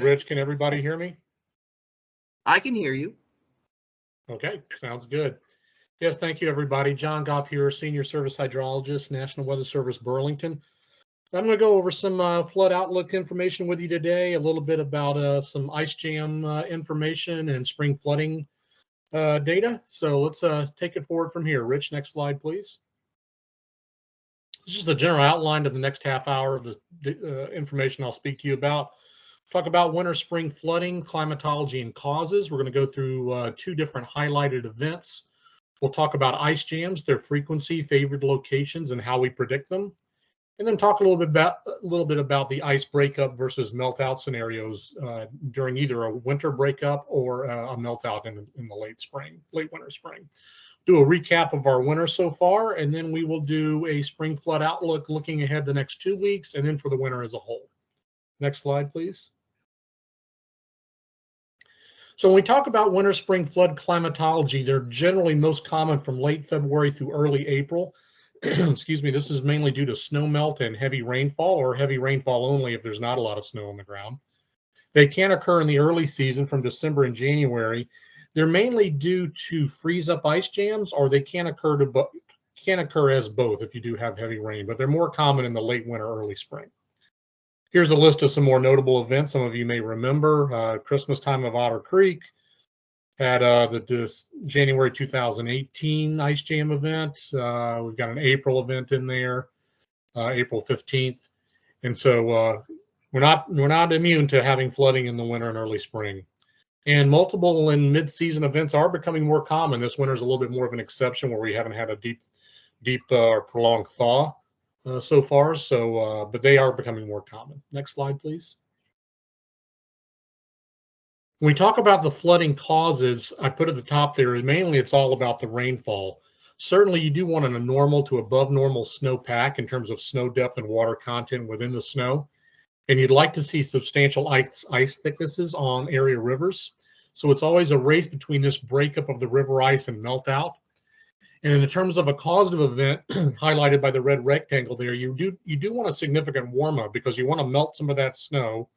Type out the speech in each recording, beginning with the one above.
Rich, can everybody hear me? I can hear you. Okay, sounds good. Yes, thank you, everybody. John Goff here, Senior Service Hydrologist, National Weather Service, Burlington. I'm going to go over some flood outlook information with you today, a little bit about some ice jam information and spring flooding data. So let's take it forward from here. Rich, next slide, please. This is the general outline of the next half hour of the information I'll speak to you about. Talk about winter spring flooding, climatology, and causes. We're going to go through two different highlighted events. We'll talk about ice jams, their frequency, favored locations, and how we predict them. And then talk a little bit about the ice breakup versus meltout scenarios during either a winter breakup or a meltout in the late winter spring. Do a recap of our winter so far, and then we will do a spring flood outlook looking ahead the next 2 weeks, and then for the winter as a whole. Next slide, please. So when we talk about winter spring flood climatology, they're generally most common from late February through early April. Excuse me, this is mainly due to snow melt and heavy rainfall, or heavy rainfall only if there's not a lot of snow on the ground. They can occur in the early season from December and January. They're mainly due to freeze up ice jams, or they can occur as both if you do have heavy rain, but they're more common in the late winter, early spring. Here's a list of some more notable events some of you may remember. Christmas time of Otter Creek had the January 2018 ice jam event. We've got an April event in there, April 15th. And so we're not immune to having flooding in the winter and early spring. And multiple and mid-season events are becoming more common. This winter is a little bit more of an exception where we haven't had a deep or prolonged thaw so far. So, but they are becoming more common. Next slide, please. When we talk about the flooding causes, I put at the top there, mainly it's all about the rainfall. Certainly, you do want a normal to above normal snowpack in terms of snow depth and water content within the snow. And you'd like to see substantial ice thicknesses on area rivers. So it's always a race between this breakup of the river ice and melt out. And in terms of a causative event, highlighted by the red rectangle there, you do want a significant warm up because you want to melt some of that snow,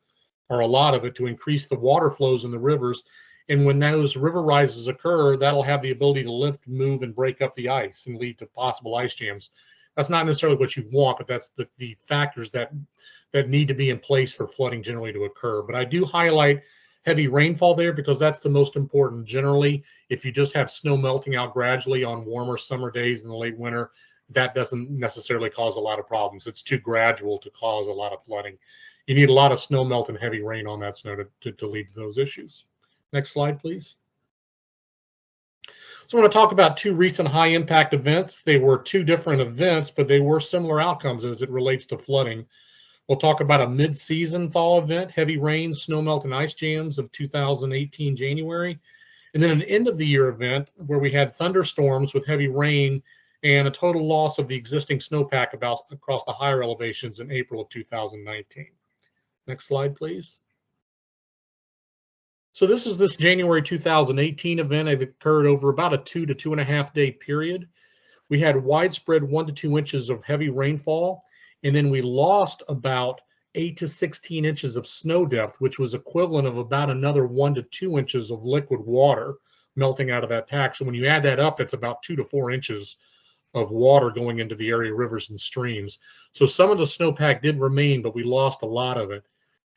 or a lot of it, to increase the water flows in the rivers. And when those river rises occur, that'll have the ability to lift, move, and break up the ice and lead to possible ice jams. That's not necessarily what you want, but that's the factors that need to be in place for flooding generally to occur. But I do highlight heavy rainfall there because that's the most important. Generally, if you just have snow melting out gradually on warmer summer days in the late winter, that doesn't necessarily cause a lot of problems. It's too gradual to cause a lot of flooding. You need a lot of snow melt and heavy rain on that snow to lead to those issues. Next slide, please. So I want to talk about two recent high impact events. They were two different events, but they were similar outcomes as it relates to flooding. We'll talk about a mid-season thaw event, heavy rain, snow melt, and ice jams of 2018 January, and then an end-of-the-year event where we had thunderstorms with heavy rain and a total loss of the existing snowpack across the higher elevations in April of 2019. Next slide, please. So this is this January 2018 event. It occurred over about a 2 to 2.5 day period. We had widespread 1 to 2 inches of heavy rainfall. And then we lost about 8 to 16 inches of snow depth, which was equivalent of about another 1 to 2 inches of liquid water melting out of that pack. So when you add that up, it's about 2 to 4 inches of water going into the area rivers and streams. So some of the snowpack did remain, but we lost a lot of it.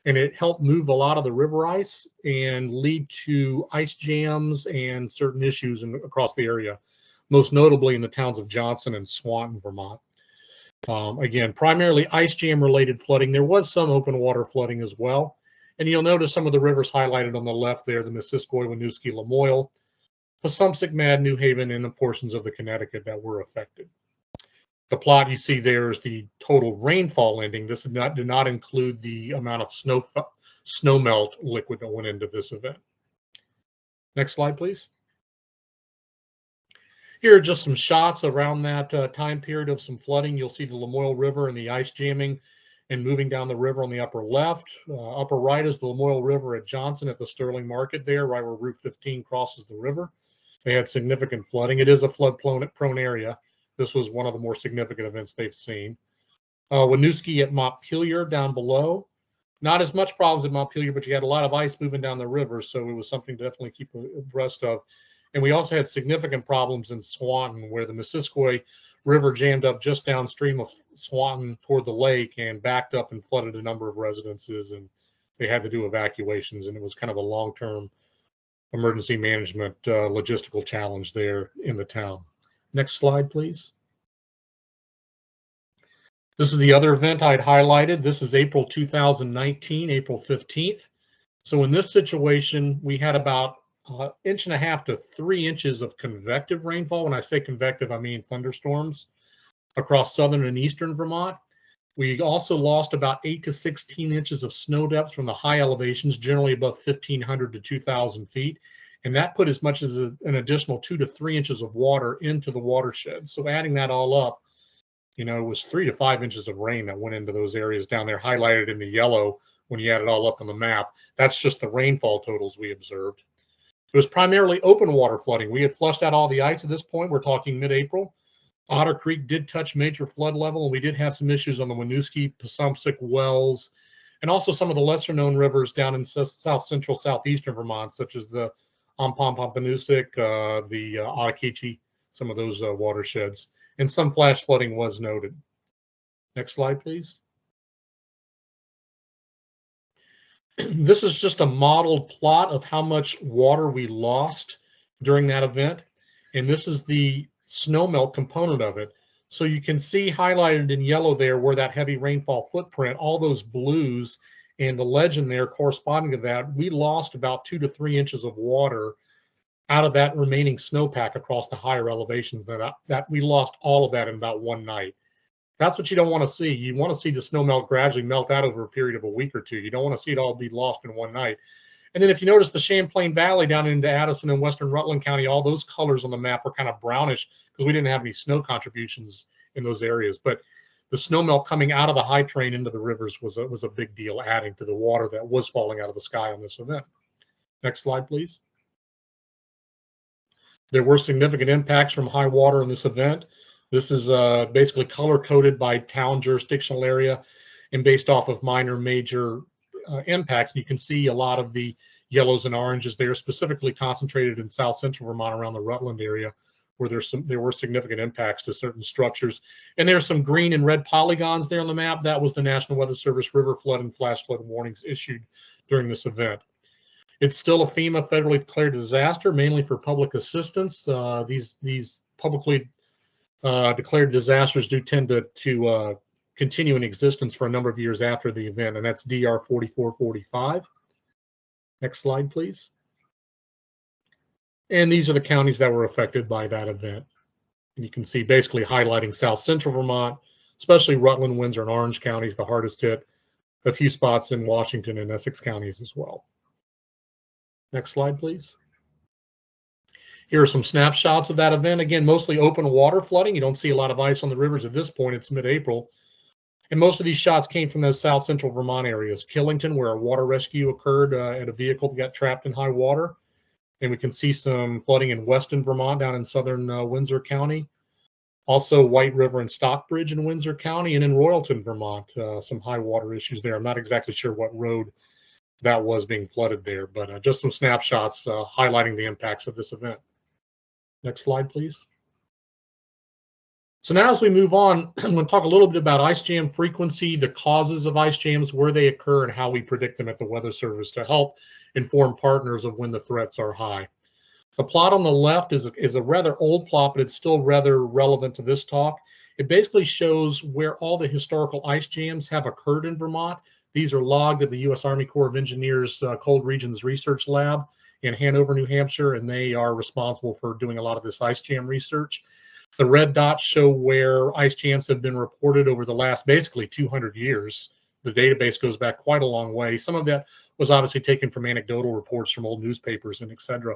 And it helped move a lot of the river ice and lead to ice jams and certain issues across the area, most notably in the towns of Johnson and Swanton, Vermont. Again, primarily ice jam related flooding. There was some open water flooding as well. And you'll notice some of the rivers highlighted on the left there, the Missisquoi, Winooski, Lamoille, Passumpsic, Mad, New Haven, and the portions of the Connecticut that were affected. The plot you see there is the total rainfall ending. This did not include the amount of snow melt liquid that went into this event. Next slide, please. Here are just some shots around that time period of some flooding. You'll see the Lamoille River and the ice jamming and moving down the river on the upper left. Upper right is the Lamoille River at Johnson at the Sterling Market there, right where Route 15 crosses the river. They had significant flooding. It is a flood-prone area. This was one of the more significant events they've seen. Winooski at Montpelier down below. Not as much problems at Montpelier, but you had a lot of ice moving down the river, so it was something to definitely keep abreast of. And we also had significant problems in Swanton, where the Missisquoi River jammed up just downstream of Swanton toward the lake and backed up and flooded a number of residences, and they had to do evacuations, and it was kind of a long-term emergency management logistical challenge there in the town. Next slide, please. This is the other event I'd highlighted. This is April 2019, April 15th. So in this situation, we had about 1.5 inches to 3 inches of convective rainfall. When I say convective, I mean thunderstorms across southern and eastern Vermont. We also lost about 8 to 16 inches of snow depth from the high elevations, generally above 1,500 to 2,000 feet. And that put as much as an additional 2 to 3 inches of water into the watershed. So adding that all up, you know, it was 3 to 5 inches of rain that went into those areas down there, highlighted in the yellow when you add it all up on the map. That's just the rainfall totals we observed. It was primarily open water flooding. We had flushed out all the ice at this point. We're talking mid-April. Otter Creek did touch major flood level, and we did have some issues on the Winooski, Passumpsic, Wells, and also some of the lesser-known rivers down in south central, southeastern Vermont, such as the Pompanousik, the Ottauquechee, some of those watersheds. And some flash flooding was noted. Next slide, please. This is just a modeled plot of how much water we lost during that event. And this is the snowmelt component of it. So you can see highlighted in yellow there where that heavy rainfall footprint, all those blues and the legend there corresponding to that, we lost about 2 to 3 inches of water out of that remaining snowpack across the higher elevations. That we lost all of that in about one night. That's what you don't want to see. You want to see the snow melt gradually melt out over a period of a week or two. You don't want to see it all be lost in one night. And then if you notice the Champlain Valley down into Addison and western Rutland County, all those colors on the map are kind of brownish because we didn't have any snow contributions in those areas. But the snow melt coming out of the high terrain into the rivers was a big deal, adding to the water that was falling out of the sky on this event. Next slide, please. There were significant impacts from high water in this event. This is basically color-coded by town jurisdictional area and based off of minor, major impacts. You can see a lot of the yellows and oranges there, specifically concentrated in south central Vermont around the Rutland area, where there were significant impacts to certain structures. And there's some green and red polygons there on the map. That was the National Weather Service river flood and flash flood warnings issued during this event. It's still a FEMA federally declared disaster, mainly for public assistance. These publicly declared disasters do tend to continue in existence for a number of years after the event, and that's DR 4445. Next slide, please. And these are the counties that were affected by that event. And you can see basically highlighting south central Vermont, especially Rutland, Windsor, and Orange counties, the hardest hit, a few spots in Washington and Essex counties as well. Next slide, please. Here are some snapshots of that event. Again, mostly open water flooding. You don't see a lot of ice on the rivers at this point. It's mid-April. And most of these shots came from those south central Vermont areas. Killington, where a water rescue occurred at a vehicle that got trapped in high water. And we can see some flooding in western Vermont down in southern Windsor County. Also White River and Stockbridge in Windsor County, and in Royalton, Vermont, some high water issues there. I'm not exactly sure what road that was being flooded there, but just some snapshots highlighting the impacts of this event. Next slide, please. So now as we move on, I'm going to talk a little bit about ice jam frequency, the causes of ice jams, where they occur, and how we predict them at the Weather Service to help inform partners of when the threats are high. The plot on the left is a rather old plot, but it's still rather relevant to this talk. It basically shows where all the historical ice jams have occurred in Vermont. These are logged at the U.S. Army Corps of Engineers Cold Regions Research Lab in Hanover, New Hampshire, and they are responsible for doing a lot of this ice jam research. The red dots show where ice jams have been reported over the last basically 200 years. The database goes back quite a long way. Some of that was obviously taken from anecdotal reports from old newspapers and et cetera.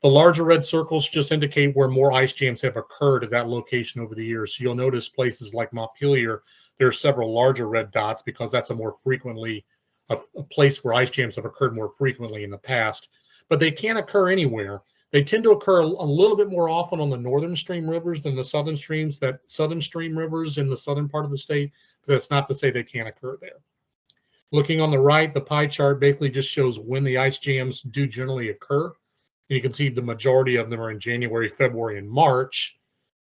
The larger red circles just indicate where more ice jams have occurred at that location over the years. So you'll notice places like Montpelier, there are several larger red dots because that's a more frequently, a place where ice jams have occurred more frequently in the past. But they can occur anywhere. They tend to occur a little bit more often on the northern stream rivers than the southern streams, southern stream rivers in the southern part of the state. But that's not to say they can't occur there. Looking on the right, the pie chart basically just shows when the ice jams do generally occur. And you can see the majority of them are in January, February, and March,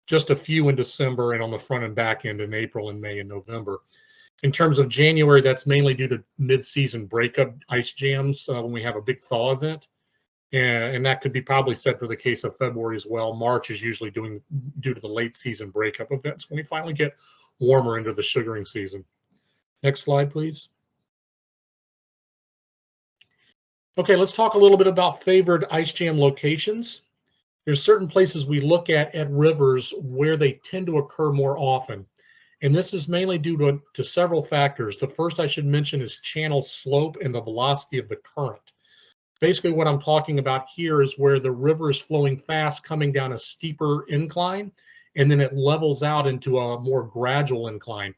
just a few in December, and on the front and back end in April and May and November. In terms of January, that's mainly due to mid-season breakup ice jams when we have a big thaw event. And that could be probably said for the case of February as well. March is usually due to the late season breakup events when we finally get warmer into the sugaring season. Next slide, please. Okay, let's talk a little bit about favored ice jam locations. There's certain places we look at rivers where they tend to occur more often. And this is mainly due to several factors. The first I should mention is channel slope and the velocity of the current. Basically, what I'm talking about here is where the river is flowing fast, coming down a steeper incline, and then it levels out into a more gradual incline.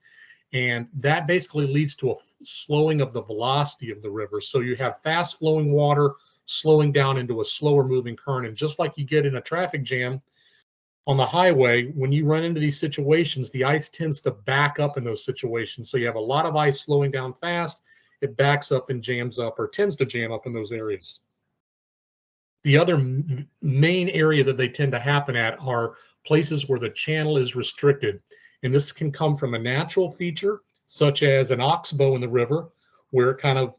And that basically leads to a slowing of the velocity of the river. So you have fast flowing water slowing down into a slower moving current. And just like you get in a traffic jam on the highway, when you run into these situations, the ice tends to back up in those situations. So you have a lot of ice flowing down fast. It backs up and jams up, or tends to jam up in those areas. The other main area that they tend to happen at are places where the channel is restricted. And this can come from a natural feature, such as an oxbow in the river, where it kind of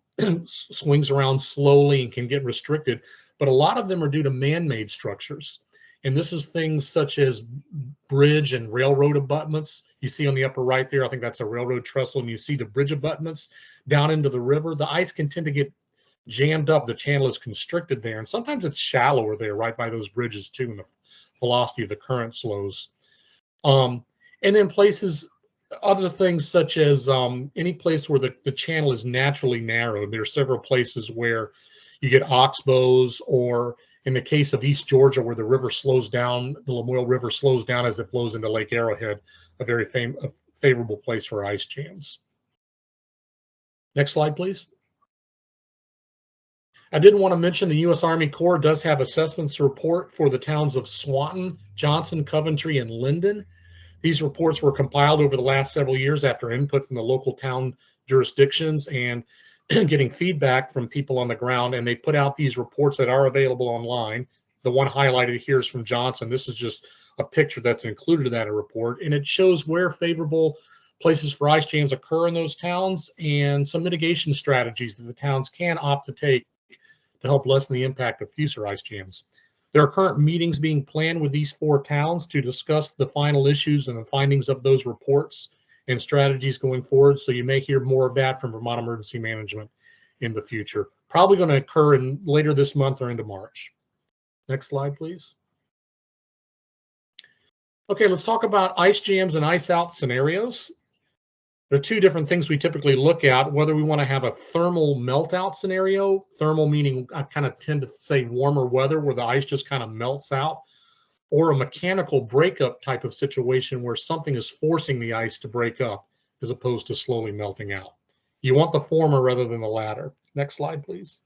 swings around slowly and can get restricted. But a lot of them are due to man-made structures. And this is things such as bridge and railroad abutments. You see on the upper right there, I think that's a railroad trestle, and you see the bridge abutments down into the river. The ice can tend to get jammed up. The channel is constricted there, and sometimes it's shallower there right by those bridges too, and the velocity of the current slows. And then places, other things such as any place where the channel is naturally narrowed. There are several places where you get oxbows, or in the case of East Georgia, where the river slows down, the Lamoille River slows down as it flows into Lake Arrowhead, a very favorable place for ice jams. Next slide, please. I did want to mention the U.S. Army Corps does have assessments report for the towns of Swanton, Johnson, Coventry, and Linden. These reports were compiled over the last several years after input from the local town jurisdictions and getting feedback from people on the ground, and they put out these reports that are available online. The one highlighted here is from Johnson. This is just a picture that's included in that report, and it shows where favorable places for ice jams occur in those towns and some mitigation strategies that the towns can opt to take to help lessen the impact of future ice jams. There are current meetings being planned with these 4 towns to discuss the final issues and the findings of those reports and strategies going forward. So you may hear more of that from Vermont Emergency Management in the future. Probably going to occur later this month or into March. Next slide, please. Okay, let's talk about ice jams and ice out scenarios. There are 2 different things we typically look at, whether we want to have a thermal meltout scenario, thermal meaning I kind of tend to say warmer weather where the ice just kind of melts out, or a mechanical breakup type of situation where something is forcing the ice to break up as opposed to slowly melting out. You want the former rather than the latter. Next slide, please.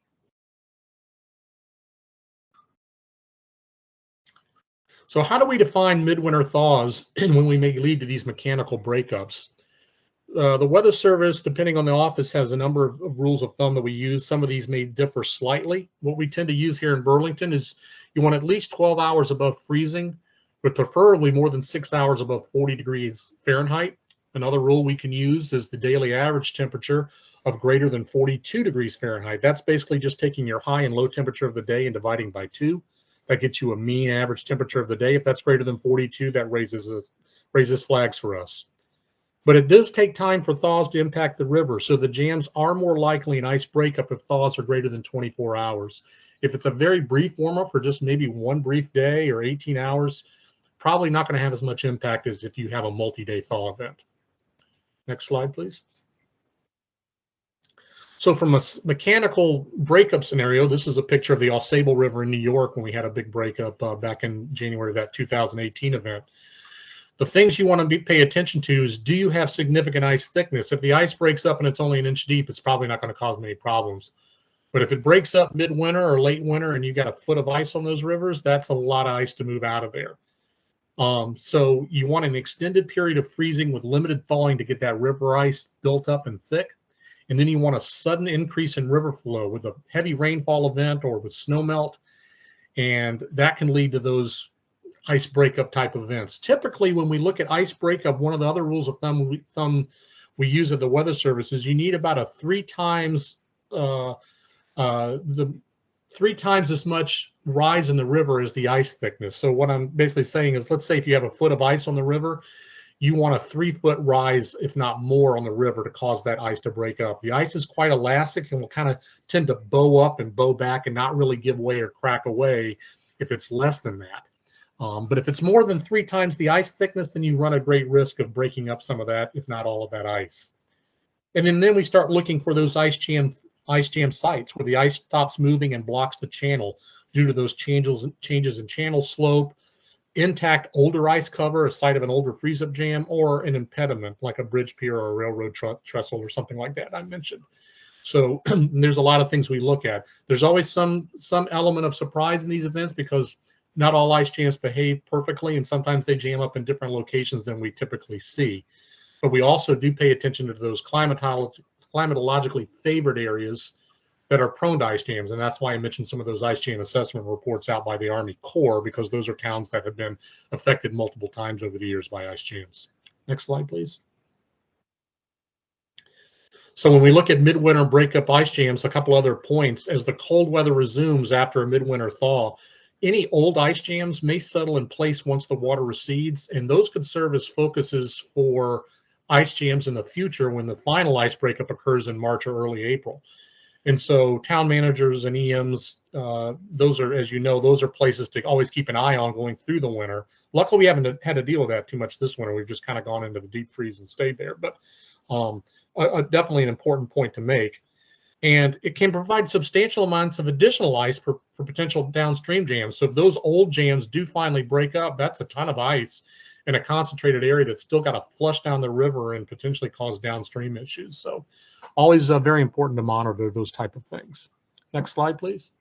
So how do we define midwinter thaws when we may lead to these mechanical breakups? The Weather Service, depending on the office, has a number of rules of thumb that we use. Some of these may differ slightly. What we tend to use here in Burlington is you want at least 12 hours above freezing, but preferably more than 6 hours above 40 degrees Fahrenheit. Another rule we can use is the daily average temperature of greater than 42 degrees Fahrenheit. That's basically just taking your high and low temperature of the day and dividing by 2. That gets you a mean average temperature of the day. If that's greater than 42, that raises flags for us. But it does take time for thaws to impact the river, so the jams are more likely an ice breakup if thaws are greater than 24 hours. If it's a very brief warm-up for just maybe one brief day or 18 hours, probably not going to have as much impact as if you have a multi-day thaw event. Next slide, please. So from a mechanical breakup scenario, this is a picture of the Ausable River in New York when we had a big breakup back in January of that 2018 event. The things you want to pay attention to is, do you have significant ice thickness? If the ice breaks up and it's only an inch deep, it's probably not going to cause many problems. But if it breaks up midwinter or late winter and you got a foot of ice on those rivers, that's a lot of ice to move out of there. So you want an extended period of freezing with limited thawing to get that river ice built up and thick. and then you want a sudden increase in river flow with a heavy rainfall event or with snow melt, and that can lead to those ice breakup type of events. Typically, when we look at ice breakup, one of the other rules of thumb we use at the Weather Service is you need about a three times as much rise in the river as the ice thickness. So what I'm basically saying is, let's say if you have a foot of ice on the river, you want a 3-foot rise, if not more, on the river to cause that ice to break up. The ice is quite elastic and will kind of tend to bow up and bow back and not really give way or crack away if it's less than that. But if it's more than 3 times the ice thickness, then you run a great risk of breaking up some of that, if not all of that ice. And then we start looking for those ice jam sites where the ice stops moving and blocks the channel due to those changes in channel slope, intact older ice cover, a site of an older freeze-up jam, or an impediment like a bridge pier or a railroad trestle or something like that I mentioned. So there's a lot of things we look at. There's always some element of surprise in these events because not all ice jams behave perfectly, and sometimes they jam up in different locations than we typically see. But we also do pay attention to those climatologically favored areas that are prone to ice jams, and that's why I mentioned some of those ice jam assessment reports out by the Army Corps, because those are towns that have been affected multiple times over the years by ice jams. Next slide, please. So when we look at midwinter breakup ice jams, a couple other points. As the cold weather resumes after a midwinter thaw, any old ice jams may settle in place once the water recedes, and those could serve as focuses for ice jams in the future when the final ice breakup occurs in March or early April. And so town managers and EMs, those are, as you know, those are places to always keep an eye on going through the winter. Luckily, we haven't had to deal with that too much this winter. We've just kind of gone into the deep freeze and stayed there. But definitely an important point to make. And it can provide substantial amounts of additional ice for potential downstream jams. So if those old jams do finally break up, that's a ton of ice in a concentrated area that's still got to flush down the river and potentially cause downstream issues. So always very important to monitor those type of things. Next slide, please.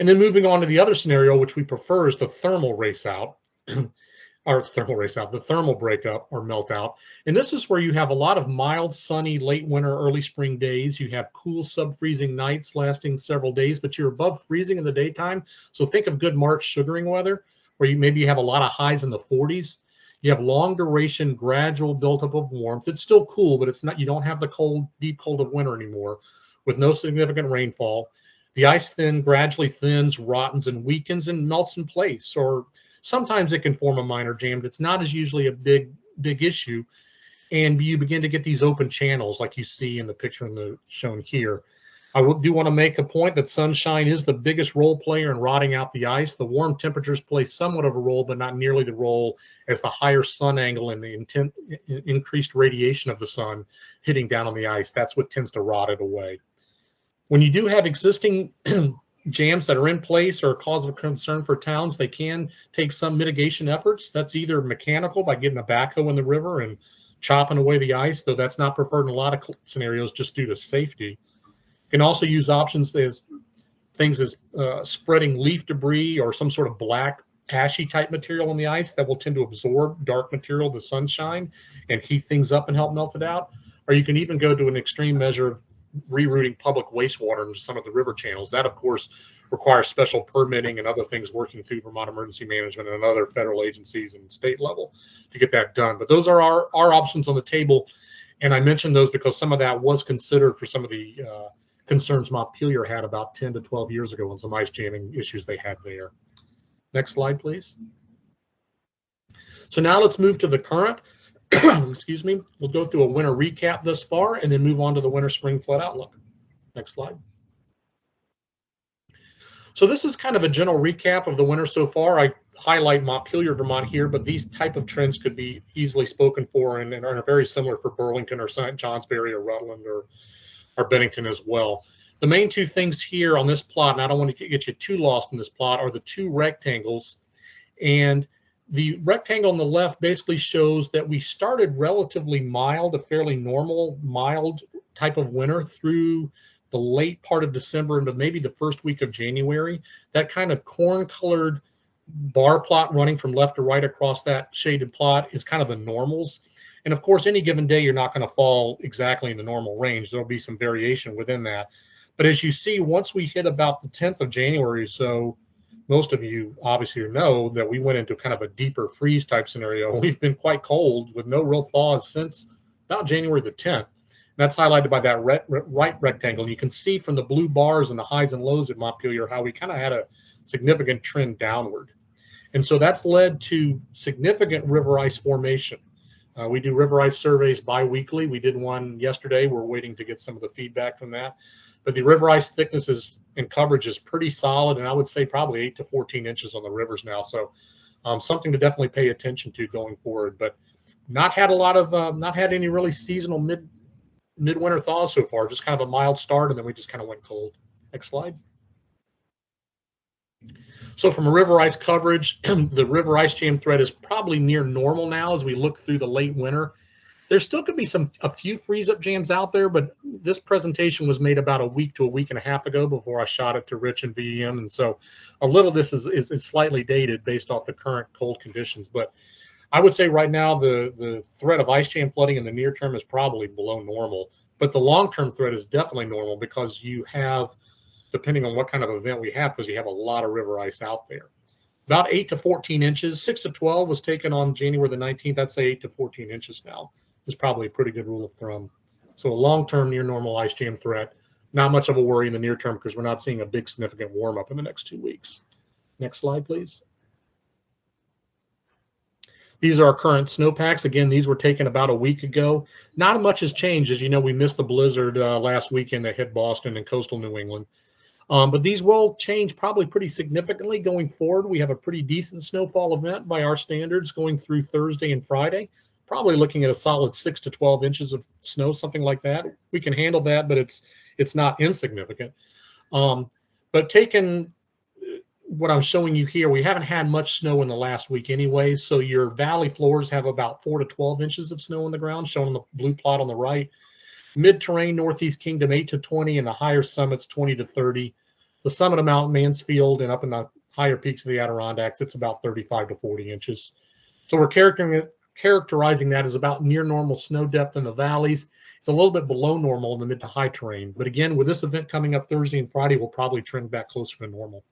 And then moving on to the other scenario, which we prefer, is the thermal race out. The thermal breakup or melt out. And this is where you have a lot of mild, sunny, late winter, early spring days. You have cool sub-freezing nights lasting several days, but you're above freezing in the daytime. So think of good March sugaring weather, where maybe you have a lot of highs in the 40s. You have long duration, gradual buildup of warmth. It's still cool, but it's not, you don't have the cold, deep cold of winter anymore with no significant rainfall. The ice gradually thins, rottens, and weakens and melts in place, or sometimes it can form a minor jam, but it's not as usually a big issue. And you begin to get these open channels like you see in the picture shown here. I do want to make a point that sunshine is the biggest role player in rotting out the ice. The warm temperatures play somewhat of a role, but not nearly the role as the higher sun angle and the increased radiation of the sun hitting down on the ice. That's what tends to rot it away. When you do have existing jams that are in place or a cause of concern for towns, they can take some mitigation efforts. That's either mechanical by getting a backhoe in the river and chopping away the ice, though that's not preferred in a lot of scenarios just due to safety. You can also use options as things as spreading leaf debris or some sort of black ashy type material on the ice that will tend to absorb dark material, the sunshine, and heat things up and help melt it out. Or you can even go to an extreme measure of rerouting public wastewater into some of the river channels. That, of course, requires special permitting and other things working through Vermont Emergency Management and other federal agencies and state level to get that done. But those are our options on the table. And I mentioned those because some of that was considered for some of the concerns Montpelier had about 10 to 12 years ago on some ice jamming issues they had there. Next slide, please. So now let's move to the current. Excuse me. We'll go through a winter recap thus far and then move on to the winter spring flood outlook. Next slide. So this is kind of a general recap of the winter so far. I highlight Montpelier, Vermont here, but these type of trends could be easily spoken for and are very similar for Burlington or St. Johnsbury or Rutland or Bennington as well. The main two things here on this plot, and I don't want to get you too lost in this plot, are the two rectangles. And the rectangle on the left basically shows that we started relatively mild, a fairly normal, mild type of winter through the late part of December into maybe the first week of January. That kind of corn-colored bar plot running from left to right across that shaded plot is kind of the normals. And of course, any given day, you're not going to fall exactly in the normal range. There'll be some variation within that. But as you see, once we hit about the 10th of January, so most of you obviously know that we went into kind of a deeper freeze type scenario. We've been quite cold with no real thaws since about January the 10th. That's highlighted by that right rectangle. And you can see from the blue bars and the highs and lows at Montpelier how we kind of had a significant trend downward. And so that's led to significant river ice formation. We do river ice surveys bi-weekly. We did one yesterday. We're waiting to get some of the feedback from that. But the river ice thickness and coverage is pretty solid, and I would say probably 8 to 14 inches on the rivers now. So something to definitely pay attention to going forward. But not had a lot of, not had any really seasonal midwinter thaws so far. Just kind of a mild start, and then we just kind of went cold. Next slide. So from a river ice coverage, the river ice jam threat is probably near normal now as we look through the late winter. There still could be a few freeze-up jams out there, but this presentation was made about a week to a week and a half ago before I shot it to Rich and VEM, and so a little of this is slightly dated based off the current cold conditions. But I would say right now the threat of ice jam flooding in the near term is probably below normal, but the long-term threat is definitely normal because you have, depending on what kind of event we have, because you have a lot of river ice out there. About 8 to 14 inches. 6 to 12 was taken on January the 19th. I'd say 8 to 14 inches now is probably a pretty good rule of thumb. So a long-term near normal ice jam threat, not much of a worry in the near term because we're not seeing a big significant warm-up in the next 2 weeks. Next slide, please. These are our current snowpacks. Again, these were taken about a week ago. Not much has changed. As you know, we missed the blizzard last weekend that hit Boston and coastal New England. But these will change probably pretty significantly going forward. We have a pretty decent snowfall event by our standards going through Thursday and Friday. Probably looking at a solid 6 to 12 inches of snow, something like that. We can handle that, but it's not insignificant. But taking what I'm showing you here, we haven't had much snow in the last week anyway. So your valley floors have about 4 to 12 inches of snow on the ground, shown on the blue plot on the right. Mid-terrain, Northeast Kingdom, 8 to 20, and the higher summits, 20 to 30. The summit of Mount Mansfield and up in the higher peaks of the Adirondacks, it's about 35 to 40 inches. So we're characterizing that as about near normal snow depth in the valleys. It's a little bit below normal in the mid to high terrain. But again, with this event coming up Thursday and Friday, we'll probably trend back closer to normal.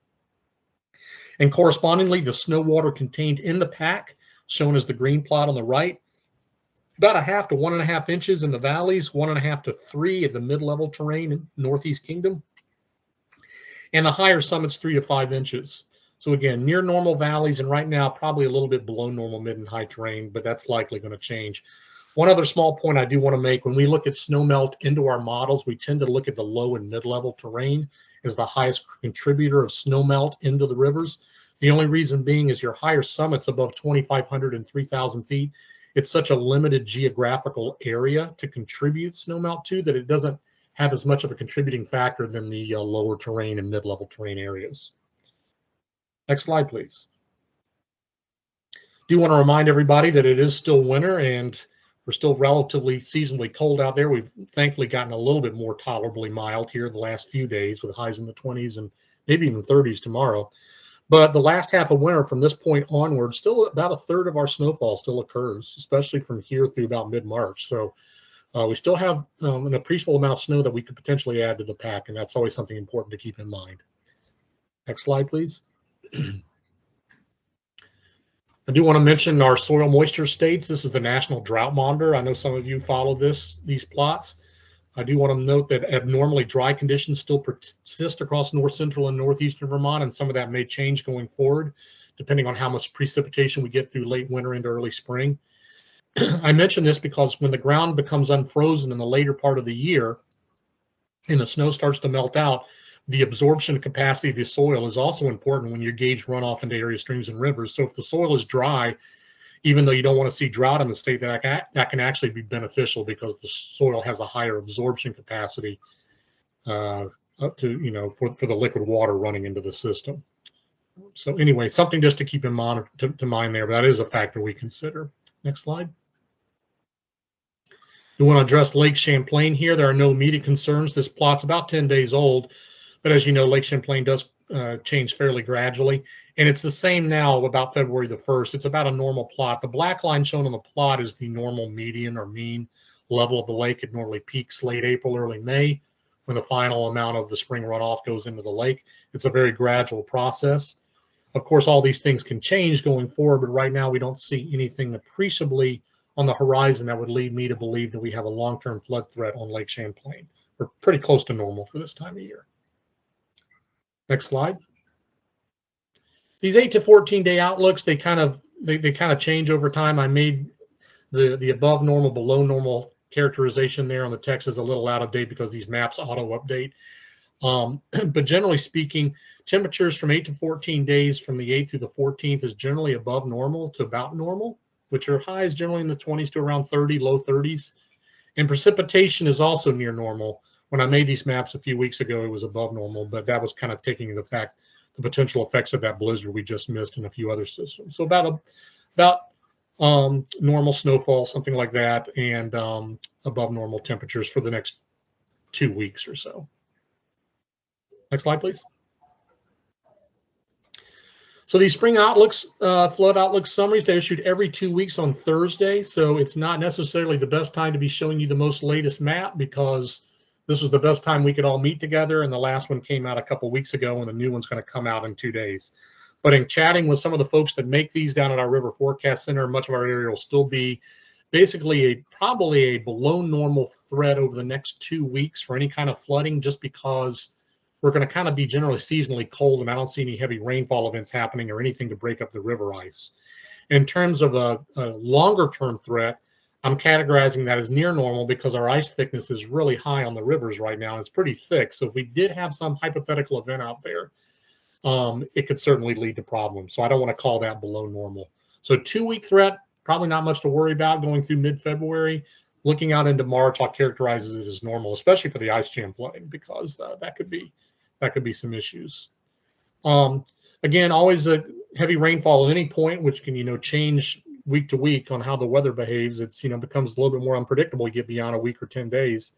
And correspondingly, the snow water contained in the pack, shown as the green plot on the right, about 1/2 to 1.5 inches in the valleys, 1.5 to 3 at the mid-level terrain in Northeast Kingdom, and the higher summits 3 to 5 inches. So again, near normal valleys, and right now probably a little bit below normal mid and high terrain, but that's likely going to change. One other small point I do want to make: when we look at snow melt into our models, we tend to look at the low and mid-level terrain as the highest contributor of snow melt into the rivers. The only reason being is your higher summits above 2,500 and 3,000 feet. It's such a limited geographical area to contribute snowmelt to that it doesn't have as much of a contributing factor than the lower terrain and mid-level terrain areas. Next slide, please. Do want to remind everybody that it is still winter and we're still relatively seasonably cold out there. We've thankfully gotten a little bit more tolerably mild here the last few days with highs in the 20s and maybe even 30s tomorrow. But the last half of winter from this point onward, still about 1/3 of our snowfall still occurs, especially from here through about mid-March. So we still have an appreciable amount of snow that we could potentially add to the pack, and that's always something important to keep in mind. Next slide, please. I do want to mention our soil moisture states. This is the National Drought Monitor. I know some of you follow these plots. I do want to note that abnormally dry conditions still persist across north central and northeastern Vermont, and some of that may change going forward, depending on how much precipitation we get through late winter into early spring. I mention this because when the ground becomes unfrozen in the later part of the year and the snow starts to melt out, the absorption capacity of the soil is also important when you gauge runoff into area streams and rivers. So if the soil is dry, even though you don't want to see drought in the state, that can actually be beneficial because the soil has a higher absorption capacity up to, for the liquid water running into the system. So anyway, something just to keep in mind to mind there, but that is a factor we consider. Next slide. We want to address Lake Champlain here. There are no immediate concerns. This plot's about 10 days old, but as you know, Lake Champlain does change fairly gradually. And it's the same now about February the 1st. It's about a normal plot. The black line shown on the plot is the normal median or mean level of the lake. It normally peaks late April, early May, when the final amount of the spring runoff goes into the lake. It's a very gradual process. Of course, all these things can change going forward, but right now we don't see anything appreciably on the horizon that would lead me to believe that we have a long-term flood threat on Lake Champlain. We're pretty close to normal for this time of year. Next slide. These 8 to 14 day outlooks, they kind of change over time. I made the above normal, below normal characterization there on the text is a little out of date because these maps auto update. But generally speaking, temperatures from 8 to 14 days from the 8th through the 14th is generally above normal to about normal, which are highs generally in the 20s to around 30, low 30s. And precipitation is also near normal. When I made these maps a few weeks ago, it was above normal, but that was kind of taking into fact the potential effects of that blizzard we just missed in a few other systems. So about normal snowfall, something like that, and above normal temperatures for the next 2 weeks or so. Next slide, please. So these spring outlooks, flood outlook summaries, they're issued every 2 weeks on Thursday. So it's not necessarily the best time to be showing you the most latest map because this was the best time we could all meet together. And the last one came out a couple weeks ago and the new one's going to come out in 2 days. But in chatting with some of the folks that make these down at our River Forecast Center, much of our area will still be basically probably a below normal threat over the next 2 weeks for any kind of flooding, just because we're going to kind of be generally seasonally cold, and I don't see any heavy rainfall events happening or anything to break up the river ice. In terms of a longer-term threat, I'm categorizing that as near normal because our ice thickness is really high on the rivers right now, and it's pretty thick. So if we did have some hypothetical event out there, it could certainly lead to problems. So I don't want to call that below normal. So 2 week threat, probably not much to worry about going through mid-February. Looking out into March, I'll characterize it as normal, especially for the ice jam flooding, because that could be some issues. Again, always a heavy rainfall at any point, which can change week to week on how the weather behaves. It's becomes a little bit more unpredictable. You get beyond a week or 10 days.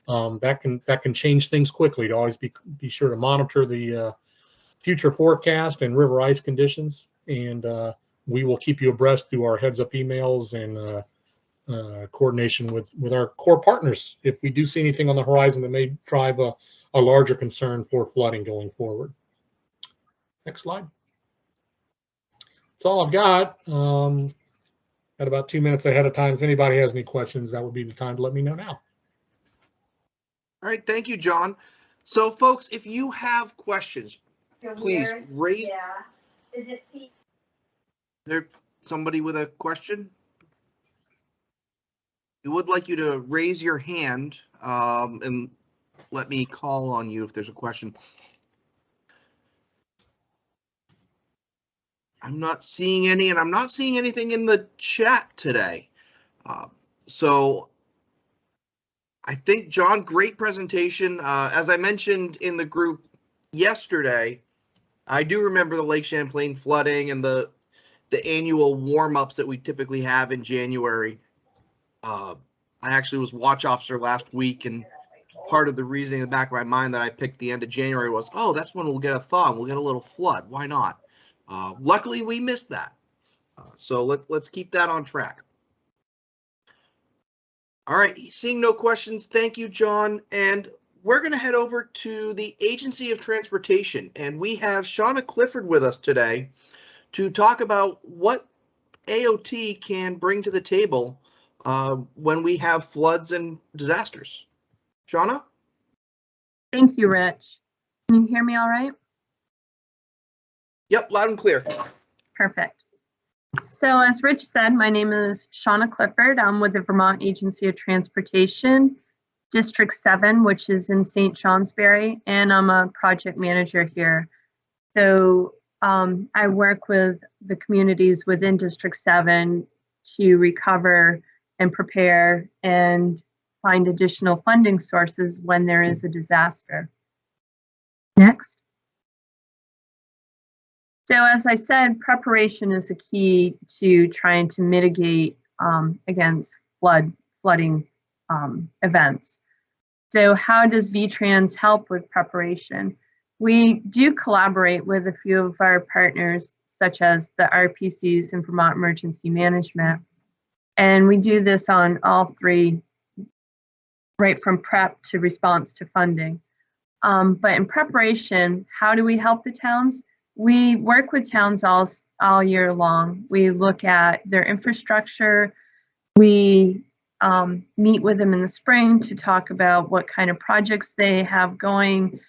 That can change things quickly. To always be sure to monitor the future forecast and river ice conditions, and we will keep you abreast through our heads up emails and coordination with our core partners if we do see anything on the horizon that may drive a larger concern for flooding going forward. Next slide. That's all I've got. At about 2 minutes ahead of time. If anybody has any questions, that would be the time to let me know now. All right, thank you, John. So, folks, if you have questions, please raise. Yeah. Is it there somebody with a question? We would like you to raise your hand and let me call on you if there's a question. I'm not seeing any, and I'm not seeing anything in the chat today. So I think, John, great presentation. As I mentioned in the group yesterday, I do remember the Lake Champlain flooding and the annual warm-ups that we typically have in January. I actually was watch officer last week, and part of the reasoning in the back of my mind that I picked the end of January was, oh, that's when we'll get a thaw and we'll get a little flood. Why not? Luckily, we missed that. So let's keep that on track. All right, seeing no questions, thank you, John. And we're going to head over to the Agency of Transportation, and we have Shauna Clifford with us today to talk about what AOT can bring to the table when we have floods and disasters. Shauna? Thank you, Rich. Can you hear me all right? Yep, loud and clear. Perfect. So as Rich said, my name is Shauna Clifford. I'm with the Vermont Agency of Transportation, District 7, which is in St. Johnsbury, and I'm a project manager here. So I work with the communities within District 7 to recover and prepare and find additional funding sources when there is a disaster. Next. So as I said, preparation is a key to trying to mitigate against flooding events. So how does VTrans help with preparation? We do collaborate with a few of our partners, such as the RPCs and Vermont Emergency Management. And we do this on all three, right from prep to response to funding. But in preparation, how do we help the towns? We work with towns all year long. We look at their infrastructure. We meet with them in the spring to talk about what kind of projects they have going,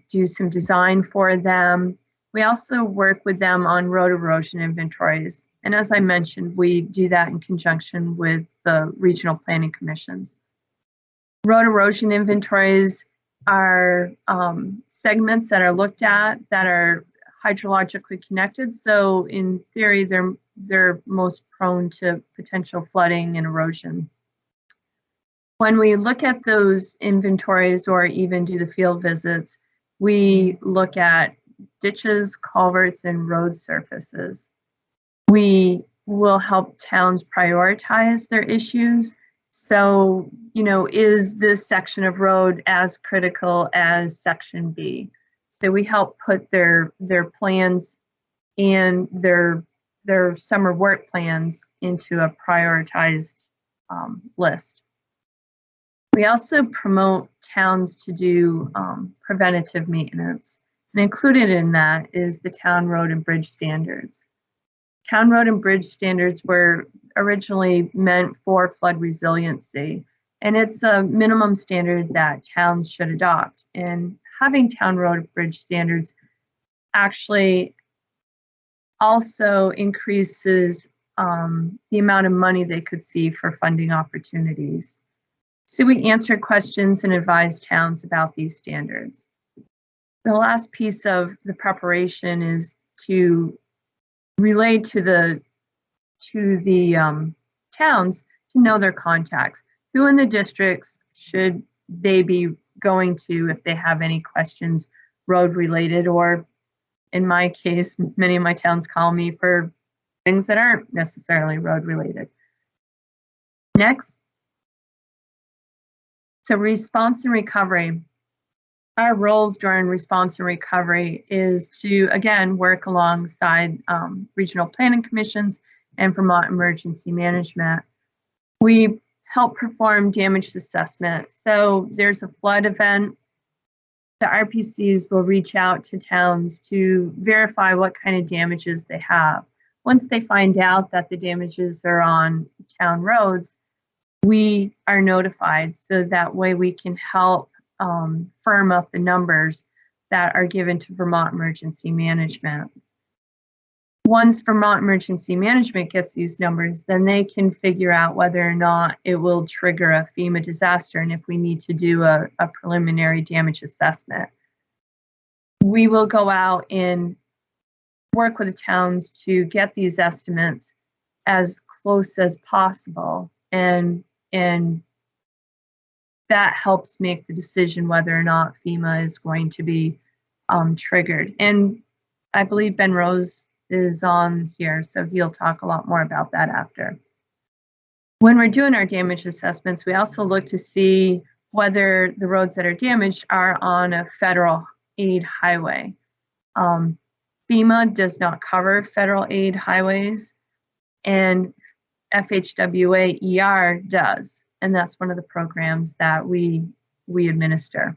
do some design for them. We also work with them on road erosion inventories. And as I mentioned, we do that in conjunction with the regional planning commissions. Road erosion inventories are segments that are looked at that are hydrologically connected. So in theory, they're most prone to potential flooding and erosion. When we look at those inventories or even do the field visits, we look at ditches, culverts, and road surfaces. We will help towns prioritize their issues. So, is this section of road as critical as section B? So we help put their plans and their summer work plans into a prioritized list. We also promote towns to do preventative maintenance, and included in that is the town road and bridge standards. Town road and bridge standards were originally meant for flood resiliency, and it's a minimum standard that towns should adopt. And having town road and bridge standards actually also increases the amount of money they could see for funding opportunities. So we answered questions and advised towns about these standards. The last piece of the preparation is to relay to the towns to know their contacts. Who in the districts should they be going to if they have any questions road related, or in my case, many of my towns call me for things that aren't necessarily road related. Next. So response and recovery. Our roles during response and recovery is to, again, work alongside regional planning commissions and Vermont Emergency Management. We help perform damage assessment. So there's a flood event. The RPCs will reach out to towns to verify what kind of damages they have. Once they find out that the damages are on town roads, we are notified, so that way we can help firm up the numbers that are given to Vermont Emergency Management. Once Vermont Emergency Management gets these numbers, then they can figure out whether or not it will trigger a FEMA disaster and if we need to do a preliminary damage assessment. We will go out and work with the towns to get these estimates as close as possible, and that helps make the decision whether or not FEMA is going to be triggered. And I believe Ben Rose is on here, so he'll talk a lot more about that after. When we're doing our damage assessments, we also look to see whether the roads that are damaged are on a federal aid highway. FEMA does not cover federal aid highways, and FHWA ER does, and that's one of the programs that we administer.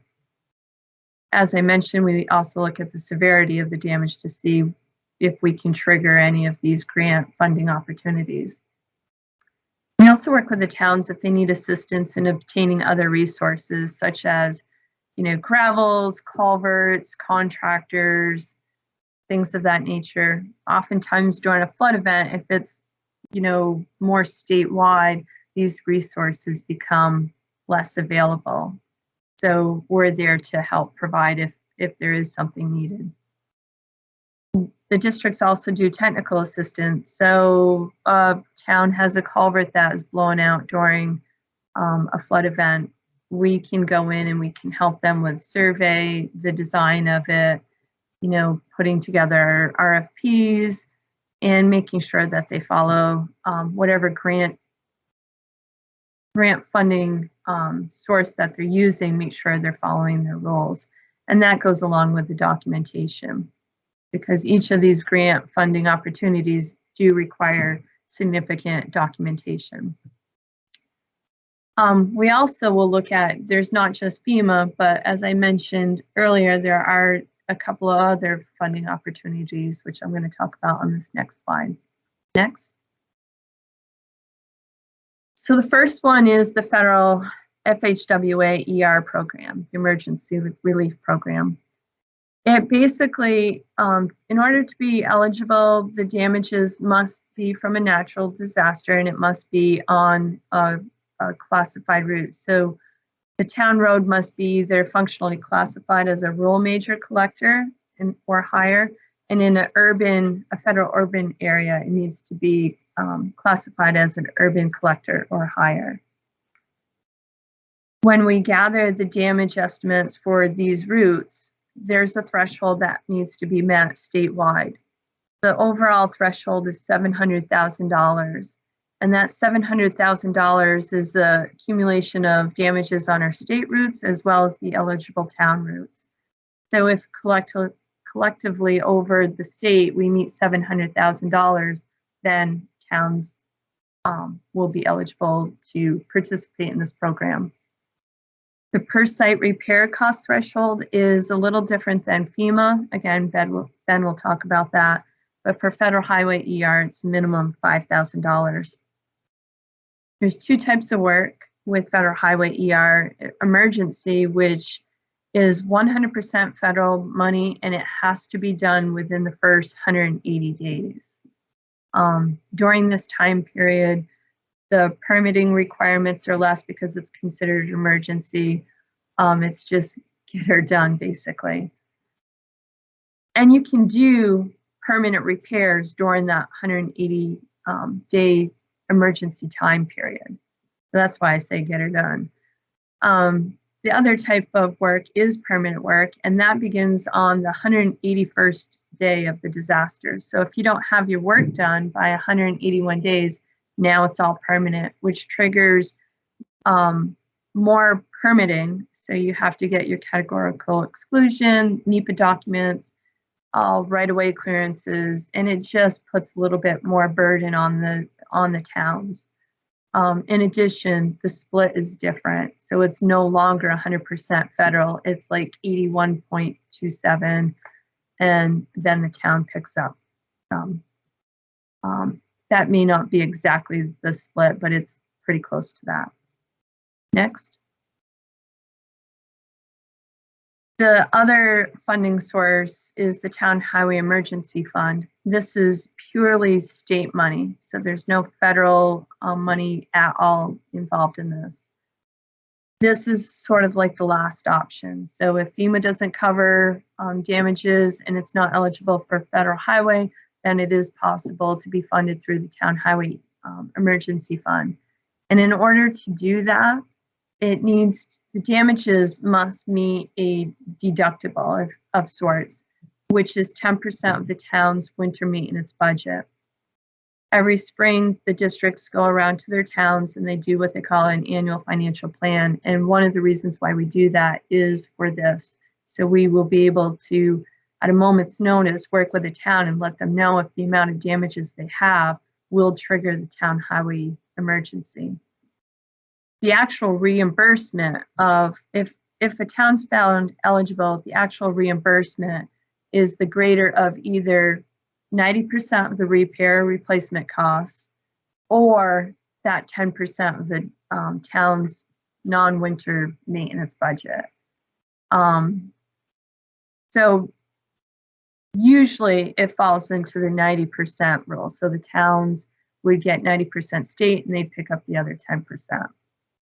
As I mentioned, we also look at the severity of the damage to see if we can trigger any of these grant funding opportunities. We also work with the towns if they need assistance in obtaining other resources, such as, gravels, culverts, contractors, things of that nature. Oftentimes during a flood event, if it's more statewide, these resources become less available. So we're there to help provide if there is something needed. The districts also do technical assistance. So a town has a culvert that is blown out during a flood event. We can go in and we can help them with survey, the design of it, putting together RFPs, and making sure that they follow whatever grant funding source that they're using, make sure they're following their rules. And that goes along with the documentation, because each of these grant funding opportunities do require significant documentation. We also will look at, there's not just FEMA, but as I mentioned earlier, there are a couple of other funding opportunities, which I'm going to talk about on this next slide. Next. So the first one is the federal FHWA ER program, Emergency Relief Program. It basically, in order to be eligible, the damages must be from a natural disaster and it must be on a classified route. So the town road must be either functionally classified as a rural major collector or higher, and in a federal urban area, it needs to be classified as an urban collector or higher. When we gather the damage estimates for these routes, there's a threshold that needs to be met statewide. The overall threshold is $700,000. And that $700,000 is the accumulation of damages on our state routes as well as the eligible town routes. So if collectively over the state we meet $700,000, then towns will be eligible to participate in this program. The per site repair cost threshold is a little different than FEMA. Again, Ben will talk about that. But for federal highway ER, it's minimum $5,000. There's two types of work with federal highway ER: emergency, which is 100% federal money, and it has to be done within the first 180 days. During this time period, the permitting requirements are less because it's considered an emergency. It's just get her done, basically. And you can do permanent repairs during that 180 day emergency time period. So that's why I say get her done. The other type of work is permanent work, and that begins on the 181st day of the disaster. So if you don't have your work done by 181 days, now it's all permanent, which triggers more permitting. So you have to get your categorical exclusion, NEPA documents, all right-of-way clearances, and it just puts a little bit more burden on the towns. In addition, the split is different. So it's no longer 100% federal. It's like 81.27, and then the town picks up. That may not be exactly the split, but it's pretty close to that. Next. The other funding source is the Town Highway Emergency Fund. This is purely state money, so there's no federal money at all involved in this. This is sort of like the last option. So if FEMA doesn't cover damages and it's not eligible for federal highway, then it is possible to be funded through the Town Highway Emergency Fund. And in order to do that, the damages must meet a deductible of sorts, which is 10% of the town's winter maintenance budget. Every spring, the districts go around to their towns and they do what they call an annual financial plan. And one of the reasons why we do that is for this. So we will be able to, at a moment's notice, work with the town and let them know if the amount of damages they have will trigger the town highway emergency. The actual reimbursement of, if a town's found eligible, the actual reimbursement is the greater of either 90% of the repair replacement costs or that 10% of the town's non-winter maintenance budget. So usually it falls into the 90% rule. So the towns would get 90% state and they pick up the other 10%.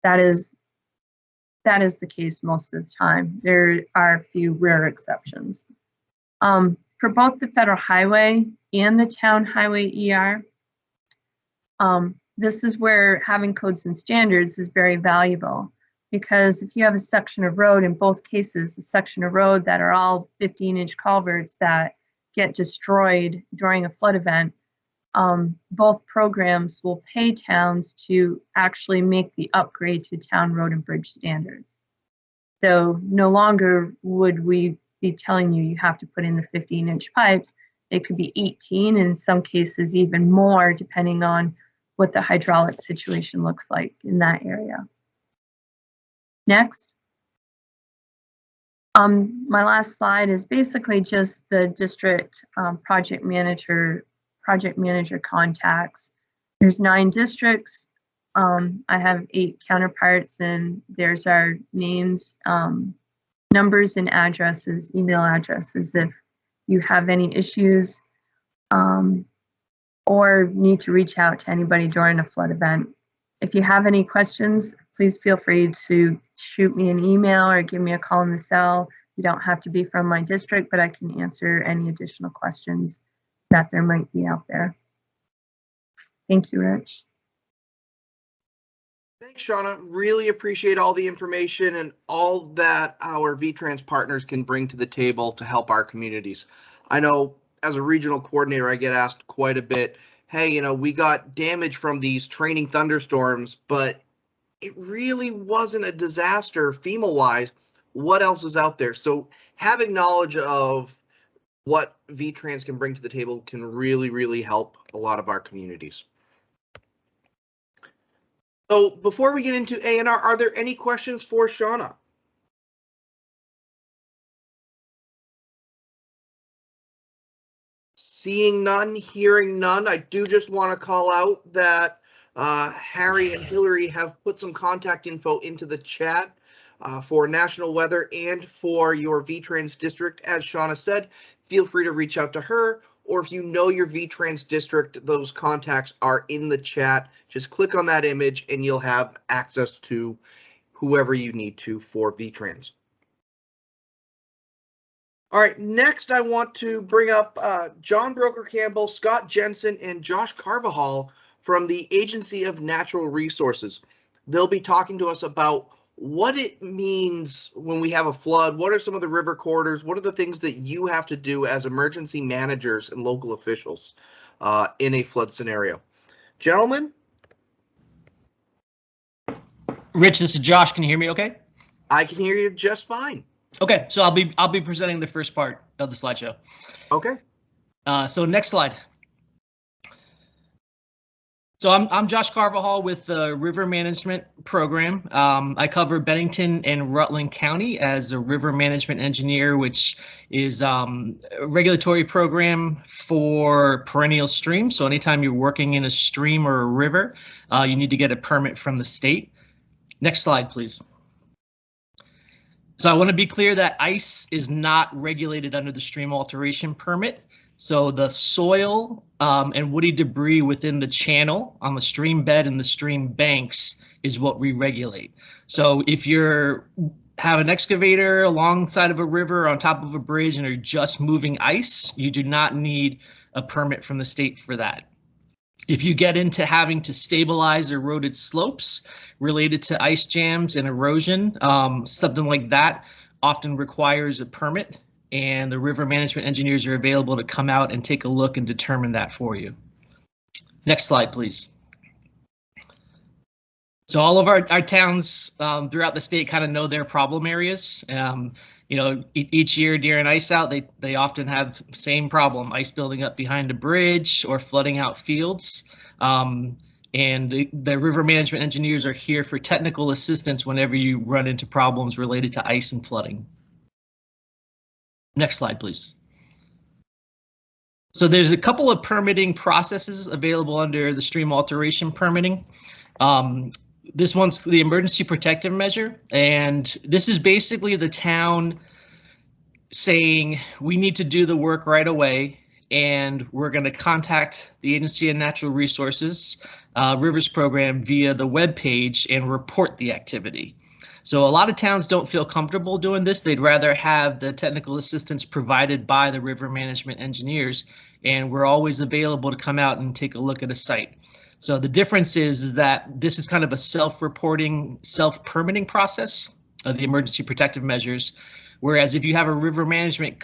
That is the case most of the time. There are a few rare exceptions. For both the federal highway and the town highway ER, this is where having codes and standards is very valuable, because if you have a section of road, in both cases, a section of road that are all 15-inch culverts that get destroyed during a flood event, both programs will pay towns to actually make the upgrade to town road and bridge standards. So no longer would we be telling you have to put in the 15-inch pipes. It could be 18, in some cases even more, depending on what the hydraulic situation looks like in that area. Next. My last slide is basically just the district project manager contacts. There's 9 districts. I have 8 counterparts, and there's our names, numbers, and addresses, email addresses if you have any issues or need to reach out to anybody during a flood event. If you have any questions, please feel free to shoot me an email or give me a call in the cell. You don't have to be from my district, but I can answer any additional questions that there might be out there. Thank you, Rich. Thanks, Shauna. Really appreciate all the information and all that our VTrans partners can bring to the table to help our communities. I know as a regional coordinator, I get asked quite a bit, hey, you know, we got damage from these training thunderstorms, but it really wasn't a disaster FEMA-wise. What else is out there? So having knowledge of what VTrans can bring to the table can really, really help a lot of our communities. So before we get into A&R, are there any questions for Shauna? Seeing none, hearing none, I do just want to call out that Harry and Hillary have put some contact info into the chat for national weather and for your VTrans district. As Shauna said, feel free to reach out to her, or if you know your VTrans district, those contacts are in the chat. Just click on that image and you'll have access to whoever you need to for VTrans. All right, next I want to bring up John Broker Campbell, Scott Jensen, and Josh Carvajal from the Agency of Natural Resources. They'll be talking to us about what it means when we have a flood. What are some of the river corridors? What are the things that you have to do as emergency managers and local officials in a flood scenario? Gentlemen? Rich, this is Josh. Can you hear me okay? I can hear you just fine. Okay, so I'll be presenting the first part of the slideshow. Okay. So next slide. So I'm Josh Carvajal with the River Management Program. I cover Bennington and Rutland County as a river management engineer, which is a regulatory program for perennial streams. So anytime you're working in a stream or a river, you need to get a permit from the state. Next slide, please. So I want to be clear that ice is not regulated under the stream alteration permit. So the soil and woody debris within the channel on the stream bed and the stream banks is what we regulate. So if you have an excavator alongside of a river on top of a bridge and are just moving ice, you do not need a permit from the state for that. If you get into having to stabilize eroded slopes related to ice jams and erosion, something like that often requires a permit, and the river management engineers are available to come out and take a look and determine that for you. Next slide, please. So all of our towns throughout the state kind of know their problem areas. You know, each year during ice out, they often have same problem: ice building up behind a bridge or flooding out fields. And the river management engineers are here for technical assistance whenever you run into problems related to ice and flooding. Next slide, please. So there's a couple of permitting processes available under the stream alteration permitting. This one's the emergency protective measure, and this is basically the town saying we need to do the work right away, and we're going to contact the Agency of Natural Resources Rivers Program via the web page and report the activity. So a lot of towns don't feel comfortable doing this. They'd rather have the technical assistance provided by the river management engineers, and we're always available to come out and take a look at a site. So the difference is that this is kind of a self-reporting, self-permitting process of the emergency protective measures. Whereas if you have a river management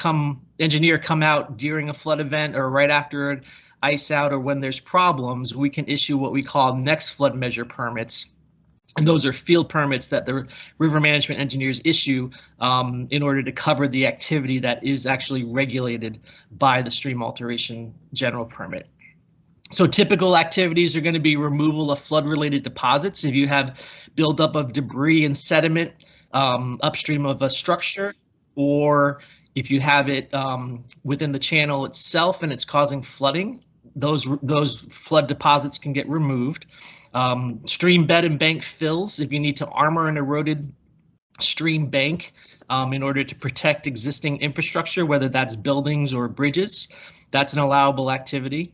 engineer come out during a flood event or right after an ice out or when there's problems, we can issue what we call next flood measure permits. And those are field permits that the river management engineers issue in order to cover the activity that is actually regulated by the stream alteration general permit. So typical activities are going to be removal of flood-related deposits. If you have buildup of debris and sediment upstream of a structure, or if you have it within the channel itself and it's causing flooding, those flood deposits can get removed. Stream bed and bank fills, if you need to armor an eroded stream bank in order to protect existing infrastructure, whether that's buildings or bridges, that's an allowable activity.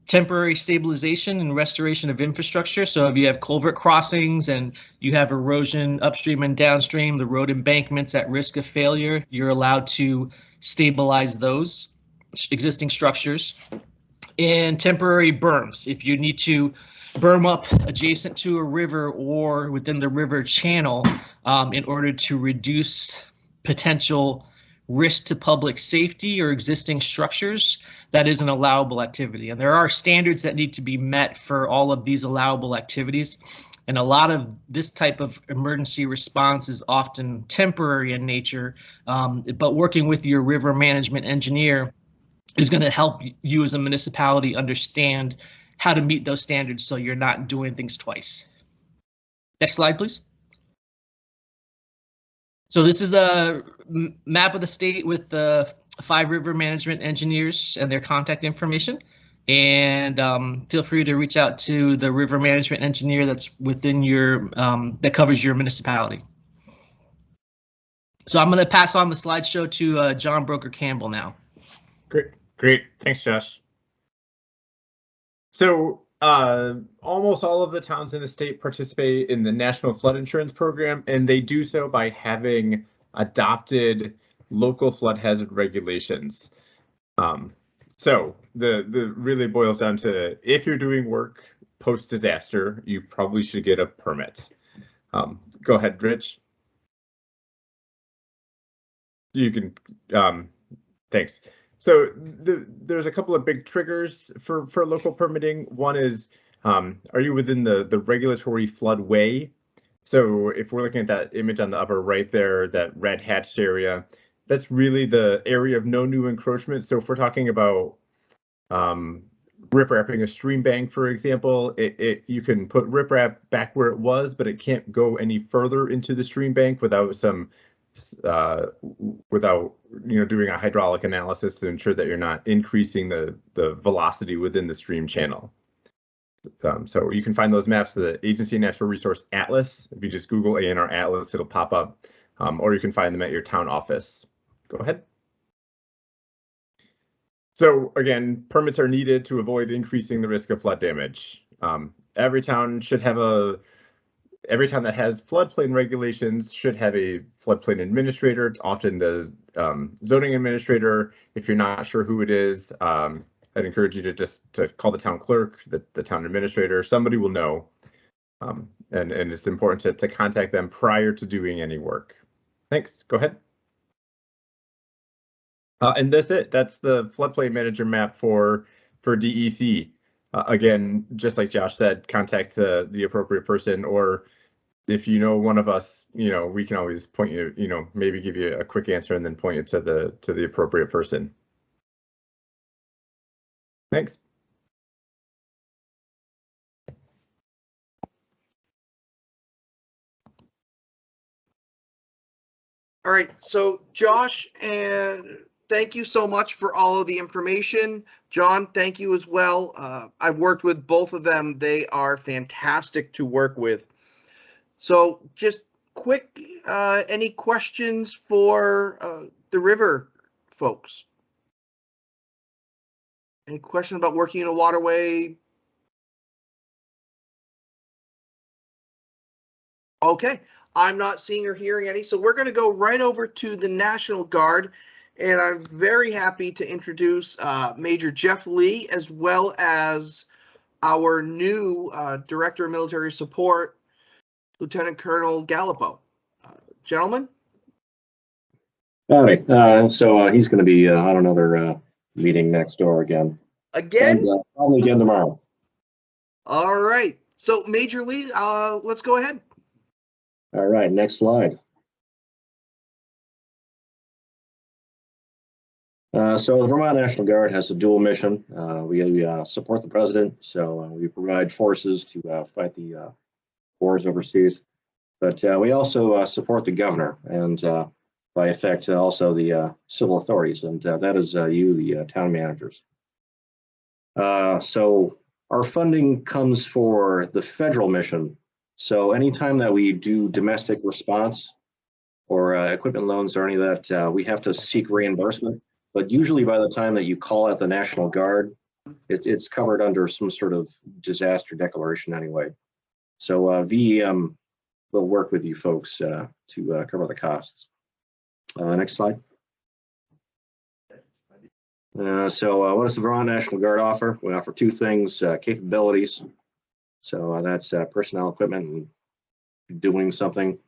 Temporary stabilization and restoration of infrastructure. So if you have culvert crossings and you have erosion upstream and downstream, the road embankments at risk of failure, you're allowed to stabilize those existing structures. And temporary berms. If you need to berm up adjacent to a river or within the river channel in order to reduce potential risk to public safety or existing structures, that is an allowable activity. And there are standards that need to be met for all of these allowable activities. And a lot of this type of emergency response is often temporary in nature, but working with your river management engineer is going to help you as a municipality understand how to meet those standards so you're not doing things twice. Next slide, please. So this is the map of the state with the 5 river management engineers and their contact information. And feel free to reach out to the river management engineer that's within your, that covers your municipality. So I'm going to pass on the slideshow to John Broker Campbell now. Great. Thanks, Josh. So almost all of the towns in the state participate in the National Flood Insurance Program, and they do so by having adopted local flood hazard regulations. So the really boils down to, if you're doing work post-disaster, you probably should get a permit. Go ahead, Rich. You can, thanks. So there's a couple of big triggers for local permitting. One is, are you within the regulatory floodway? So if we're looking at that image on the upper right there, that red hatched area, that's really the area of no new encroachment. So if we're talking about riprapping a stream bank, for example, you can put riprap back where it was, but it can't go any further into the stream bank without doing a hydraulic analysis to ensure that you're not increasing the velocity within the stream channel. So you can find those maps at the Agency Natural Resource Atlas. If you just Google ANR Atlas, it'll pop up, or you can find them at your town office. Go ahead. So again, permits are needed to avoid increasing the risk of flood damage. Every town that has floodplain regulations should have a floodplain administrator. It's often the zoning administrator. If you're not sure who it is, I'd encourage you to call the town clerk, the town administrator. Somebody will know, and it's important to contact them prior to doing any work. Thanks. Go ahead. And that's it. That's the floodplain manager map for DEC. Again, just like Josh said, contact the appropriate person, or if you know one of us, we can always point you, maybe give you a quick answer and then point you to the appropriate person. Thanks. All right, so Josh, and thank you so much for all of the information. John, thank you as well. I've worked with both of them. They are fantastic to work with. So just quick, any questions for the river folks? Any question about working in a waterway? Okay, I'm not seeing or hearing any, so we're going to go right over to the National Guard, and I'm very happy to introduce Major Jeff Lee, as well as our new Director of Military Support, Lieutenant Colonel Gallipo. Gentlemen? All right, so he's going to be on another meeting next door again. Again? And, probably again tomorrow. All right. So Major Lee, let's go ahead. All right, next slide. So the Vermont National Guard has a dual mission. We support the president, so we provide forces to fight the wars overseas. But we also support the governor and by effect also the civil authorities, and that is you, the town managers. So our funding comes for the federal mission. So anytime that we do domestic response or equipment loans or any of that, we have to seek reimbursement. But usually by the time that you call out the National Guard, it's covered under some sort of disaster declaration anyway. So VEM will work with you folks to cover the costs. Next slide. So what does the Vermont National Guard offer? We offer two things, capabilities. So that's personnel, equipment, and doing something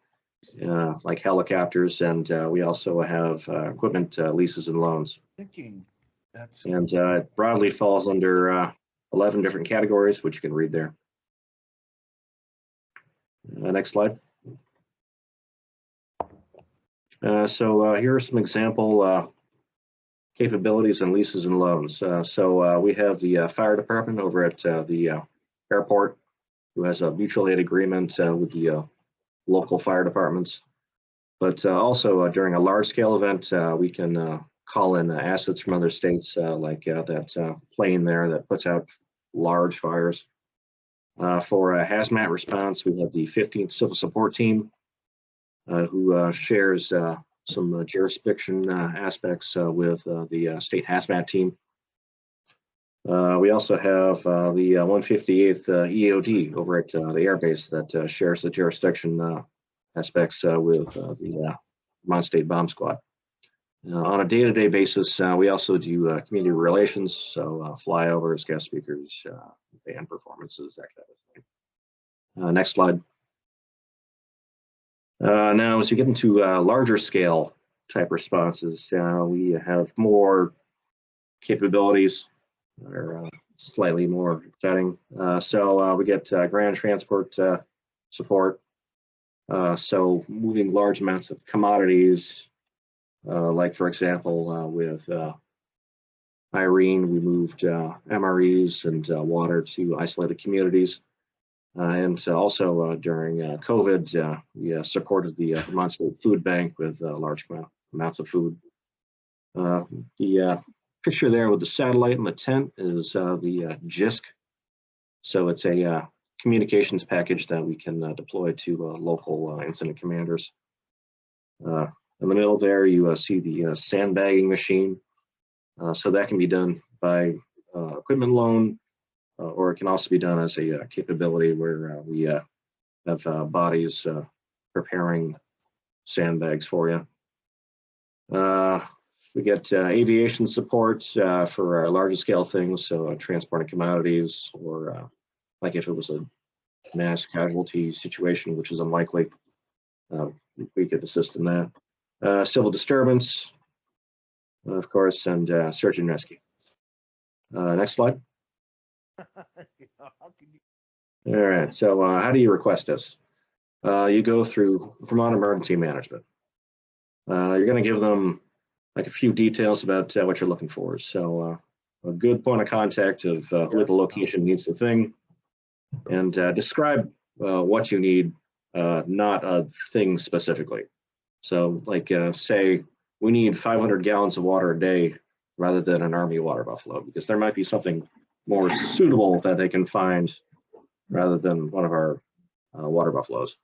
like helicopters. And we also have equipment leases and loans. And it broadly falls under 11 different categories, which you can read there. Next slide. So here are some example capabilities and leases and loans. So we have the fire department over at the airport, who has a mutual aid agreement with the local fire departments. But also during a large scale event, we can call in assets from other states, like that plane there that puts out large fires. For a hazmat response, we have the 15th Civil Support Team, who shares some jurisdiction aspects with the state hazmat team. We also have the 158th EOD over at the airbase that shares the jurisdiction aspects with the Vermont State Bomb Squad. On a day-to-day basis, we also do community relations, so flyovers, guest speakers, band performances, that kind of thing. Next slide. Now, as you get into larger scale type responses, we have more capabilities that are slightly more exciting. So we get ground transport support. So moving large amounts of commodities, like for example, with Irene, we moved MREs and water to isolated communities. And also during COVID, we supported the Vermont State Food Bank with large amounts of food. The picture there with the satellite and the tent is the JISC. So it's a communications package that we can deploy to local incident commanders. In the middle there, you see the sandbagging machine. So that can be done by equipment loan, or it can also be done as a capability where we have bodies preparing sandbags for you. We get aviation support for our larger scale things, so transporting commodities, or like if it was a mass casualty situation, which is unlikely, we could assist in that. Civil disturbance, of course, and search and rescue. Next slide. All right, so how do you request this? You go through Vermont Emergency Management. You're going to give them like a few details about what you're looking for. So a good point of contact of who at the location needs the thing, and describe what you need, not a thing specifically. So like say we need 500 gallons of water a day rather than an Army water buffalo, because there might be something more suitable that they can find rather than one of our water buffaloes.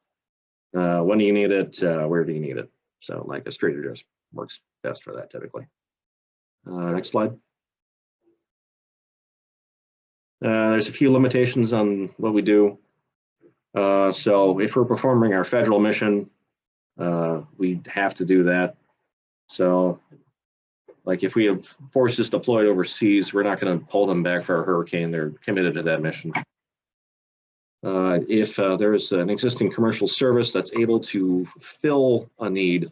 When do you need it? Where do you need it? So like a street address works best for that typically. Next slide. There's a few limitations on what we do. So if we're performing our federal mission, we have to do that. So like if we have forces deployed overseas, we're not going to pull them back for a hurricane. They're committed to that mission. If there's an existing commercial service that's able to fill a need,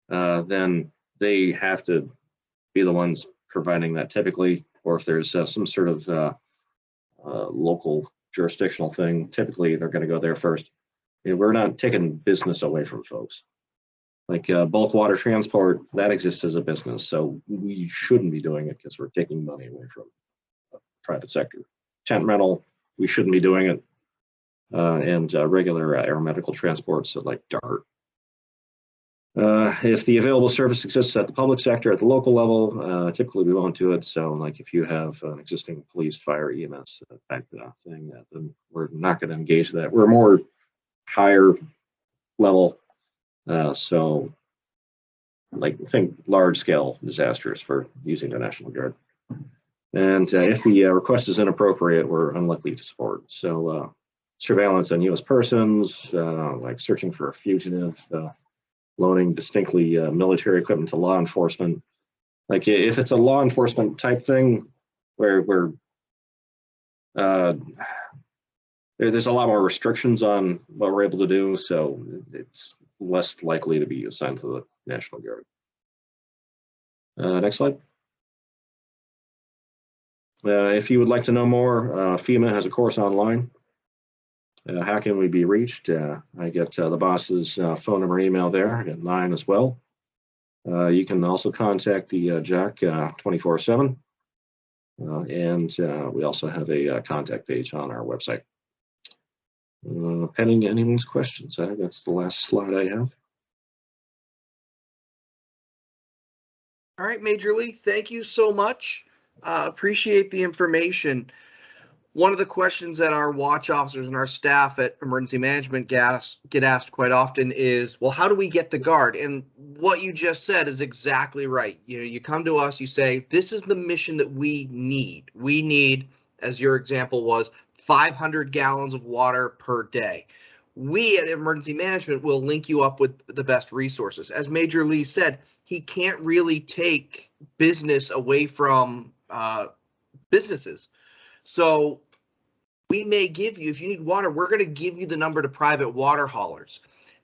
then they have to be the ones providing that typically, or if there's some sort of local jurisdictional thing, typically they're going to go there first. And we're not taking business away from folks. Like bulk water transport, that exists as a business, so we shouldn't be doing it because we're taking money away from the private sector. Tent rental, we shouldn't be doing it, and regular air medical transports like DART. If the available service exists at the public sector at the local level, typically we won't do it. So like if you have an existing police, fire, EMS type thing, then we're not going to engage that. We're more higher level. So like think large scale disasters for using the National Guard. And if the request is inappropriate, we're unlikely to support. So surveillance on U.S. persons, like searching for a fugitive, loaning distinctly military equipment to law enforcement. Like if it's a law enforcement type thing where there's a lot more restrictions on what we're able to do, so it's less likely to be assigned to the National Guard. Next slide. If you would like to know more, FEMA has a course online. How can we be reached? I get the boss's phone number and email there. I get mine as well. You can also contact the JAC 24/7. And we also have a contact page on our website. Pending anyone's questions, I think that's the last slide I have. All right, Major Lee, thank you so much. Appreciate the information. One of the questions that our watch officers and our staff at emergency management get asked quite often is, well, how do we get the guard? And what you just said is exactly right. You know, you come to us, you say, this is the mission that we need. We need, as your example was, 500 gallons of water per day. We at emergency management will link you up with the best resources. As Major Lee said, he can't really take business away from businesses. So we may give you, if you need water, we're going to give you the number to private water haulers.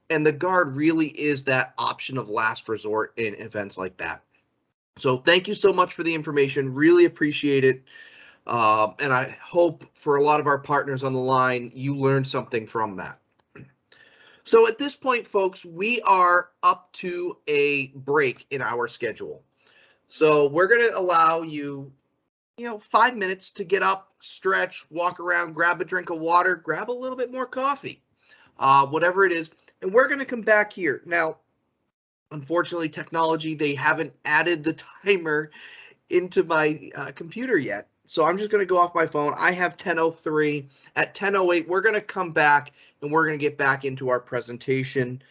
And the guard really is that option of last resort in events like that. So thank you so much for the information. Really appreciate it. And I hope for a lot of our partners on the line, you learned something from that. So at this point, folks, we are up to a break in our schedule. So we're going to allow you, 5 minutes to get up, stretch, walk around, grab a drink of water, grab a little bit more coffee, whatever it is. And we're going to come back here. Now, unfortunately, technology, they haven't added the timer into my computer yet. So I'm just going to go off my phone. I have 10:03. At 10:08, we're going to come back and we're going to get back into our presentation.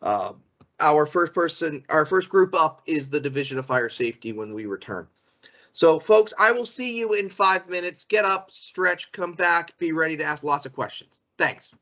Our first group up is the Division of Fire Safety when we return. So, folks, I will see you in 5 minutes. Get up, stretch, come back, be ready to ask lots of questions. Thanks.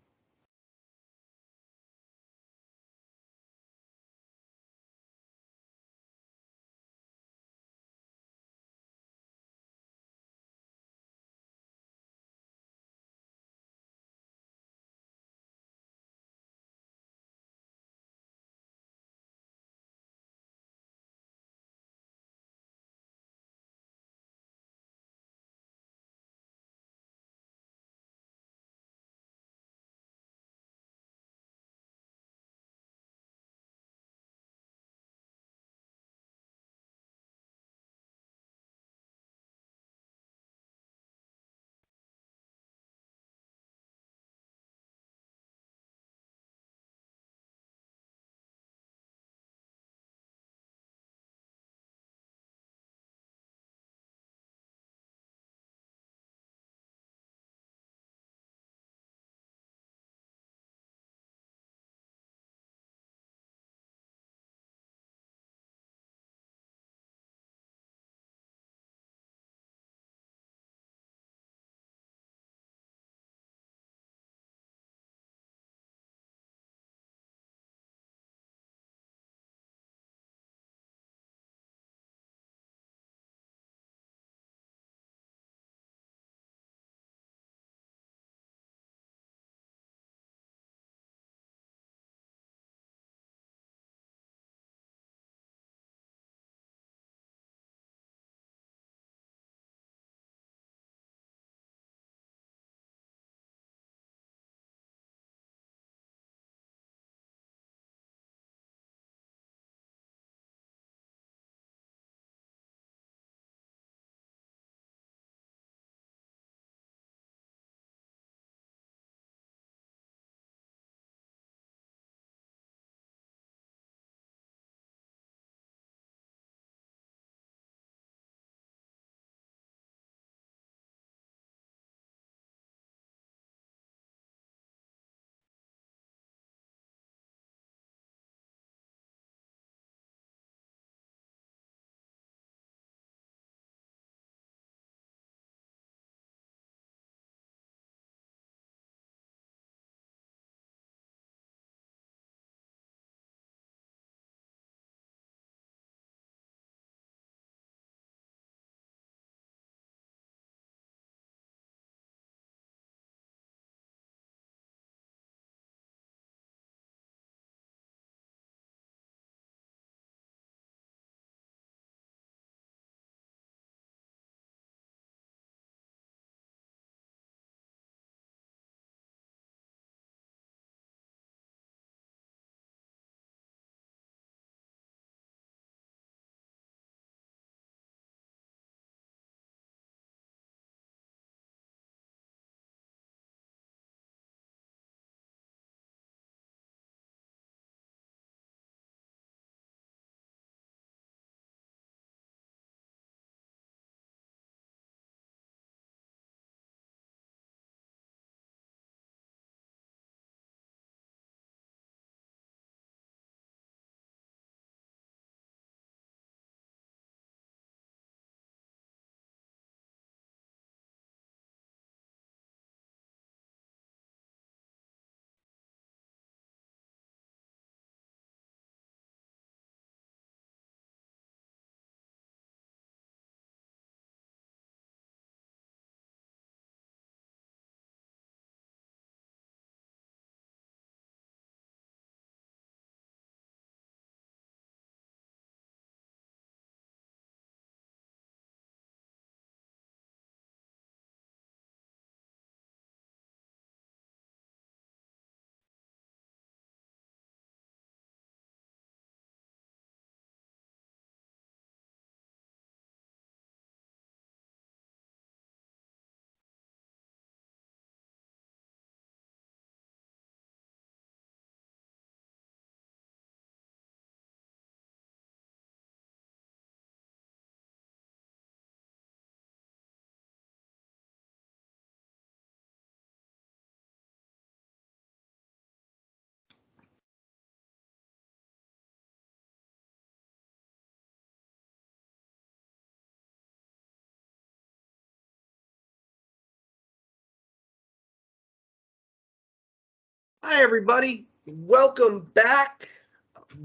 Hi, everybody. Welcome back.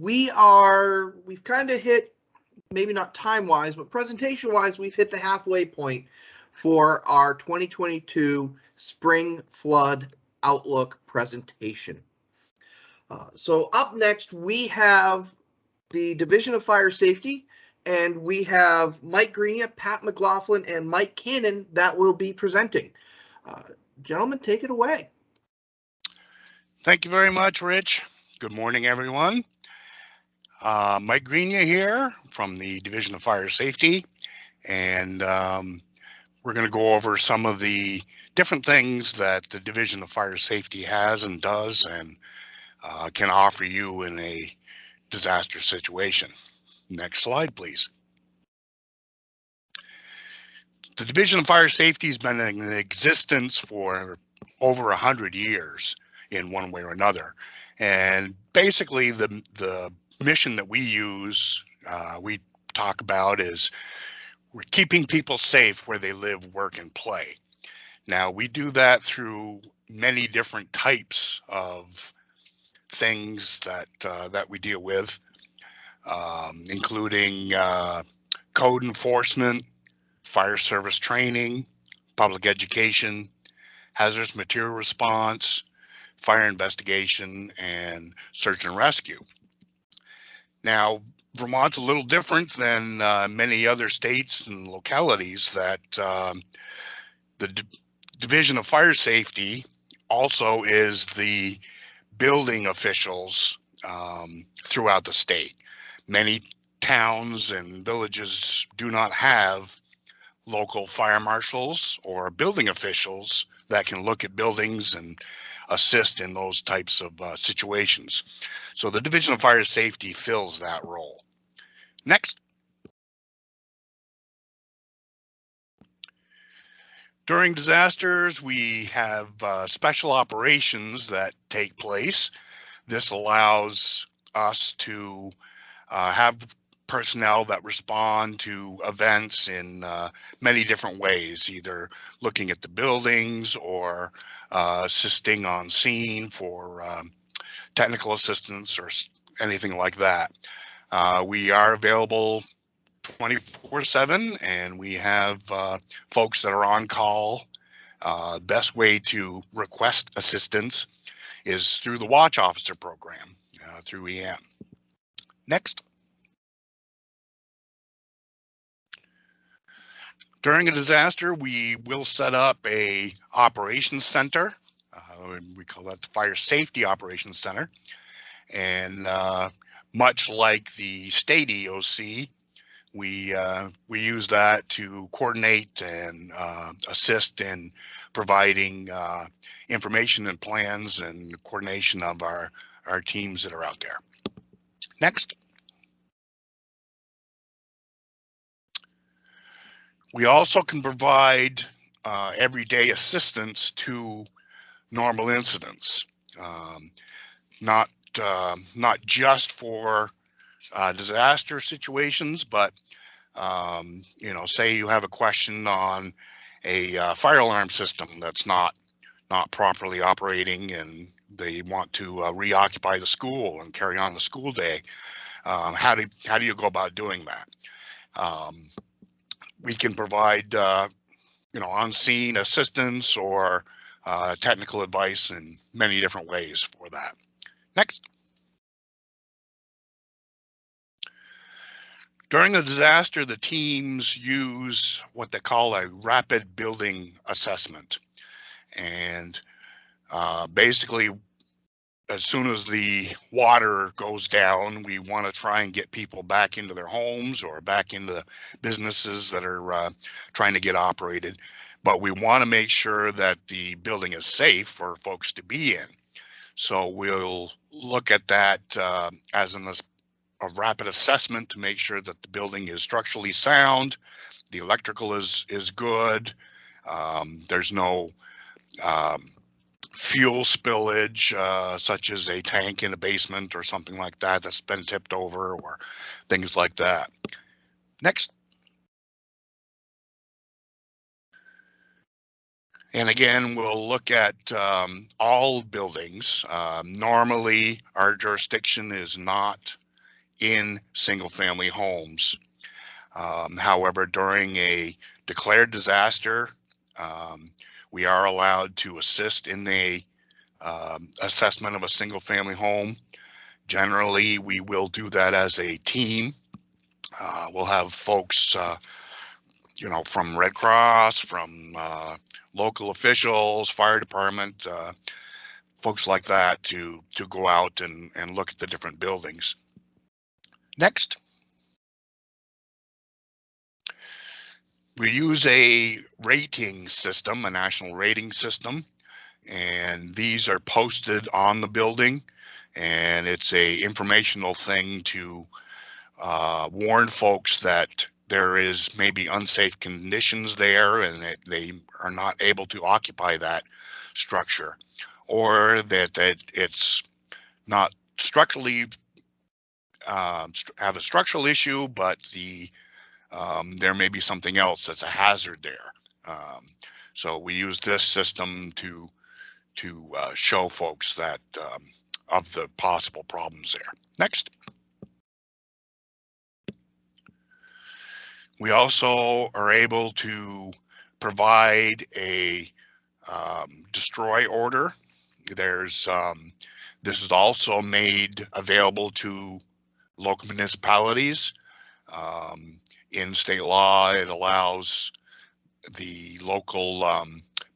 We've kind of hit, maybe not time-wise, but presentation-wise, we've hit the halfway point for our 2022 Spring Flood Outlook presentation. So up next, we have the Division of Fire Safety, and we have Mike Greenia, Pat McLaughlin, and Mike Cannon that will be presenting. Gentlemen, take it away. Thank you very much, Rich. Good morning, everyone. Mike Greenia here from the Division of Fire Safety, and we're going to go over some of the different things that the Division of Fire Safety has and does and can offer you in a disaster situation. Next slide, please. The Division of Fire Safety has been in existence for over 100 years in one way or another. And basically the mission that we use, we talk about is we're keeping people safe where they live, work, and play. Now, we do that through many different types of things that we deal with, including code enforcement, fire service training, public education, hazardous material response, fire investigation, and search and rescue. Now, Vermont's a little different than many other states and localities that the Division of Fire Safety also is the building officials throughout the state. Many towns and villages do not have local fire marshals or building officials that can look at buildings and assist in those types of situations. So the Division of Fire Safety fills that role. Next. During disasters, we have special operations that take place. This allows us to have personnel that respond to events in many different ways, either looking at the buildings or assisting on scene for technical assistance or anything like that. We are available 24/7, and we have folks that are on call. Best way to request assistance is through the Watch Officer program through EM. Next. During a disaster, we will set up a operations center. We call that the Fire Safety Operations Center. And much like the state EOC, we use that to coordinate and assist in providing information and plans and coordination of our teams that are out there. Next. We also can provide everyday assistance to normal incidents, not just for disaster situations, but you know, say you have a question on a fire alarm system that's not properly operating, and they want to reoccupy the school and carry on the school day. How do you go about doing that? We can provide you know, on-scene assistance or technical advice in many different ways for that. Next. During a disaster, the teams use what they call a rapid building assessment. And basically, as soon as the water goes down, we want to try and get people back into their homes or back into businesses that are trying to get operated. But we want to make sure that the building is safe for folks to be in. So we'll look at that as a rapid assessment to make sure that the building is structurally sound, the electrical is good, there's no fuel spillage, such as a tank in a basement or something like that that's been tipped over, or things like that. Next. And again, we'll look at all buildings. Normally, our jurisdiction is not in single-family homes. However, during a declared disaster, we are allowed to assist in the assessment of a single-family home. Generally, we will do that as a team. We'll have folks, you know, from Red Cross, from local officials, fire department, folks like that to go out and look at the different buildings. Next. We use a rating system, a national rating system, and these are posted on the building, and it's a informational thing to warn folks that there is maybe unsafe conditions there and that they are not able to occupy that structure, or that it's not structurally have a structural issue, but there may be something else that's a hazard there. So we use this system to show folks that of the possible problems there. Next. We also are able to provide a destroy order. There's this is also made available to local municipalities. In state law, it allows the local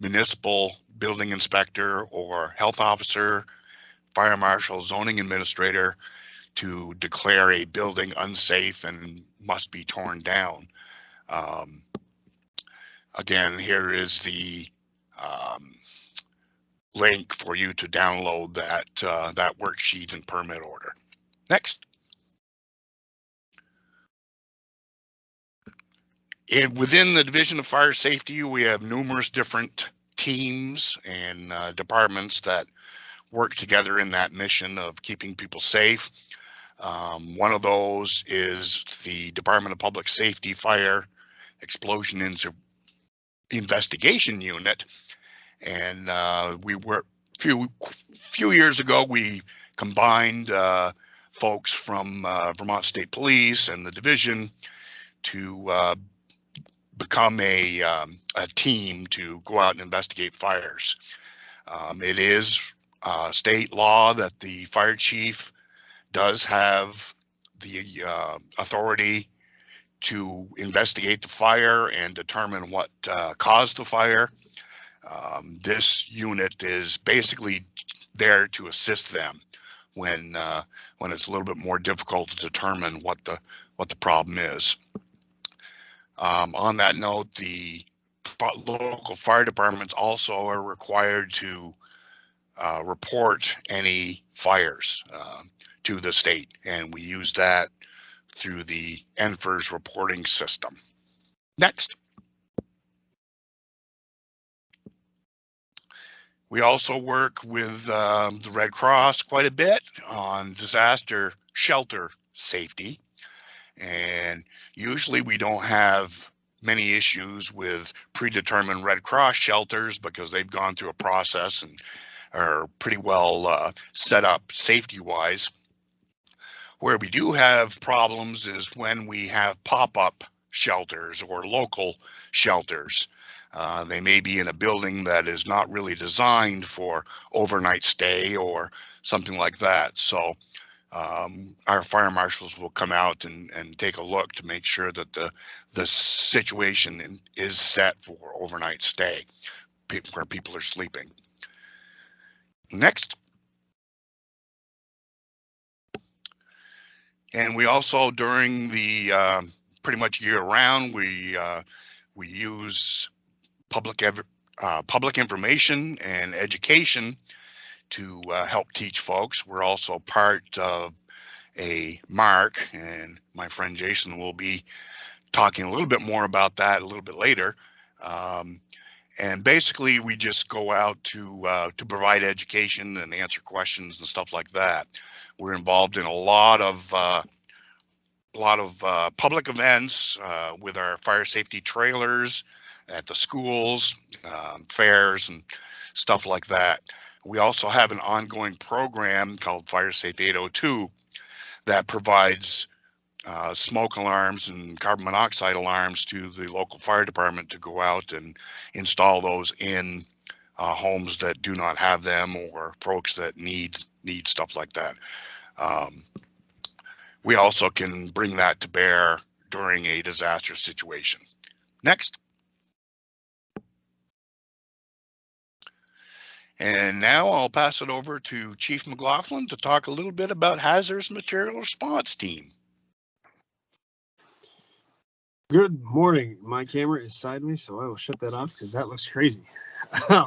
municipal building inspector or health officer, fire marshal, zoning administrator to declare a building unsafe and must be torn down. Again, here is the link for you to download that worksheet and permit order. Next. Within the Division of Fire Safety, we have numerous different teams and departments that work together in that mission of keeping people safe. One of those is the Department of Public Safety Fire Explosion Investigation Unit, and we were few years ago we combined folks from Vermont State Police and the division to become a team to go out and investigate fires. It is state law that the fire chief does have the authority to investigate the fire and determine what caused the fire. This unit is basically there to assist them when it's a little bit more difficult to determine what the problem is. On that note, the local fire departments also are required to report any fires to the state, and we use that through the NFIRS reporting system. Next. We also work with the Red Cross quite a bit on disaster shelter safety. And usually we don't have many issues with predetermined Red Cross shelters because they've gone through a process and are pretty well set up safety-wise. Where we do have problems is when we have pop-up shelters or local shelters. They may be in a building that is not really designed for overnight stay or something like that. So our fire marshals will come out and take a look to make sure that the situation is set for overnight stay where people are sleeping. Next. And we also, during the pretty much year round, we use public information and education to help teach folks. We're also part of a MARC, and my friend Jason will be talking a little bit more about that a little bit later. And basically, we just go out to provide education and answer questions and stuff like that. We're involved in a lot of public events with our fire safety trailers. at the schools, fairs, and stuff like that. We also have an ongoing program called Fire Safe 802 that provides smoke alarms and carbon monoxide alarms to the local fire department to go out and install those in homes that do not have them, or folks that need stuff like that. We also can bring that to bear during a disaster situation. Next. And now I'll pass it over to Chief McLaughlin to talk a little bit about Hazardous Material Response Team. Good morning. My camera is sideways, so I will shut that off because that looks crazy. My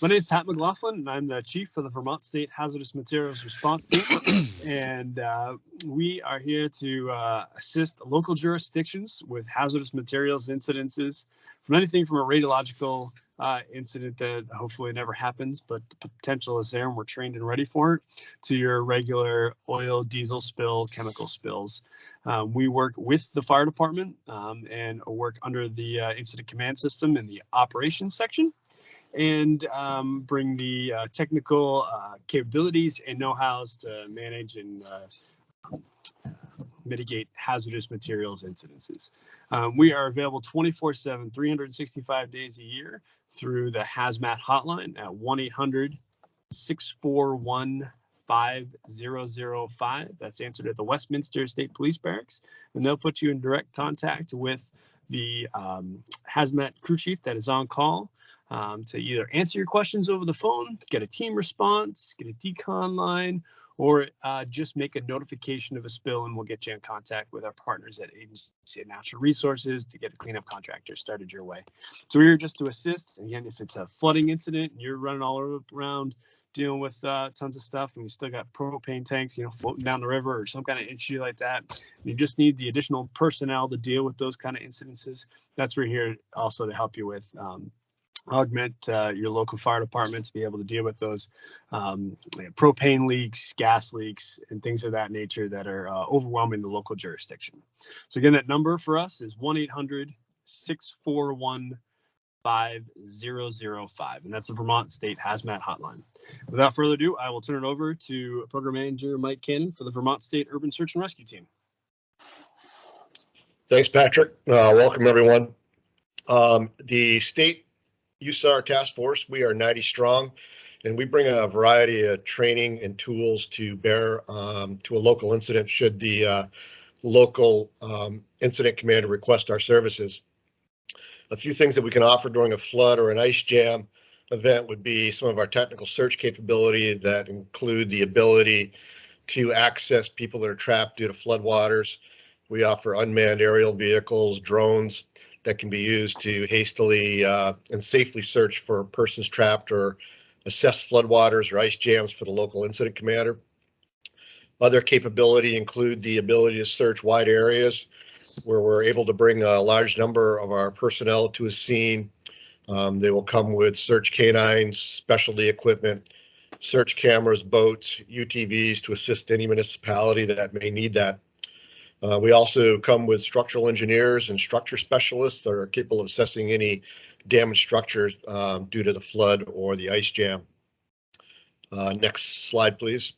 name is Pat McLaughlin, and I'm the chief for the Vermont State Hazardous Materials Response Team. And we are here to assist local jurisdictions with hazardous materials incidences, from anything from a radiological incident that hopefully never happens, but the potential is there and we're trained and ready for it, to your regular oil, diesel spill, chemical spills. We work with the fire department and work under the incident command system in the operations section, and bring the technical capabilities and know-hows to manage and mitigate hazardous materials incidences. We are available 24/7, 365 days a year through the hazmat hotline at 1-800-641-5005. That's answered at the Westminster State Police Barracks, and they'll put you in direct contact with the hazmat crew chief that is on call to either answer your questions over the phone, get a team response, get a decon line, or just make a notification of a spill, and we'll get you in contact with our partners at Agency of Natural Resources to get a cleanup contractor started your way. So we're here just to assist. Again, if it's a flooding incident and you're running all around dealing with tons of stuff, and you still got propane tanks, floating down the river or some kind of issue like that, you just need the additional personnel to deal with those kind of incidences. That's what we're here also to help you with. Augment your local fire department to be able to deal with those propane leaks, gas leaks, and things of that nature that are overwhelming the local jurisdiction. So again, that number for us is 1-800-641-5005, and that's the Vermont State Hazmat Hotline. Without further ado, I will turn it over to Program Manager Mike Cannon for the Vermont State Urban Search and Rescue Team. Thanks, Patrick. Welcome, everyone. The state USAR task force, we are 90 strong, and we bring a variety of training and tools to bear to a local incident should the local incident commander request our services. A few things that we can offer during a flood or an ice jam event would be some of our technical search capability that include the ability to access people that are trapped due to floodwaters. We offer unmanned aerial vehicles, drones, that can be used to hastily and safely search for persons trapped or assess floodwaters or ice jams for the local incident commander. Other capability include the ability to search wide areas where we're able to bring a large number of our personnel to a scene. They will come with search canines, specialty equipment, search cameras, boats, UTVs to assist any municipality that may need that. We also come with structural engineers and structure specialists that are capable of assessing any damaged structures due to the flood or the ice jam. Next slide, please.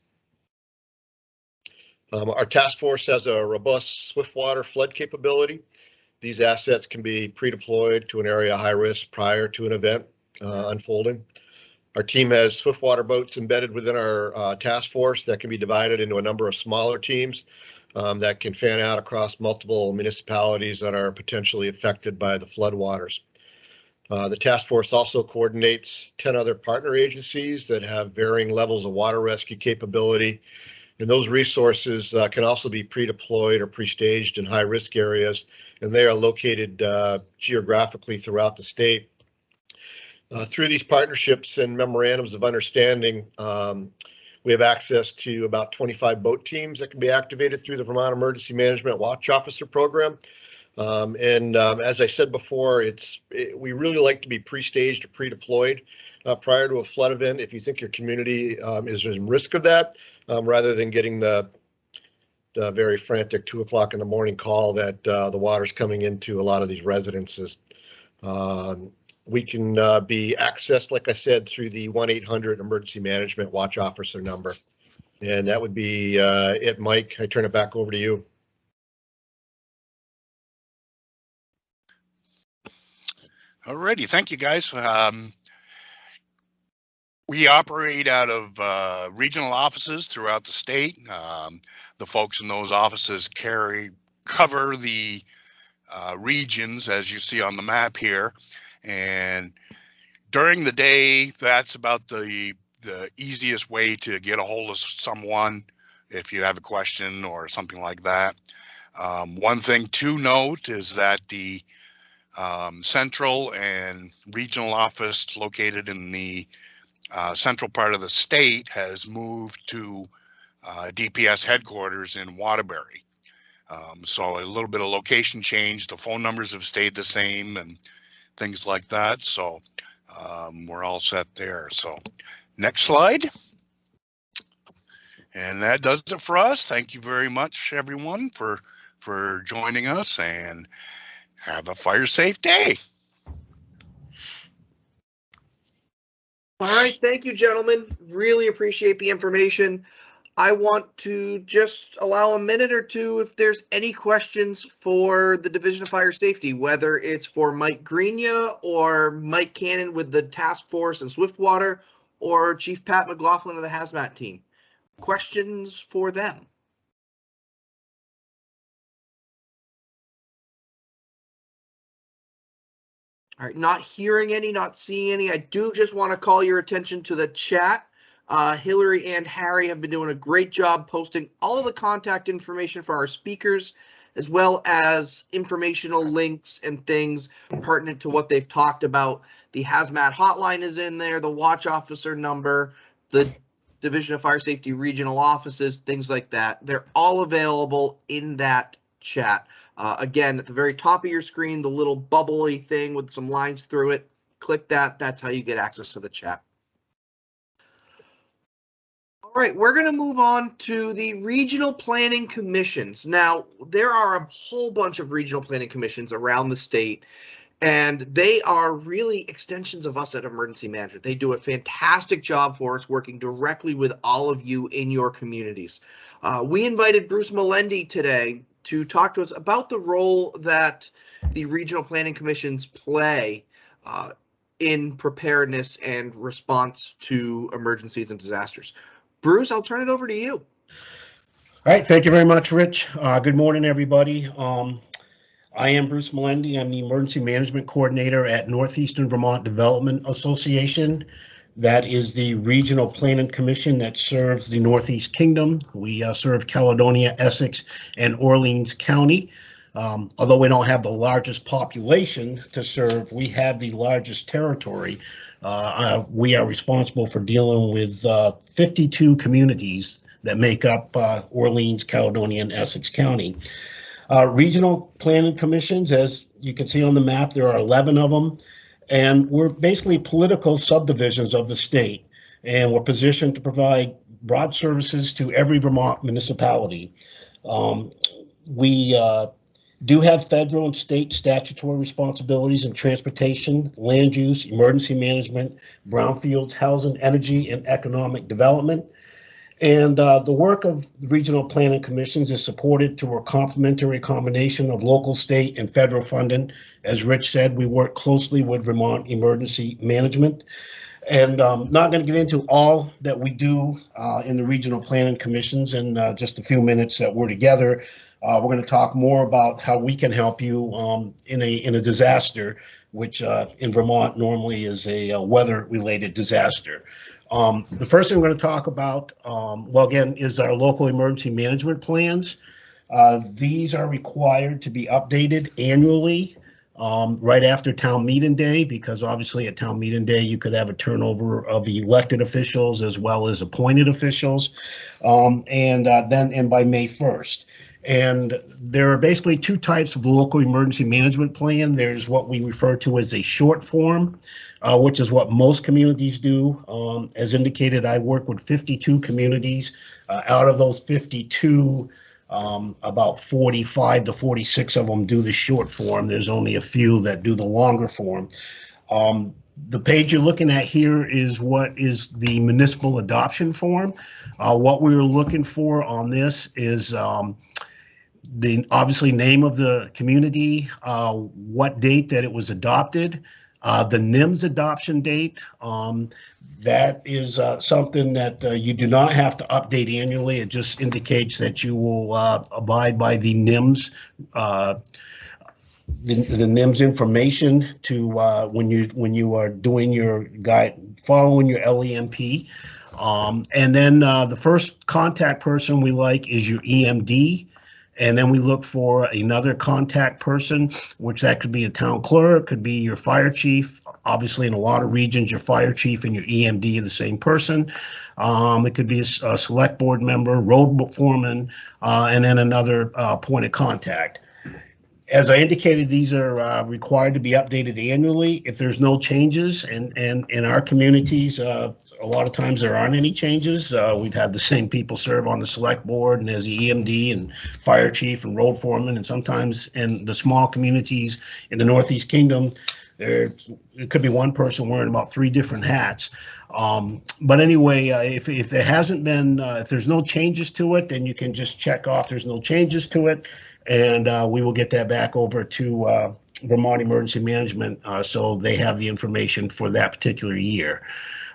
Our task force has a robust swiftwater flood capability. These assets can be pre-deployed to an area high risk prior to an event unfolding. Our team has swiftwater boats embedded within our task force that can be divided into a number of smaller teams that can fan out across multiple municipalities that are potentially affected by the floodwaters. The task force also coordinates 10 other partner agencies that have varying levels of water rescue capability, and those resources can also be pre-deployed or pre-staged in high-risk areas, and they are located geographically throughout the state. Through these partnerships and memorandums of understanding, we have access to about 25 boat teams that can be activated through the Vermont Emergency Management Watch Officer Program. As I said before, we really like to be pre-staged or pre-deployed prior to a flood event if you think your community is in risk of that, rather than getting the very frantic 2 o'clock in the morning call that the water's coming into a lot of these residences. We can be accessed, like I said, through the 1-800 Emergency Management Watch Officer number. And that would be it, Mike. I turn it back over to you. All righty, thank you, guys. We operate out of regional offices throughout the state. The folks in those offices cover the regions, as you see on the map here. And during the day, that's about the easiest way to get a hold of someone if you have a question or something like that. One thing to note is that the central and regional office located in the central part of the state has moved to DPS headquarters in Waterbury. So a little bit of location change. The phone numbers have stayed the same and things like that. So we're all set there. So next slide. And that does it for us. Thank you very much, everyone, for joining us, and have a fire safe day. All right, thank you, gentlemen. Really appreciate the information. I want to just allow a minute or two if there's any questions for the Division of Fire Safety, whether it's for Mike Grenia or Mike Cannon with the task force in Swiftwater, or Chief Pat McLaughlin of the hazmat team. Questions for them? All right, not hearing any, not seeing any. I do just want to call your attention to the chat. Hillary and Harry have been doing a great job posting all of the contact information for our speakers, as well as informational links and things pertinent to what they've talked about. The hazmat hotline is in there, the watch officer number, the Division of Fire Safety regional offices, things like that. They're all available in that chat. Again, at the very top of your screen, the little bubbly thing with some lines through it, click that. That's how you get access to the chat. All right, we're going to move on to the regional planning commissions. Now, there are a whole bunch of regional planning commissions around the state, and they are really extensions of us at Emergency Management. They do a fantastic job for us, working directly with all of you in your communities. We invited Bruce Melendi today to talk to us about the role that the regional planning commissions play in preparedness and response to emergencies and disasters. Bruce, I'll turn it over to you. All right, thank you very much, Rich. Good morning, everybody. I am Bruce Melendi. I'm the Emergency Management Coordinator at Northeastern Vermont Development Association. That is the regional planning commission that serves the Northeast Kingdom. We serve Caledonia, Essex, and Orleans County. Although we don't have the largest population to serve, we have the largest territory. We are responsible for dealing with 52 communities that make up Orleans, Caledonia, and Essex County. Regional planning commissions, as you can see on the map, there are 11 of them. And we're basically political subdivisions of the state, and we're positioned to provide broad services to every Vermont municipality. We do have federal and state statutory responsibilities in transportation, land use, emergency management, brownfields, housing, energy, and economic development. And the work of the regional planning commissions is supported through a complementary combination of local, state, and federal funding. As Rich said, we work closely with Vermont Emergency Management. And I'm not going to get into all that we do in the regional planning commissions in just a few minutes that we're together. We're going to talk more about how we can help you in a disaster, which in Vermont normally is a weather-related disaster. The first thing we're going to talk about, well, again, is our local emergency management plans. These are required to be updated annually right after town meeting day, because obviously at town meeting day, you could have a turnover of elected officials as well as appointed officials, and by May 1st. And there are basically two types of local emergency management plan. There's what we refer to as a short form, which is what most communities do. As indicated, I work with 52 communities. Out of those 52, About 45 to 46 of them do the short form. There's only a few that do the longer form. The page you're looking at here is what is the municipal adoption form. What we were looking for on this is the obviously name of the community, what date that it was adopted, the NIMS adoption date. That is something that you do not have to update annually. It just indicates that you will abide by the NIMS, the NIMS information to when you are doing your guide, following your LEMP. And then the first contact person we like is your EMD. And then we look for another contact person, which that could be a town clerk, could be your fire chief. Obviously, in a lot of regions, your fire chief and your EMD are the same person. It could be a select board member, road foreman, and then another point of contact. As I indicated, these are required to be updated annually. If there's no changes, and in our communities, a lot of times there aren't any changes. We've had the same people serve on the select board and as the EMD and fire chief and road foreman, and sometimes in the small communities in the Northeast Kingdom, it could be one person wearing about 3 different hats. But anyway, if there hasn't been, if there's no changes to it, then you can just check off there's no changes to it. And we will get that back over to Vermont Emergency Management so they have the information for that particular year.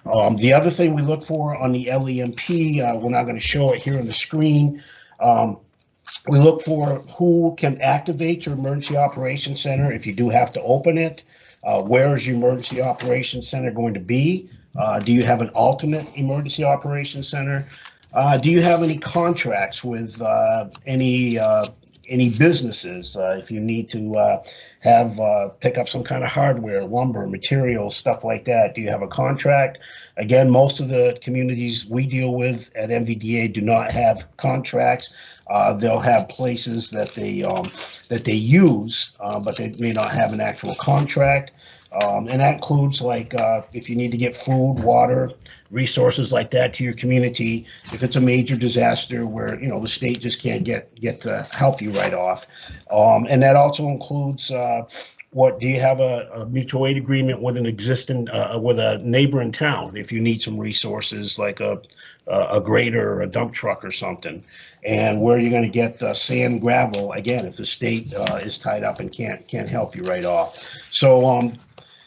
The other thing we look for on the LEMP, we're not going to show it here on the screen. We look for who can activate your Emergency Operations Center if you do have to open it. Where is your Emergency Operations Center going to be? Do you have an alternate Emergency Operations Center? Do you have any contracts with any businesses, if you need to pick up some kind of hardware, lumber, materials, stuff like that? Do you have a contract? Again, most of the communities we deal with at MVDA do not have contracts. They'll have places that they use, but they may not have an actual contract. And that includes like if you need to get food, water, resources like that to your community. If it's a major disaster where the state just can't get to help you right off, and that also includes what do you have a mutual aid agreement with an existing with a neighboring town if you need some resources like a grader or a dump truck or something, and where you're going to get sand, gravel again if the state is tied up and can't help you right off. So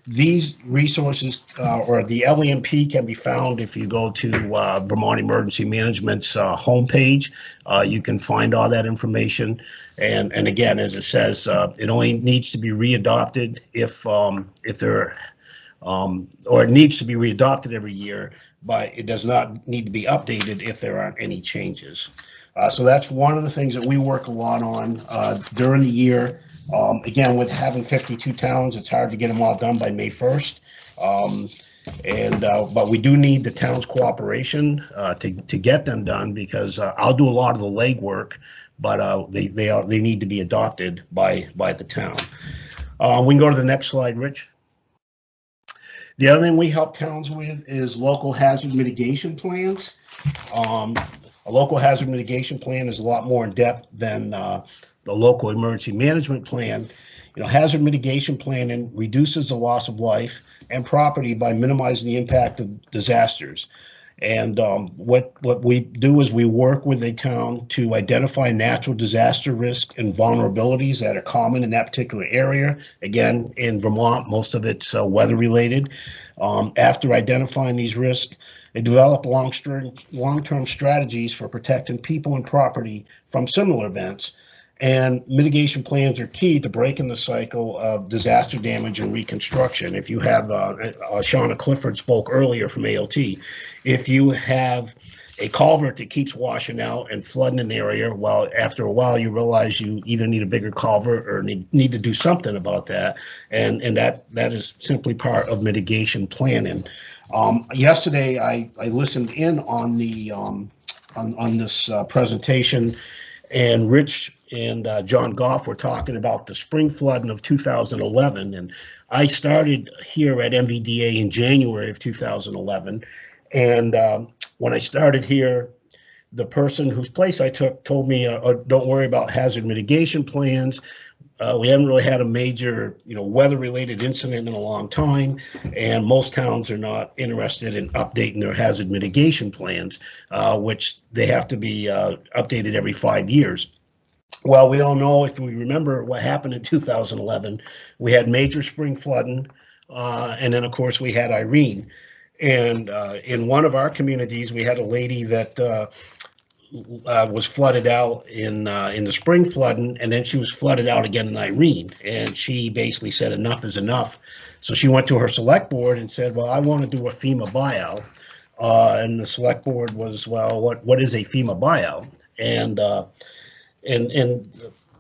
these resources or the LEMP can be found if you go to Vermont Emergency Management's homepage. You can find all that information. And again, as it says, it only needs to be readopted if there or it needs to be readopted every year, but it does not need to be updated if there aren't any changes. So that's one of the things that we work a lot on during the year. Again, with having 52 towns, it's hard to get them all done by May 1st. But we do need the town's cooperation to get them done, because I'll do a lot of the legwork, but they need to be adopted by the town. We can go to the next slide, Rich. The other thing we help towns with is local hazard mitigation plans. A local hazard mitigation plan is a lot more in depth than the local emergency management plan. Hazard mitigation planning reduces the loss of life and property by minimizing the impact of disasters. And what we do is we work with a town to identify natural disaster risk and vulnerabilities that are common in that particular area. Again, in Vermont, most of it's weather related. After identifying these risks, they develop long-term strategies for protecting people and property from similar events. And mitigation plans are key to breaking the cycle of disaster damage and reconstruction. If you have, Shauna Clifford spoke earlier from ALT, if you have a culvert that keeps washing out and flooding an area, well, after a while you realize you either need a bigger culvert or need to do something about that. And that is simply part of mitigation planning. Yesterday, I listened in on the on this presentation, and Rich and John Goff were talking about the spring flooding of 2011. And I started here at MVDA in January of 2011. And when I started here, the person whose place I took told me, don't worry about hazard mitigation plans. We haven't really had a major, weather-related incident in a long time, and most towns are not interested in updating their hazard mitigation plans, which they have to be updated every 5 years. Well, we all know, if we remember what happened in 2011, we had major spring flooding, and then, of course, we had Irene. And in one of our communities, we had a lady that was flooded out in the spring flooding, and then she was flooded out again in Irene. And she basically said enough is enough. So she went to her select board and said, well, I want to do a FEMA buyout. And the select board was, well, what is a FEMA buyout? And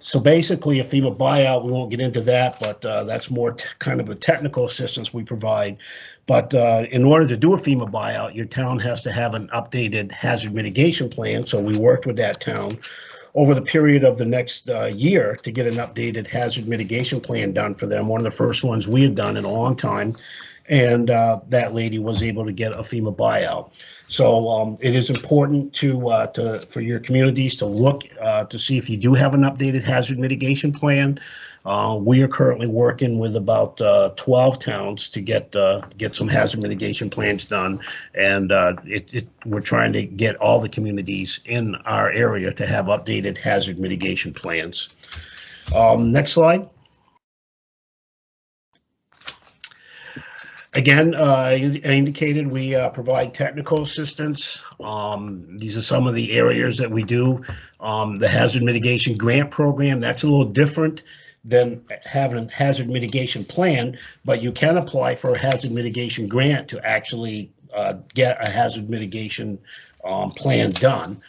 so basically a FEMA buyout, we won't get into that, but that's more kind of the technical assistance we provide. But in order to do a FEMA buyout, your town has to have an updated hazard mitigation plan. So we worked with that town over the period of the next year to get an updated hazard mitigation plan done for them. One of the first ones we had done in a long time. And that lady was able to get a FEMA buyout. So it is important for your communities to look to see if you do have an updated hazard mitigation plan. We are currently working with about 12 towns to get some hazard mitigation plans done, and we're trying to get all the communities in our area to have updated hazard mitigation plans. Next slide. Again, I indicated we provide technical assistance. These are some of the areas that we do. The hazard mitigation grant program, that's a little different than having a hazard mitigation plan, but you can apply for a hazard mitigation grant to actually get a hazard mitigation plan done.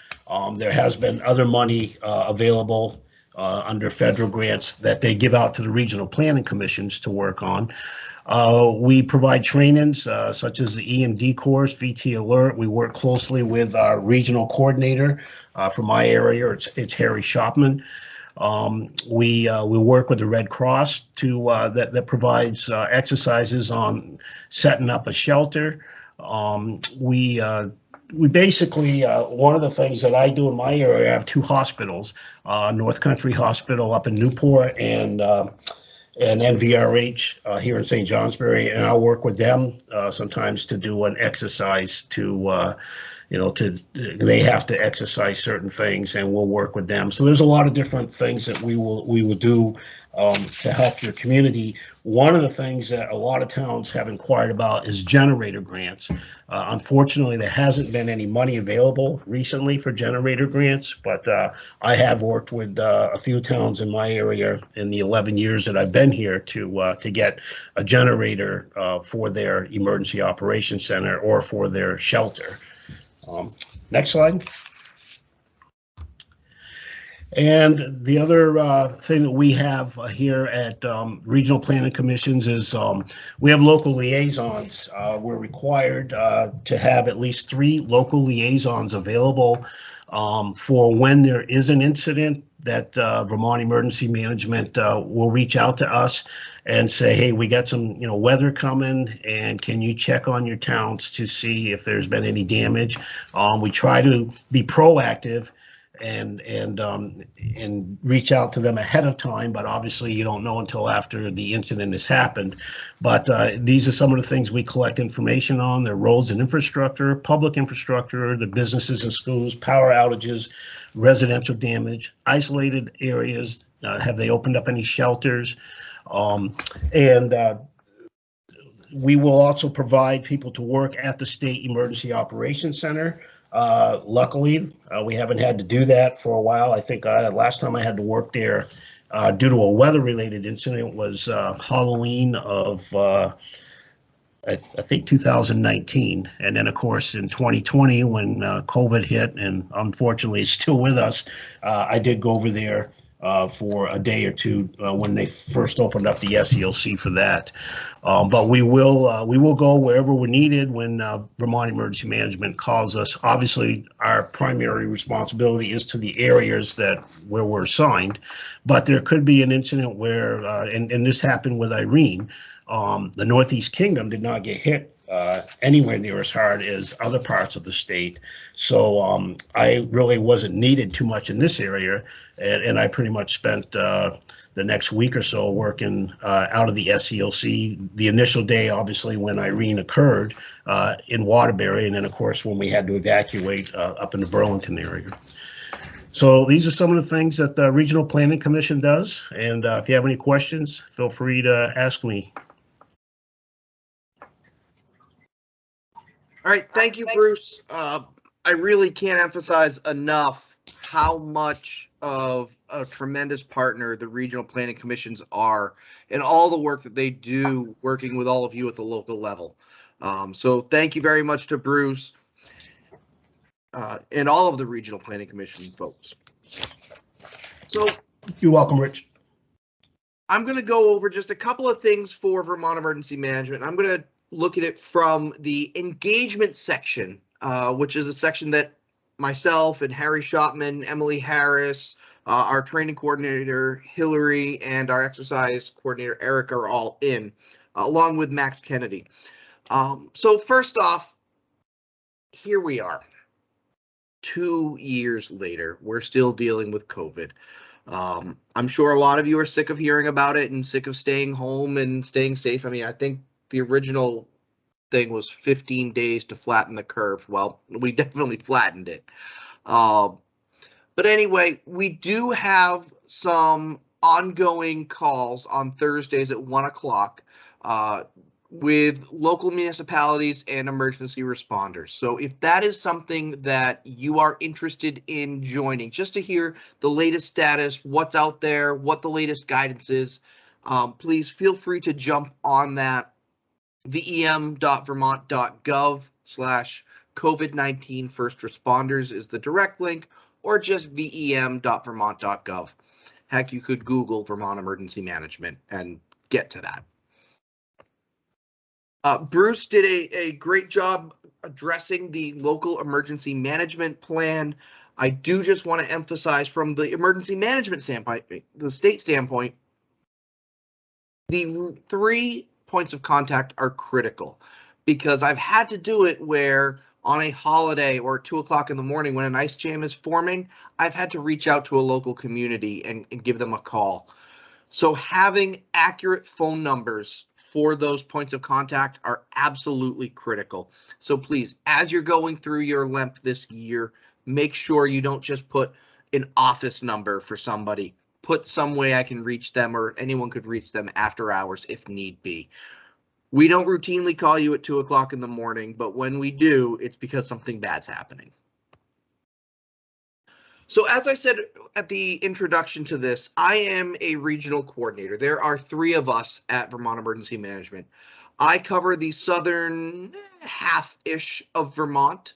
There has been other money available under federal grants that they give out to the regional planning commissions to work on. We provide trainings such as the EMD course, VT Alert. We work closely with our regional coordinator for my area. It's Harry Shopman. We work with the Red Cross that provides exercises on setting up a shelter. We basically, one of the things that I do in my area, I have two hospitals, North Country Hospital up in Newport and NVRH here in St. Johnsbury, and I'll work with them sometimes to do an exercise they have to exercise certain things, and we'll work with them. So there's a lot of different things that we will do to help your community. One of the things that a lot of towns have inquired about is generator grants. Unfortunately, there hasn't been any money available recently for generator grants, but I have worked with a few towns in my area in the 11 years that I've been here to get a generator for their emergency operations center or for their shelter. Next slide. And the other thing that we have here at regional planning commissions is we have local liaisons. We're required to have at least 3 local liaisons available for when there is an incident that Vermont Emergency Management will reach out to us and say, hey, we got some weather coming, and can you check on your towns to see if there's been any damage? We try to be proactive and reach out to them ahead of time, but obviously you don't know until after the incident has happened. But these are some of the things we collect information on: their roads and infrastructure, public infrastructure, the businesses and schools, power outages, residential damage, isolated areas, have they opened up any shelters, we will also provide people to work at the State Emergency Operations Center. Luckily, we haven't had to do that for a while. I think last time I had to work there due to a weather-related incident was Halloween of, I think 2019. And then, of course, in 2020, when COVID hit, and unfortunately is still with us, I did go over there for a day or two when they first opened up the SELC for that. But we will go wherever we're needed when Vermont Emergency Management calls us. Obviously, our primary responsibility is to the areas where we're assigned, but there could be an incident where, and this happened with Irene, the Northeast Kingdom did not get hit anywhere near as hard as other parts of the state. So I really wasn't needed too much in this area, and I pretty much spent the next week or so working out of the SCLC. The initial day, obviously, when Irene occurred in Waterbury, and then of course when we had to evacuate up in the Burlington area. So these are some of the things that the Regional Planning Commission does, and if you have any questions, feel free to ask me. All right, thank you, Bruce. I really can't emphasize enough how much of a tremendous partner the regional planning commissions are and all the work that they do working with all of you at the local level. So thank you very much to Bruce and all of the regional planning commission folks. So You're welcome, Rich. I'm going to go over just a couple of things for Vermont Emergency Management. I'm going to look at it from the engagement section, which is a section that myself and Harry Shopman, Emily Harris, our training coordinator, Hillary, and our exercise coordinator, Eric, are all in, along with Max Kennedy. So first off, here we are. 2 years later, we're still dealing with COVID. I'm sure a lot of you are sick of hearing about it and sick of staying home and staying safe. I mean, I think the original thing was 15 days to flatten the curve. Well, we definitely flattened it. But anyway, we do have some ongoing calls on Thursdays at 1 o'clock with local municipalities and emergency responders. So if that is something that you are interested in joining, just to hear the latest status, what's out there, what the latest guidance is, please feel free to jump on that. vem.vermont.gov/COVID-19 first responders is the direct link, or just vem.vermont.gov. Heck, you could Google Vermont Emergency Management and get to that. Bruce did a great job addressing the local emergency management plan. I do just want to emphasize from the emergency management standpoint, the state standpoint, the 3 points of contact are critical, because I've had to do it where on a holiday or 2 o'clock in the morning when an ice jam is forming, I've had to reach out to a local community and give them a call. So having accurate phone numbers for those points of contact are absolutely critical. So please, as you're going through your LEMP this year, make sure you don't just put an office number for somebody. Put some way I can reach them, or anyone could reach them after hours if need be. We don't routinely call you at 2 o'clock in the morning, but when we do, it's because something bad's happening. So as I said at the introduction to this, I am a regional coordinator. There are 3 of us at Vermont Emergency Management. I cover the southern half-ish of Vermont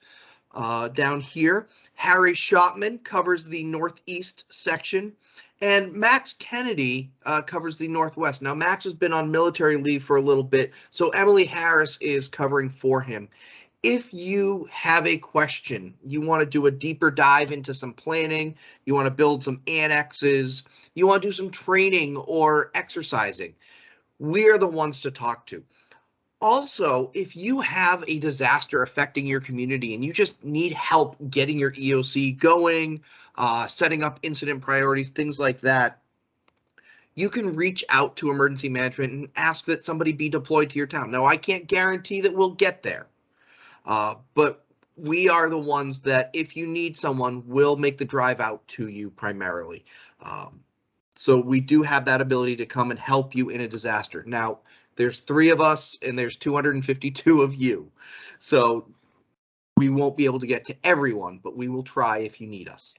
down here. Harry Shopman covers the northeast section, and Max Kennedy covers the northwest. Now, Max has been on military leave for a little bit, so Emily Harris is covering for him. If you have a question, you want to do a deeper dive into some planning, you want to build some annexes, you want to do some training or exercising, we are the ones to talk to. Also, if you have a disaster affecting your community and you just need help getting your EOC going, setting up incident priorities, things like that, you can reach out to emergency management and ask that somebody be deployed to your town. Now, I can't guarantee that we'll get there. But we are the ones that, if you need someone, will make the drive out to you primarily. So we do have that ability to come and help you in a disaster. Now, there's 3 of us and there's 252 of you. So we won't be able to get to everyone, but we will try if you need us.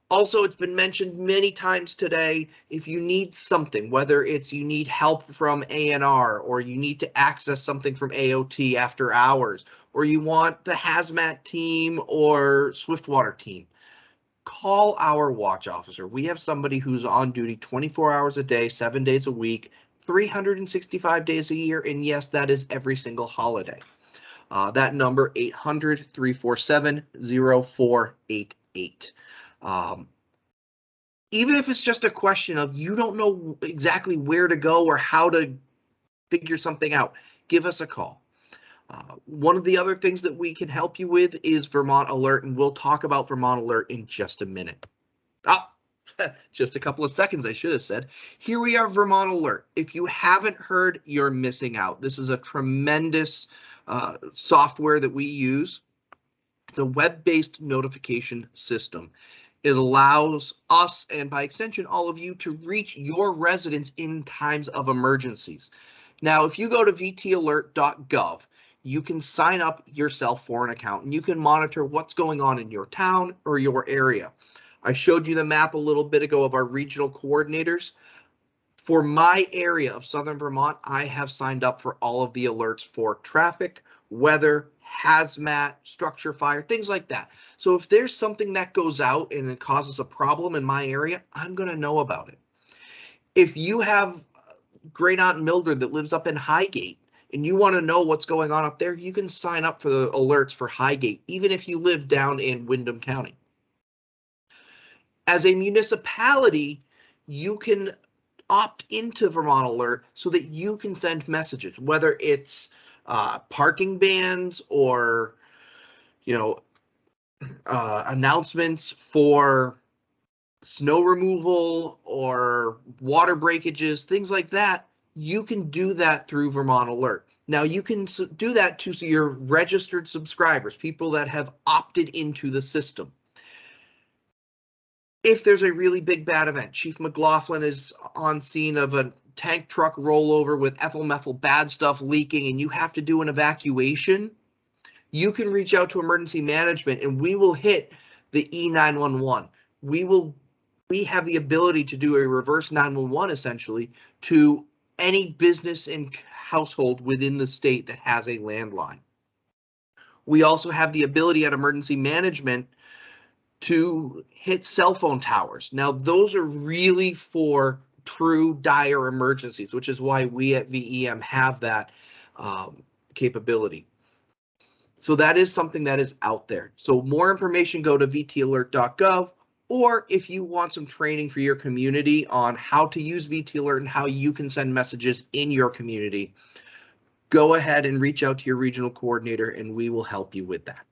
Also, it's been mentioned many times today, if you need something, whether it's you need help from ANR, or you need to access something from AOT after hours, or you want the hazmat team or Swiftwater team, call our watch officer. We have somebody who's on duty 24 hours a day, 7 days a week, 365 days a year, and yes, that is every single holiday. That number, 800-347-0488. Even if it's just a question of you don't know exactly where to go or how to figure something out, give us a call. One of the other things that we can help you with is Vermont Alert, and we'll talk about Vermont Alert in just a minute. Just a couple of seconds, I should have said. Here we are, Vermont Alert. If you haven't heard, you're missing out. This is a tremendous software that we use. It's a web-based notification system. It allows us, and by extension, all of you, to reach your residents in times of emergencies. Now, if you go to vtalert.gov, you can sign up yourself for an account, and you can monitor what's going on in your town or your area. I showed you the map a little bit ago of our regional coordinators. For my area of Southern Vermont, I have signed up for all of the alerts for traffic, weather, hazmat, structure fire, things like that. So if there's something that goes out and it causes a problem in my area, I'm going to know about it. If you have Great Aunt Mildred that lives up in Highgate and you want to know what's going on up there, you can sign up for the alerts for Highgate, even if you live down in Windham County. As a municipality, you can opt into Vermont Alert so that you can send messages, whether it's parking bans or, announcements for snow removal or water breakages, things like that. You can do that through Vermont Alert. Now, you can do that to your registered subscribers, people that have opted into the system. If there's a really big bad event, Chief McLaughlin is on scene of a tank truck rollover with ethyl methyl bad stuff leaking and you have to do an evacuation, you can reach out to emergency management and we will hit the E911. We have the ability to do a reverse 911 essentially to any business and household within the state that has a landline. We also have the ability at emergency management to hit cell phone towers. Now, those are really for true dire emergencies, which is why we at VEM have that capability. So that is something that is out there. So more information, go to vtalert.gov, or if you want some training for your community on how to use VTalert and how you can send messages in your community, go ahead and reach out to your regional coordinator and we will help you with that.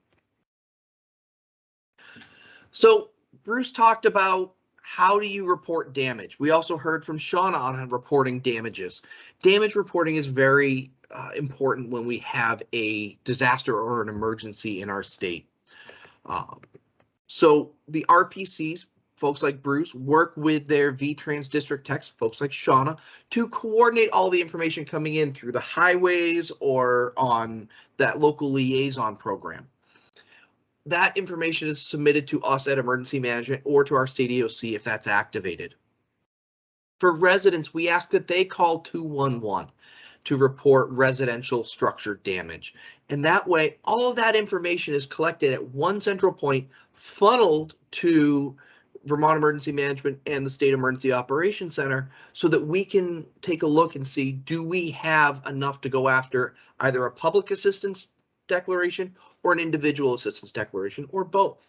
So Bruce talked about how do you report damage. We also heard from Shauna on reporting damages. Damage reporting is very important when we have a disaster or an emergency in our state. So the RPCs, folks like Bruce, work with their VTrans district techs, folks like Shauna, to coordinate all the information coming in through the highways or on that local liaison program. That information is submitted to us at emergency management or to our state EOC if that's activated. For residents, we ask that they call 211 to report residential structure damage. And that way, all of that information is collected at one central point, funneled to Vermont Emergency Management and the State Emergency Operations Center so that we can take a look and see, do we have enough to go after either a public assistance declaration or an individual assistance declaration, or both.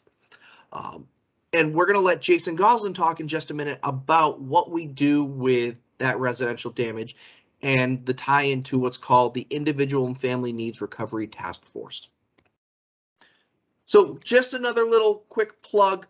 And we're going to let Jason Goslin talk in just a minute about what we do with that residential damage and the tie-in to what's called the Individual and Family Needs Recovery Task Force. So just another little quick plug.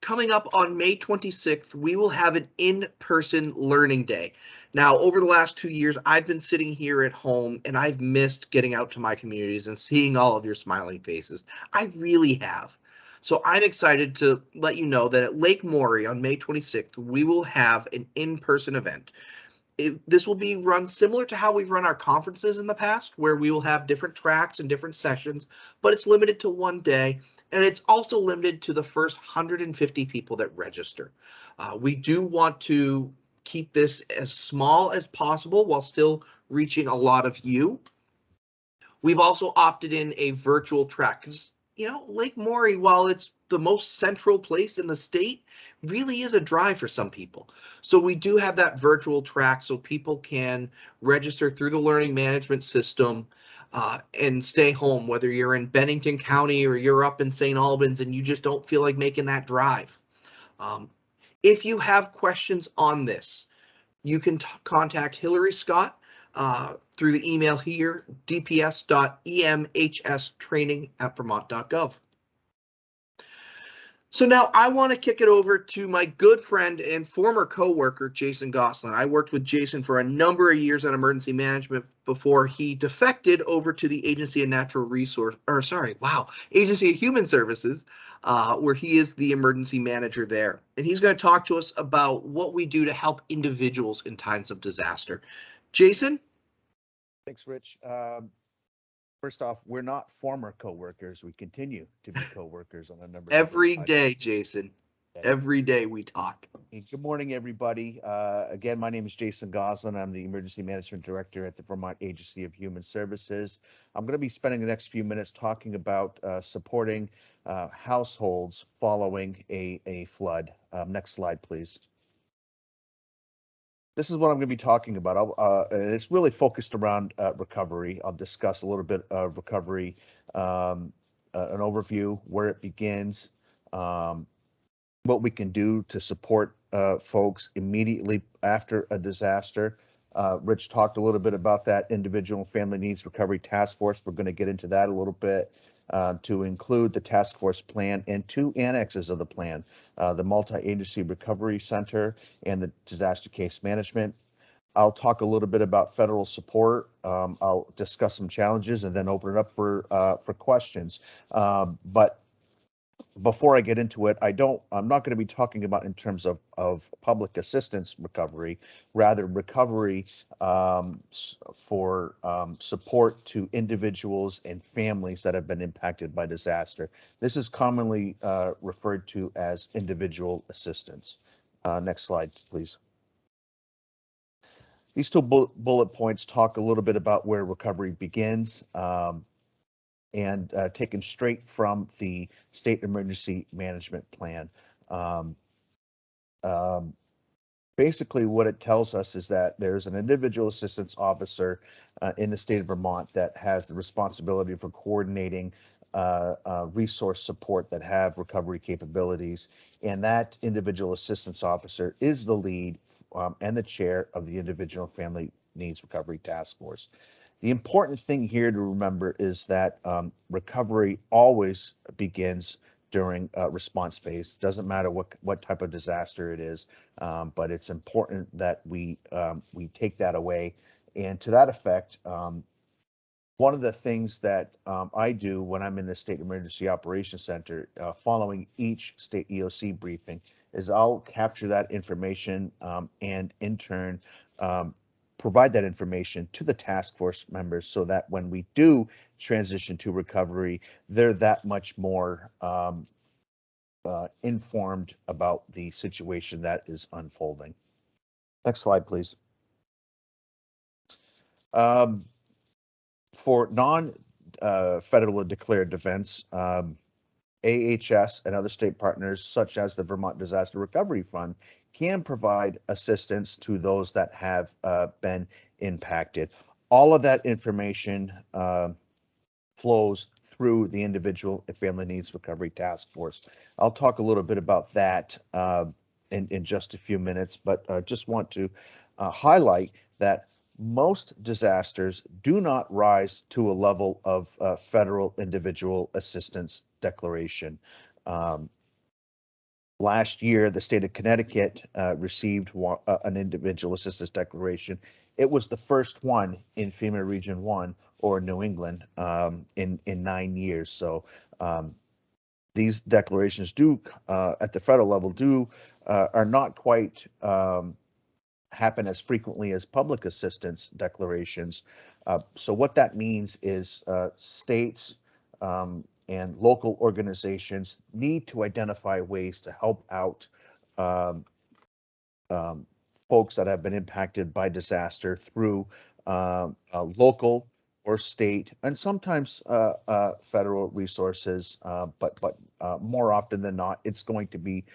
Coming up on May 26th, we will have an in-person learning day. Now, over the last 2 years, I've been sitting here at home and I've missed getting out to my communities and seeing all of your smiling faces. I really have. So I'm excited to let you know that at Lake Maury on May 26th, we will have an in-person event. This will be run similar to how we've run our conferences in the past, where we will have different tracks and different sessions, but it's limited to one day. And it's also limited to the first 150 people that register. We do want to keep this as small as possible while still reaching a lot of you. We've also opted in a virtual track because, Lake Maury, while it's the most central place in the state, really is a drive for some people. So we do have that virtual track so people can register through the learning management system and stay home, whether you're in Bennington County or you're up in St. Albans and you just don't feel like making that drive. If you have questions on this, you can contact Hillary Scott. through the email here, dps.emhstraining@vermont.gov. So now I want to kick it over to my good friend and former coworker, Jason Gosselin. I worked with Jason for a number of years on emergency management before he defected over to the Agency of Agency of Human Services, where he is the emergency manager there. And he's going to talk to us about what we do to help individuals in times of disaster. Jason? Thanks, Rich. First off, we're not former coworkers. We continue to be coworkers on a number of every day, Jason. Every day we talk. Hey, good morning, everybody. Again, my name is Jason Gosselin. I'm the Emergency Management Director at the Vermont Agency of Human Services. I'm going to be spending the next few minutes talking about supporting households following a flood. Next slide, please. This is what I'm going to be talking about. It's really focused around recovery. I'll discuss a little bit of recovery, an overview, where it begins, what we can do to support folks immediately after a disaster. Rich talked a little bit about that individual and family needs recovery task force. We're going to get into that a little bit. To include the task force plan and 2 annexes of the plan, the multi-agency recovery center and the disaster case management. I'll talk a little bit about federal support. I'll discuss some challenges and then open it up for questions. But before I get into it, I'm not going to be talking about in terms of public assistance recovery, rather recovery for support to individuals and families that have been impacted by disaster. This is commonly referred to as individual assistance. Next slide, please. These 2 bullet points talk a little bit about where recovery begins. And taken straight from the State Emergency Management Plan. Basically, what it tells us is that there's an individual assistance officer in the state of Vermont that has the responsibility for coordinating resource support that have recovery capabilities. And that individual assistance officer is the lead and the chair of the Individual Family Needs Recovery Task Force. The important thing here to remember is that recovery always begins during response phase. Doesn't matter what type of disaster it is, but it's important that we take that away. And to that effect, one of the things that I do when I'm in the State Emergency Operations Center, following each state EOC briefing, is I'll capture that information and in turn provide that information to the task force members so that when we do transition to recovery, they're that much more informed about the situation that is unfolding. Next slide, please. For non-federally declared events, AHS and other state partners, such as the Vermont Disaster Recovery Fund, can provide assistance to those that have been impacted. All of that information flows through the Individual and Family Needs Recovery Task Force. I'll talk a little bit about that in just a few minutes, but just want to highlight that most disasters do not rise to a level of federal individual assistance declaration. Last year, the state of Connecticut received an individual assistance declaration. It was the first one in FEMA Region 1 or New England in 9 years. So these declarations do, at the federal level, are not quite happen as frequently as public assistance declarations. So what that means is states and local organizations need to identify ways to help out folks that have been impacted by disaster through local or state and sometimes federal resources, but more often than not, it's going to be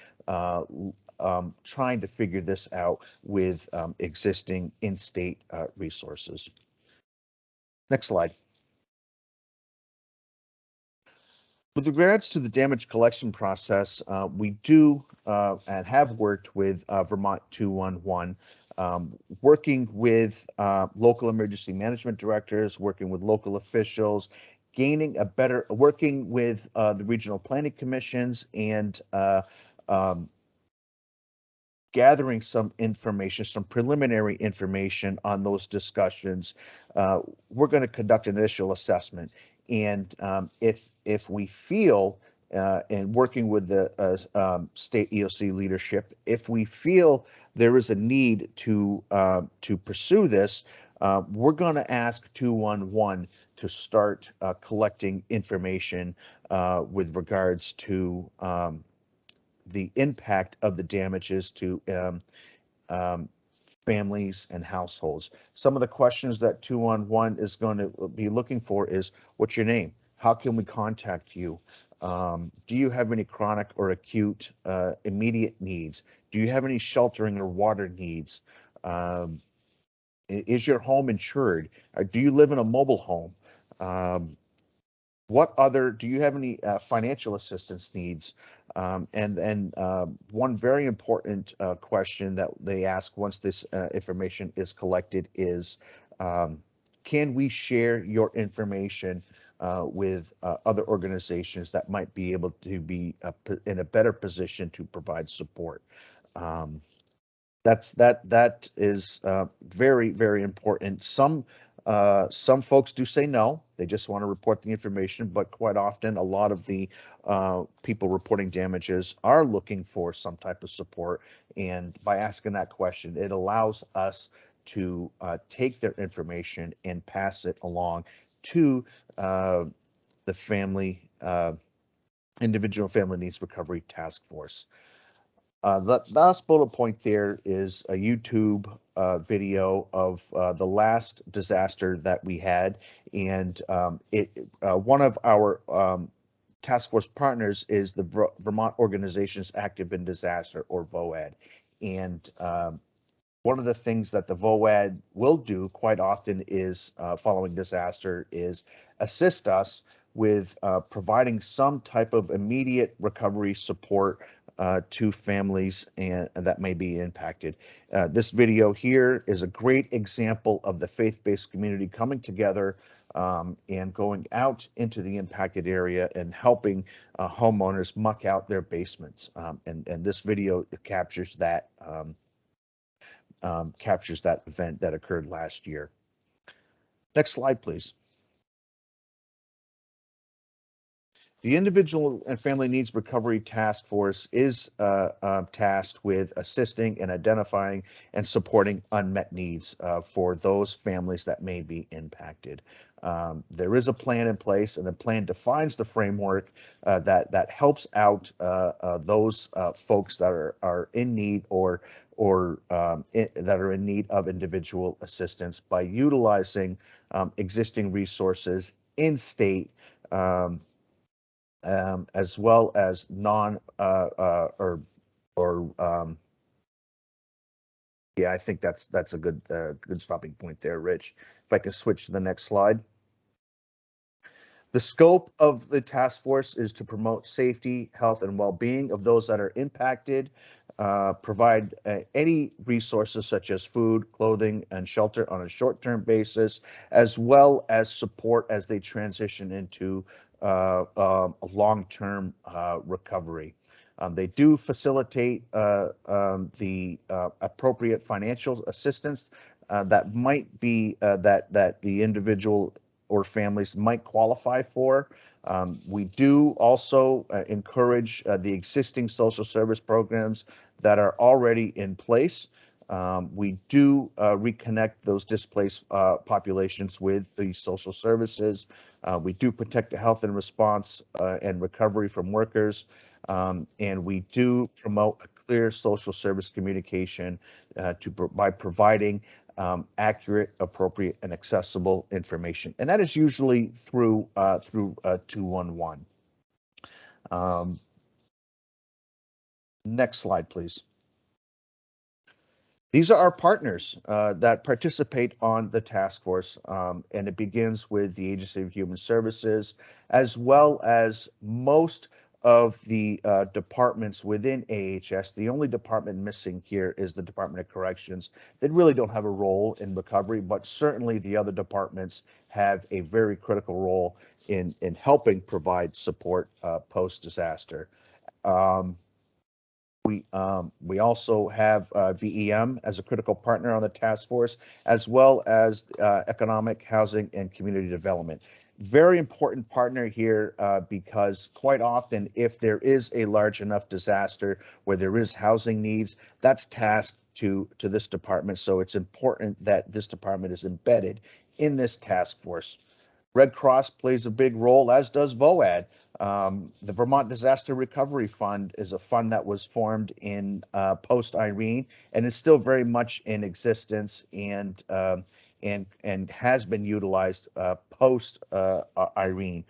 trying to figure this out with existing in-state resources. Next slide. With regards to the damage collection process, we do and have worked with Vermont 211 working with local emergency management directors, working with local officials, working with the regional planning commissions, and gathering some information, some preliminary information on those discussions. We're going to conduct an initial assessment, and if we feel, and working with the state EOC leadership, if we feel there is a need to pursue this, we're going to ask 211 to start collecting information with regards to the impact of the damages to families and households. Some of the questions that 211 is going to be looking for is, what's your name? How can we contact you? Do you have any chronic or acute immediate needs? Do you have any sheltering or water needs? Is your home insured? Do you live in a mobile home? Do you have any financial assistance needs? And one very important question that they ask once this information is collected is, can we share your information with other organizations that might be able to be in a better position to provide support? That is very, very important. Some folks do say no, they just want to report the information, but quite often a lot of the people reporting damages are looking for some type of support. And by asking that question, it allows us to take their information and pass it along to the individual family needs recovery task force. The last bullet point there is a YouTube video of the last disaster that we had, and one of our task force partners is the Vermont Organizations Active in Disaster, or VOAD. And one of the things that the VOAD will do quite often is, following disaster, is assist us with providing some type of immediate recovery support to families that may be impacted. This video here is a great example of the faith-based community coming together and going out into the impacted area and helping homeowners muck out their basements. And this video captures that event that occurred last year. Next slide, please. The Individual and Family Needs Recovery Task Force is tasked with assisting and identifying and supporting unmet needs for those families that may be impacted. There is a plan in place, and the plan defines the framework that helps out those folks that are in need or that are in need of individual assistance by utilizing existing resources in state, as well as yeah, I think that's a good stopping point there, Rich. If I can switch to the next slide. The scope of the task force is to promote safety, health, and well-being of those that are impacted, provide any resources such as food, clothing, and shelter on a short-term basis, as well as support as they transition into a long-term recovery. They do facilitate the appropriate financial assistance that might be that the individual or families might qualify for. We do also encourage the existing social service programs that are already in place. We do reconnect those displaced populations with the social services. We do protect the health and response and recovery from workers. And we do promote a clear social service communication by providing accurate, appropriate, and accessible information. And that is usually through 211. Next slide, please. These are our partners that participate on the task force, and it begins with the Agency of Human Services, as well as most of the departments within AHS, the only department missing here is the Department of Corrections. They really don't have a role in recovery, but certainly the other departments have a very critical role in helping provide support post-disaster. We also have VEM as a critical partner on the task force, as well as economic, housing, and community development. Very important partner here because quite often, if there is a large enough disaster where there is housing needs, that's tasked to this department. So it's important that this department is embedded in this task force. Red Cross plays a big role, as does VOAD. The Vermont Disaster Recovery Fund is a fund that was formed in post-Irene and is still very much in existence and has been utilized post-Irene.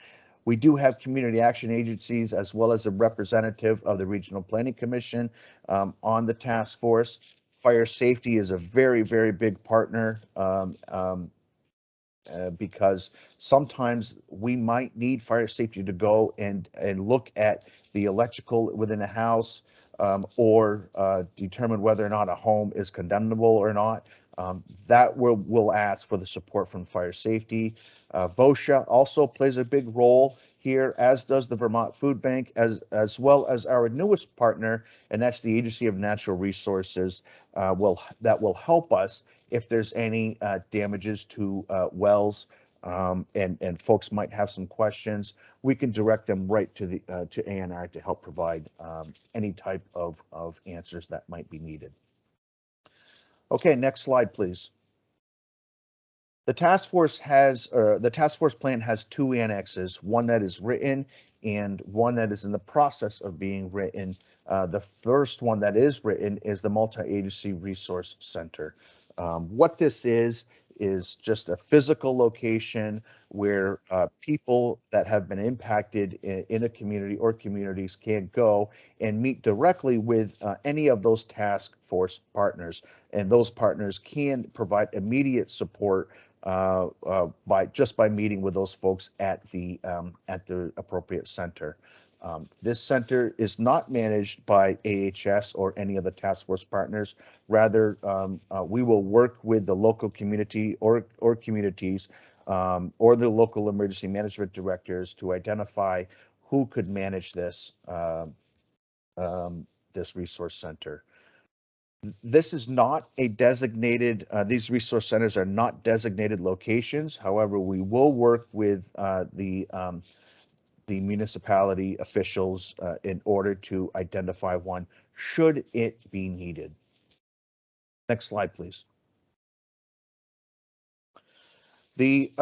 We do have community action agencies as well as a representative of the Regional Planning Commission on the task force. Fire safety is a very, very big partner. Because sometimes we might need fire safety to go and look at the electrical within a house or determine whether or not a home is condemnable or not. That we'll ask for the support from fire safety. VOSHA also plays a big role here, as does the Vermont Food Bank, as well as our newest partner, and that's the Agency of Natural Resources, that will help us if there's any damages to wells, and folks might have some questions. We can direct them right to the to ANR to help provide any type of answers that might be needed. Okay, next slide, please. The task force plan has two annexes, one that is written and one that is in the process of being written. The first one that is written is the Multi-Agency Resource Center. What this is just a physical location where people that have been impacted in a community or communities can go and meet directly with any of those task force partners. And those partners can provide immediate support by meeting with those folks at the appropriate center. This center is not managed by AHS or any of the task force partners. Rather, we will work with the local community or communities or the local emergency management directors to identify who could manage this this resource center. This is not a designated, these resource centers are not designated locations. However, we will work with the municipality officials in order to identify one should it be needed. Next slide, please. The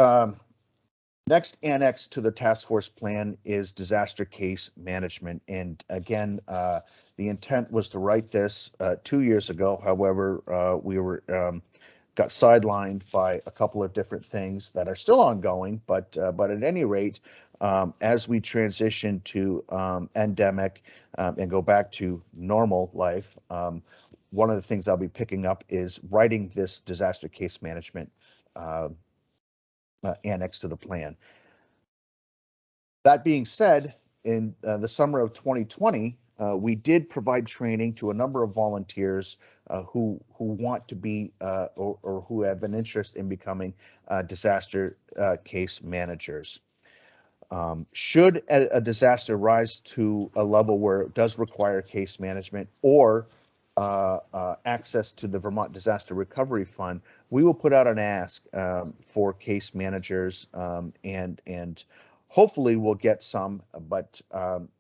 next annex to the task force plan is disaster case management. And again, the intent was to write this 2 years ago. However, we got sidelined by a couple of different things that are still ongoing, but at any rate, as we transition to endemic and go back to normal life, one of the things I'll be picking up is writing this disaster case management annex to the plan. That being said, in the summer of 2020, we did provide training to a number of volunteers who want to be or who have an interest in becoming disaster case managers. Should a disaster rise to a level where it does require case management or access to the Vermont Disaster Recovery Fund, we will put out an ask for case managers and hopefully we'll get some, but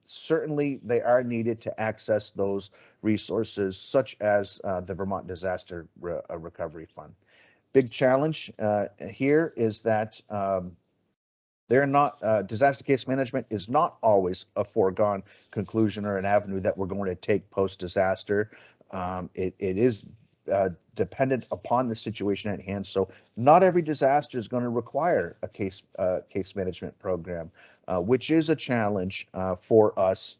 certainly they are needed to access those resources such as the Vermont Disaster Recovery Fund. Big challenge here is that they're not, disaster case management is not always a foregone conclusion or an avenue that we're going to take post-disaster. It is dependent upon the situation at hand. So not every disaster is going to require a case management program, which is a challenge for us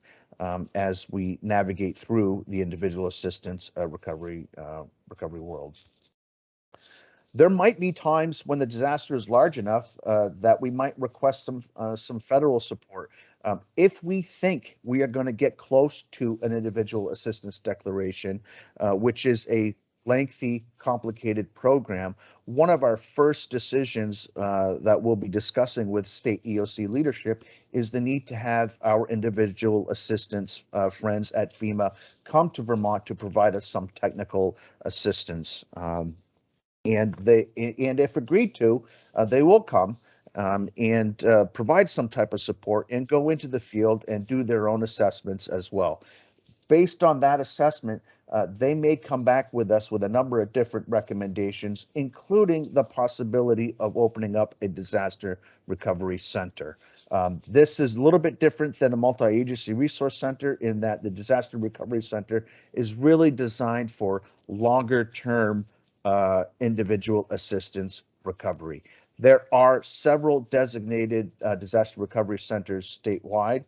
as we navigate through the individual assistance recovery world. There might be times when the disaster is large enough that we might request some federal support. If we think we are going to get close to an individual assistance declaration, which is a lengthy, complicated program, one of our first decisions that we'll be discussing with state EOC leadership is the need to have our individual assistance friends at FEMA come to Vermont to provide us some technical assistance. And if agreed to, they will come and provide some type of support and go into the field and do their own assessments as well. Based on that assessment, they may come back with us with a number of different recommendations, including the possibility of opening up a disaster recovery center. This is a little bit different than a multi-agency resource center in that the disaster recovery center is really designed for longer term individual assistance recovery. There are several designated disaster recovery centers statewide,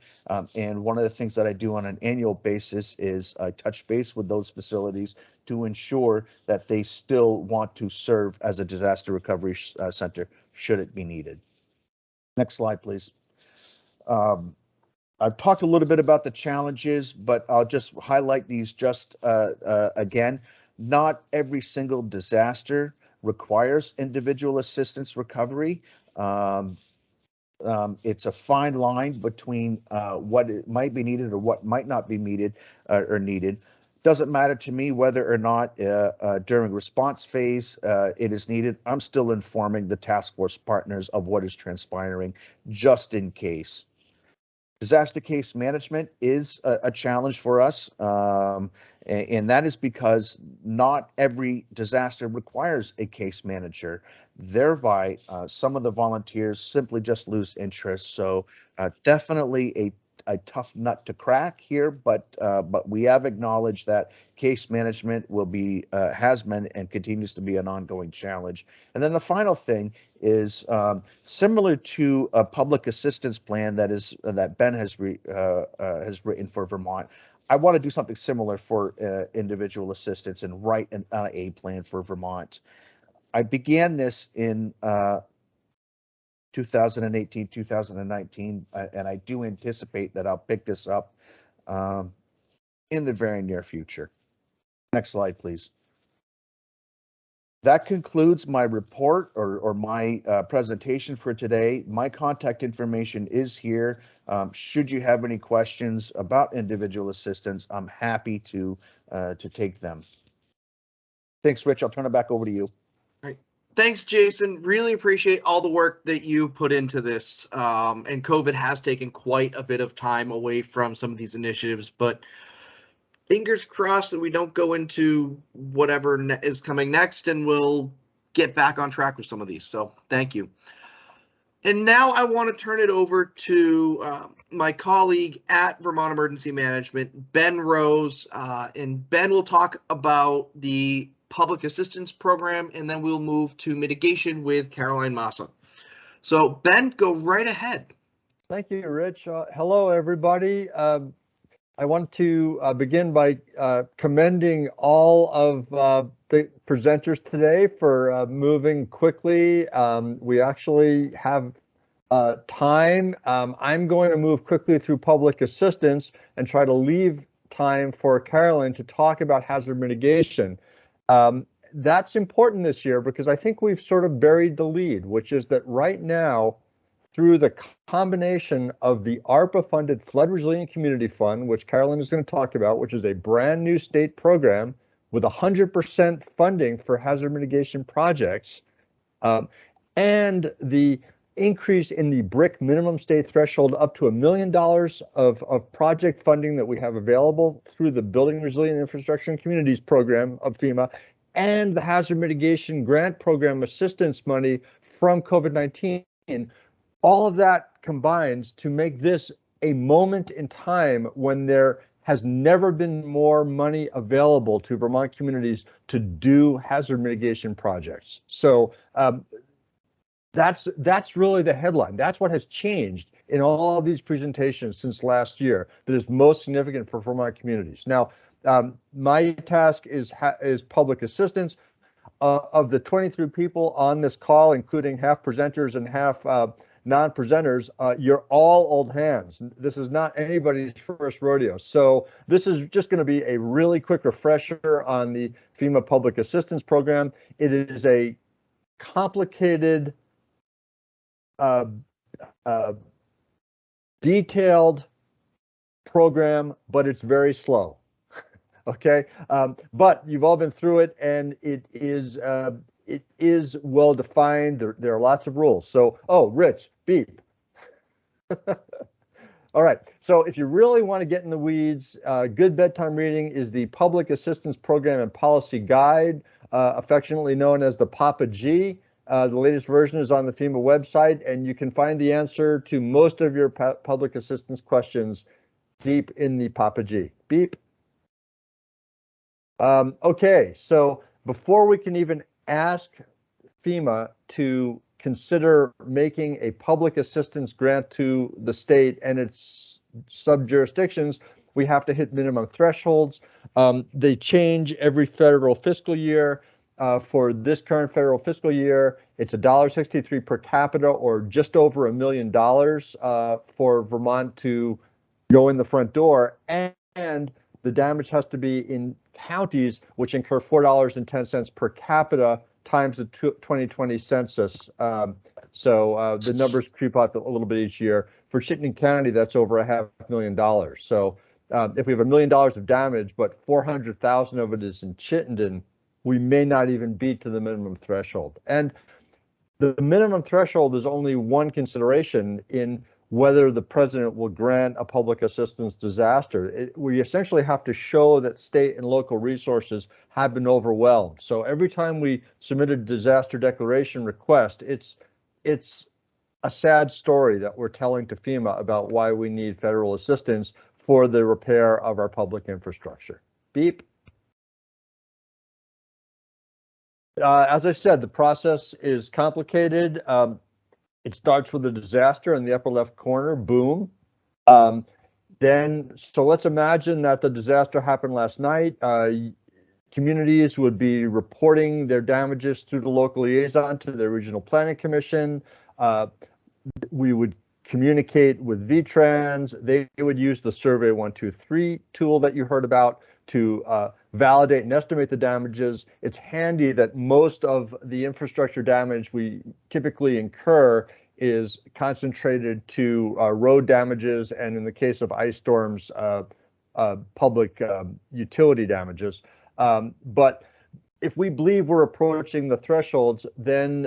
and one of the things that I do on an annual basis is I touch base with those facilities to ensure that they still want to serve as a disaster recovery center should it be needed. Next slide, please. I've talked a little bit about the challenges, but I'll just highlight these just again. Not every single disaster requires individual assistance recovery. It's a fine line between what it might be needed or what might not be needed or needed. Doesn't matter to me whether or not during response phase it is needed. I'm still informing the task force partners of what is transpiring just in case. Disaster case management is a challenge for us, and that is because not every disaster requires a case manager. Thereby, some of the volunteers simply just lose interest. So definitely a tough nut to crack here, but we have acknowledged that case management will be has been and continues to be an ongoing challenge. And then the final thing is similar to a public assistance plan that Ben has written for Vermont. I want to do something similar for individual assistance and write an IA plan for Vermont. I began this in 2018, 2019, and I do anticipate that I'll pick this up in the very near future. Next slide, please. That concludes my report or my presentation for today. My contact information is here. Should you have any questions about individual assistance, I'm happy to take them. Thanks, Rich. I'll turn it back over to you. Thanks, Jason. Really appreciate all the work that you put into this. And COVID has taken quite a bit of time away from some of these initiatives, but fingers crossed that we don't go into whatever is coming next and we'll get back on track with some of these. So thank you. And now I want to turn it over to my colleague at Vermont Emergency Management, Ben Rose, and Ben will talk about the public assistance program, and then we'll move to mitigation with Caroline Massa. So Ben, go right ahead. Thank you, Rich. Hello, everybody. I want to begin by commending all of the presenters today for moving quickly. We actually have time. I'm going to move quickly through public assistance and try to leave time for Caroline to talk about hazard mitigation. That's important this year because I think we've sort of buried the lead, which is that right now, through the combination of the Arpa funded Flood Resilient Community Fund, which Caroline is going to talk about, which is a brand new state program with 100% funding for hazard mitigation projects, and the increase in the BRIC minimum state threshold up to $1 million of project funding that we have available through the Building Resilient Infrastructure and Communities program of FEMA, and the hazard mitigation grant program assistance money from COVID-19. All of that combines to make this a moment in time when there has never been more money available to Vermont communities to do hazard mitigation projects. So that's really the headline. That's what has changed in all of these presentations since last year that is most significant for Vermont communities. Now, my task is public assistance. of the 23 people on this call, including half presenters and half non-presenters, you're all old hands. This is not anybody's first rodeo. So this is just going to be a really quick refresher on the FEMA Public Assistance Program. It is a complicated, detailed program, but it's very slow. Okay, but you've all been through it, and it is well defined. There are lots of rules. So, oh, Rich, beep. All right. So, if you really want to get in the weeds, good bedtime reading is the Public Assistance Program and Policy Guide, affectionately known as the Papa G. The latest version is on the FEMA website, and you can find the answer to most of your public assistance questions deep in the Papa G. Beep. Okay, so before we can even ask FEMA to consider making a public assistance grant to the state and its sub-jurisdictions, we have to hit minimum thresholds. They change every federal fiscal year. For this current federal fiscal year, it's $1.63 per capita, or just over $1 million for Vermont to go in the front door, and the damage has to be in counties which incur $4.10 per capita times the 2020 census. So the numbers creep up a little bit each year. For Chittenden County, that's over $500,000. So if we have $1 million of damage, but 400,000 of it is in Chittenden, we may not even beat to the minimum threshold. And the minimum threshold is only one consideration in whether the president will grant a public assistance disaster. We essentially have to show that state and local resources have been overwhelmed. So every time we submit a disaster declaration request, it's a sad story that we're telling to FEMA about why we need federal assistance for the repair of our public infrastructure. Beep. As I said, the process is complicated. It starts with a disaster in the upper left corner, boom. So let's imagine that the disaster happened last night. Communities would be reporting their damages through the local liaison to the regional planning commission. We would communicate with VTrans. They would use the Survey 123 tool that you heard about to validate and estimate the damages. It's handy that most of the infrastructure damage we typically incur is concentrated to road damages, and in the case of ice storms, public utility damages. But if we believe we're approaching the thresholds, then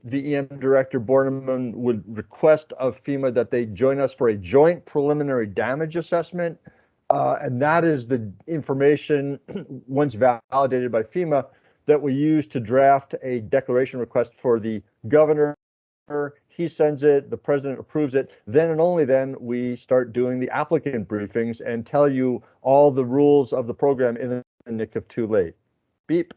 the EM Director Borneman would request of FEMA that they join us for a joint preliminary damage assessment. And that is the information, once validated by FEMA, that we use to draft a declaration request for the governor. He sends it, the president approves it, then and only then we start doing the applicant briefings and tell you all the rules of the program in the nick of too late. Beep.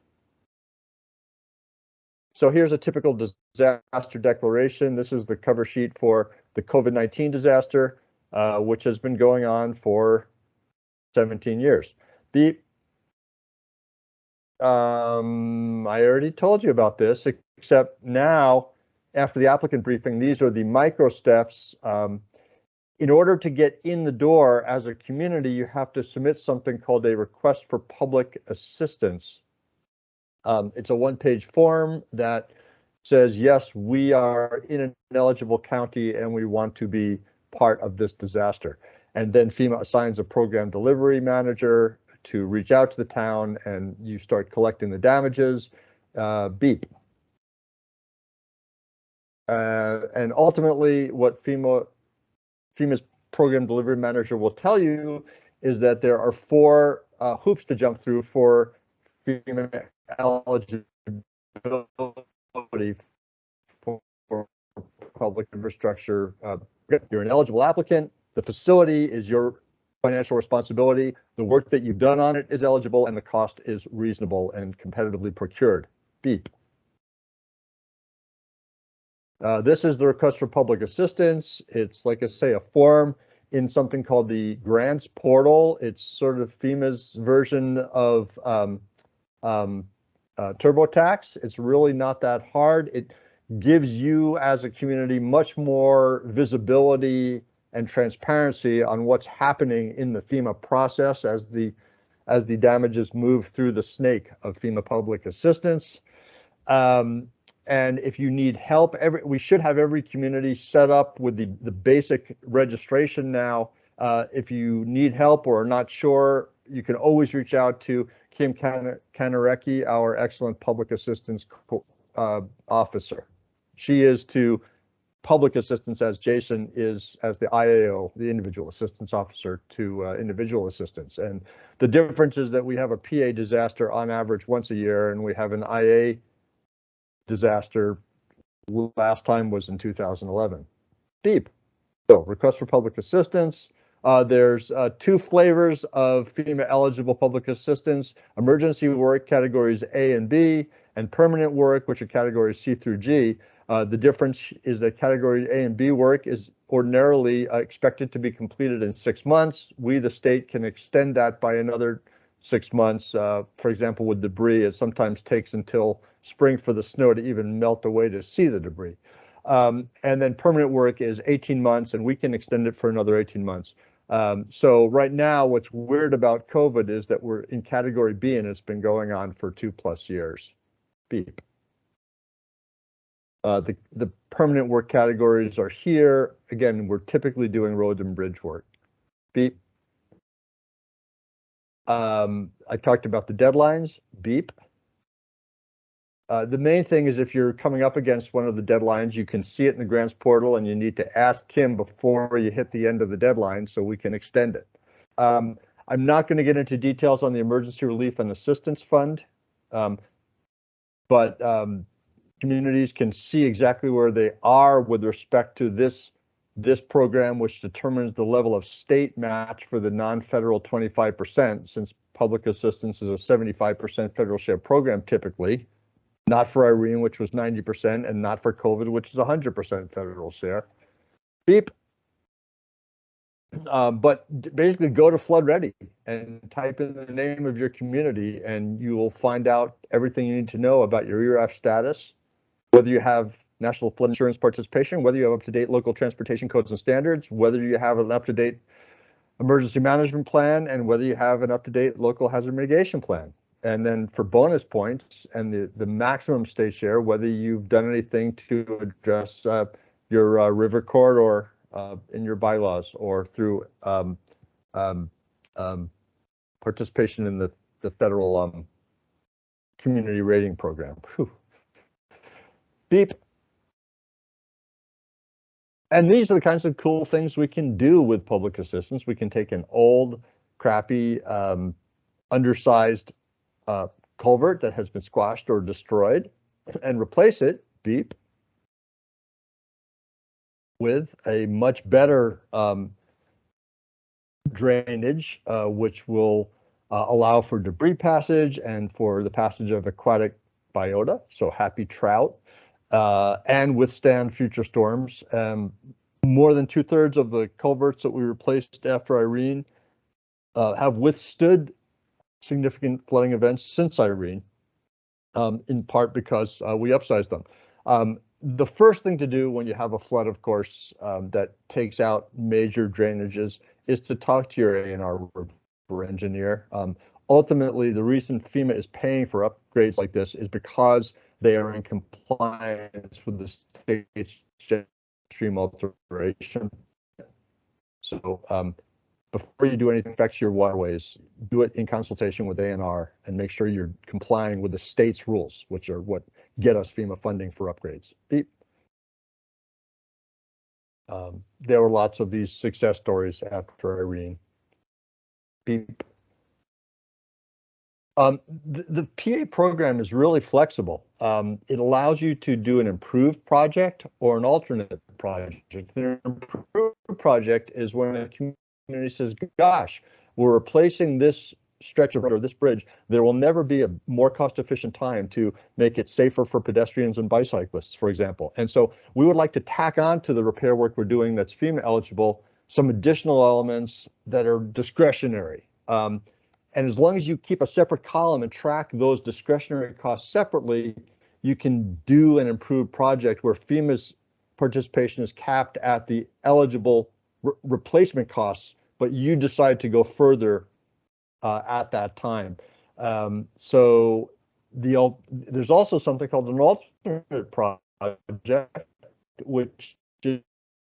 So here's a typical disaster declaration. This is the cover sheet for the COVID-19 disaster, which has been going on for 17 years. Beep. I already told you about this, except now, after the applicant briefing, these are the micro steps. In order to get in the door as a community, you have to submit something called a request for public assistance. It's a one-page form that says, yes, we are in an eligible county and we want to be part of this disaster. And then FEMA assigns a program delivery manager to reach out to the town, and you start collecting the damages. Beep. And ultimately, what FEMA's program delivery manager will tell you is that there are 4 hoops to jump through for FEMA eligibility for public infrastructure. You're an eligible applicant. The facility is your financial responsibility. The work that you've done on it is eligible, and the cost is reasonable and competitively procured. Beep. This is the request for public assistance. It's, like I say, a form in something called the grants portal. It's sort of FEMA's version of TurboTax. It's really not that hard. It gives you as a community much more visibility and transparency on what's happening in the FEMA process as the damages move through the snake of FEMA public assistance. And if you need help, we should have every community set up with the basic registration now. If you need help or are not sure, you can always reach out to Kim Kanarecki, our excellent public assistance officer. She is to public assistance as Jason is as the IAO, the individual assistance officer to individual assistance. And the difference is that we have a PA disaster on average once a year, and we have an IA disaster. Last time was in 2011. Beep. So request for public assistance. There's 2 flavors of FEMA eligible public assistance: emergency work categories A and B, and permanent work, which are categories C through G. The difference is that category A and B work is ordinarily expected to be completed in 6 months. We, the state, can extend that by another 6 months. For example, with debris, it sometimes takes until spring for the snow to even melt away to see the debris. And then permanent work is 18 months, and we can extend it for another 18 months. So right now, what's weird about COVID is that we're in category B, and it's been going on for 2+ years. Beep. The permanent work categories are here. Again, we're typically doing road and bridge work. Beep. I talked about the deadlines. Beep. The main thing is if you're coming up against one of the deadlines, you can see it in the grants portal, and you need to ask Kim before you hit the end of the deadline so we can extend it. I'm not going to get into details on the Emergency Relief and Assistance Fund, but communities can see exactly where they are with respect to this program, which determines the level of state match for the non-federal 25%, since public assistance is a 75% federal share program typically. Not for Irene, which was 90%, and not for COVID, which is 100% federal share. Beep. But basically go to Flood Ready and type in the name of your community, and you will find out everything you need to know about your ERAF status, whether you have National Flood Insurance participation, whether you have up-to-date local transportation codes and standards, whether you have an up-to-date emergency management plan, and whether you have an up-to-date local hazard mitigation plan. And then for bonus points and the maximum state share, whether you've done anything to address your river corridor in your bylaws or through participation in the federal community rating program. Whew. Beep. And these are the kinds of cool things we can do with public assistance. We can take an old, crappy, undersized culvert that has been squashed or destroyed and replace it, beep, with a much better drainage, which will allow for debris passage and for the passage of aquatic biota, so happy trout, and withstand future storms. More than 2/3 of the culverts that we replaced after Irene have withstood significant flooding events since Irene, in part because we upsized them. The first thing to do when you have a flood, of course, that takes out major drainages is to talk to your A&R river engineer. Ultimately, the reason FEMA is paying for upgrades like this is because they are in compliance with the state's jet stream alteration. So before you do anything that affects your waterways, do it in consultation with A&R and make sure you're complying with the state's rules, which are what get us FEMA funding for upgrades. Beep. There were lots of these success stories after Irene. Beep. The PA program is really flexible. It allows you to do an improved project or an alternate project. An improved project is when a community says, gosh, we're replacing this stretch of road or this bridge. There will never be a more cost-efficient time to make it safer for pedestrians and bicyclists, for example. And so we would like to tack on to the repair work we're doing that's FEMA eligible some additional elements that are discretionary. And as long as you keep a separate column and track those discretionary costs separately, you can do an improved project where FEMA's participation is capped at the eligible replacement costs, but you decide to go further at that time. So there's also something called an alternate project, which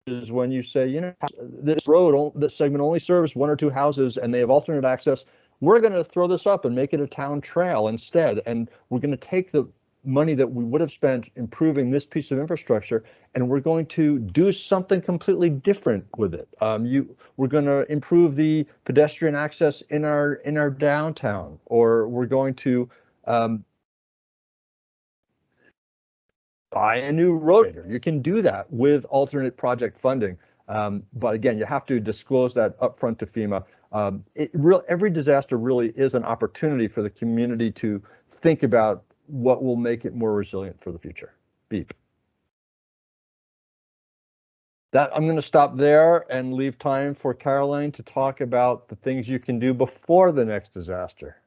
is when you say, you know, this road, this segment only serves 1 or 2 houses and they have alternate access. We're going to throw this up and make it a town trail instead. And we're going to take the money that we would have spent improving this piece of infrastructure, and we're going to do something completely different with it. We're going to improve the pedestrian access in our downtown, or we're going to buy a new road. You can do that with alternate project funding. But again, you have to disclose that upfront to FEMA. Every disaster really is an opportunity for the community to think about what will make it more resilient for the future. Beep. I'm going to stop there and leave time for Caroline to talk about the things you can do before the next disaster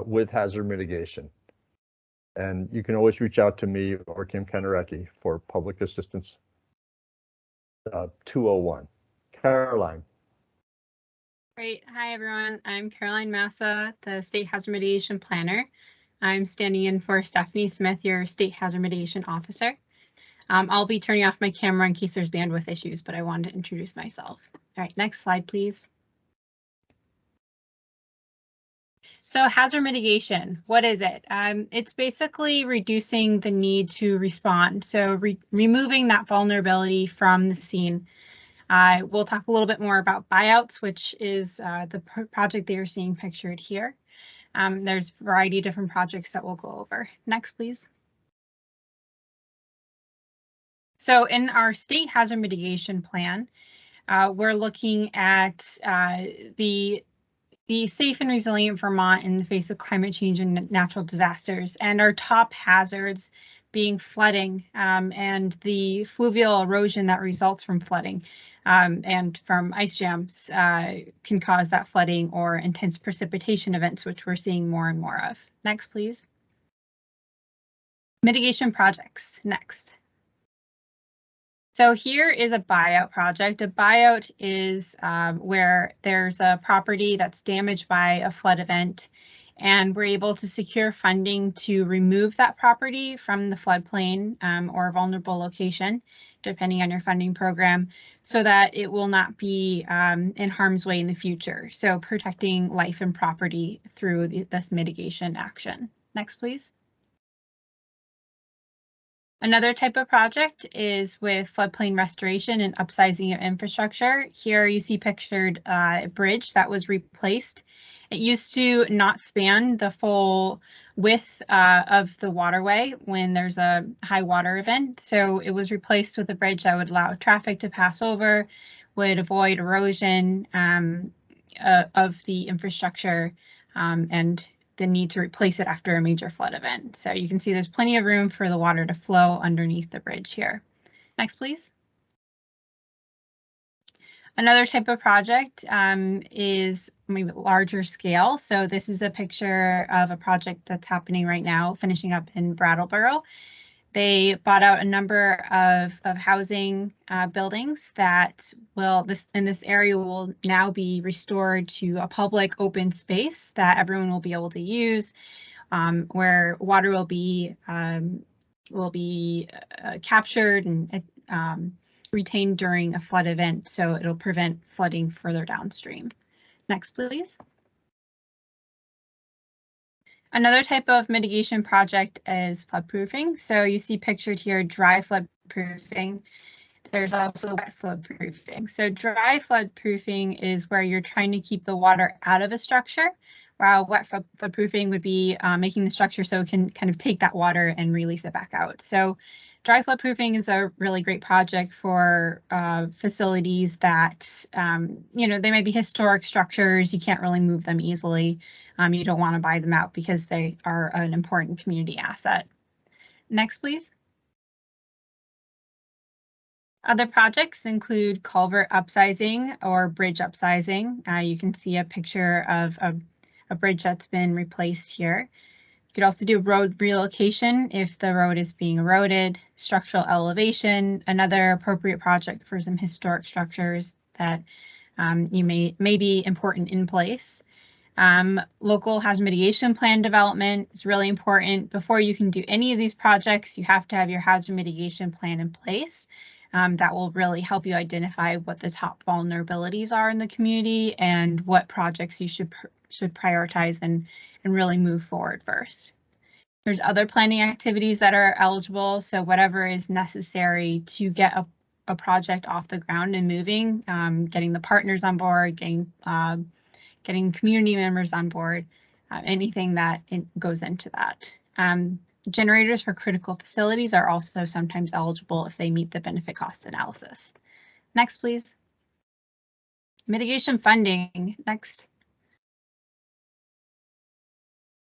with hazard mitigation. And you can always reach out to me or Kim Kanareki for public assistance 201. Caroline. Great. Hi, everyone. I'm Caroline Massa, the State Hazard Mitigation Planner. I'm standing in for Stephanie Smith, your State Hazard Mitigation Officer. I'll be turning off my camera in case there's bandwidth issues, but I wanted to introduce myself. All right, next slide, please. So hazard mitigation, what is it? It's basically reducing the need to respond. So removing that vulnerability from the scene. We'll talk a little bit more about Buyouts, which is the project that you're seeing pictured here. There's a variety of different projects that we'll go over. Next, please. So in our state hazard mitigation plan, we're looking at be safe and resilient Vermont in the face of climate change and natural disasters, and our top hazards being flooding and the fluvial erosion that results from flooding and from ice jams can cause that flooding or intense precipitation events, which we're seeing more and more of. Next, please. Mitigation projects, next. So here is a buyout project. A buyout is where there's a property that's damaged by a flood event, and we're able to secure funding to remove that property from the floodplain or vulnerable location, depending on your funding program, so that it will not be in harm's way in the future. So protecting life and property through this mitigation action. Next, please. Another type of project is with floodplain restoration and upsizing of infrastructure. Here you see pictured a bridge that was replaced. It used to not span the full width of the waterway when there's a high water event. So it was replaced with a bridge that would allow traffic to pass over, would avoid erosion of the infrastructure and the need to replace it after a major flood event. So you can see there's plenty of room for the water to flow underneath the bridge here. Next, please. Another type of project is maybe larger scale. So this is a picture of a project that's happening right now, finishing up in Brattleboro. They bought out a number of housing buildings that in this area will now be restored to a public open space that everyone will be able to use, where water will be captured and retained during a flood event, so it'll prevent flooding further downstream. Next, please. Another type of mitigation project is floodproofing. So you see pictured here dry floodproofing. There's also wet floodproofing. So dry floodproofing is where you're trying to keep the water out of a structure, while wet floodproofing would be making the structure so it can kind of take that water and release it back out. So dry floodproofing is a really great project for facilities that, they might be historic structures. You can't really move them easily. You don't want to buy them out because they are an important community asset. Next, please. Other projects include culvert upsizing or bridge upsizing. You can see a picture of a bridge that's been replaced here. You could also do road relocation if the road is being eroded, structural elevation, another appropriate project for some historic structures that you may be important in place. Local hazard mitigation plan development is really important. Before you can do any of these projects, you have to have your hazard mitigation plan in place. That will really help you identify what the top vulnerabilities are in the community and what projects you should prioritize and really move forward first. There's other planning activities that are eligible, so whatever is necessary to get a project off the ground and moving, getting the partners on board, getting community members on board, anything that goes into that. Generators for critical facilities are also sometimes eligible if they meet the benefit cost analysis. Next, please. Mitigation funding, next.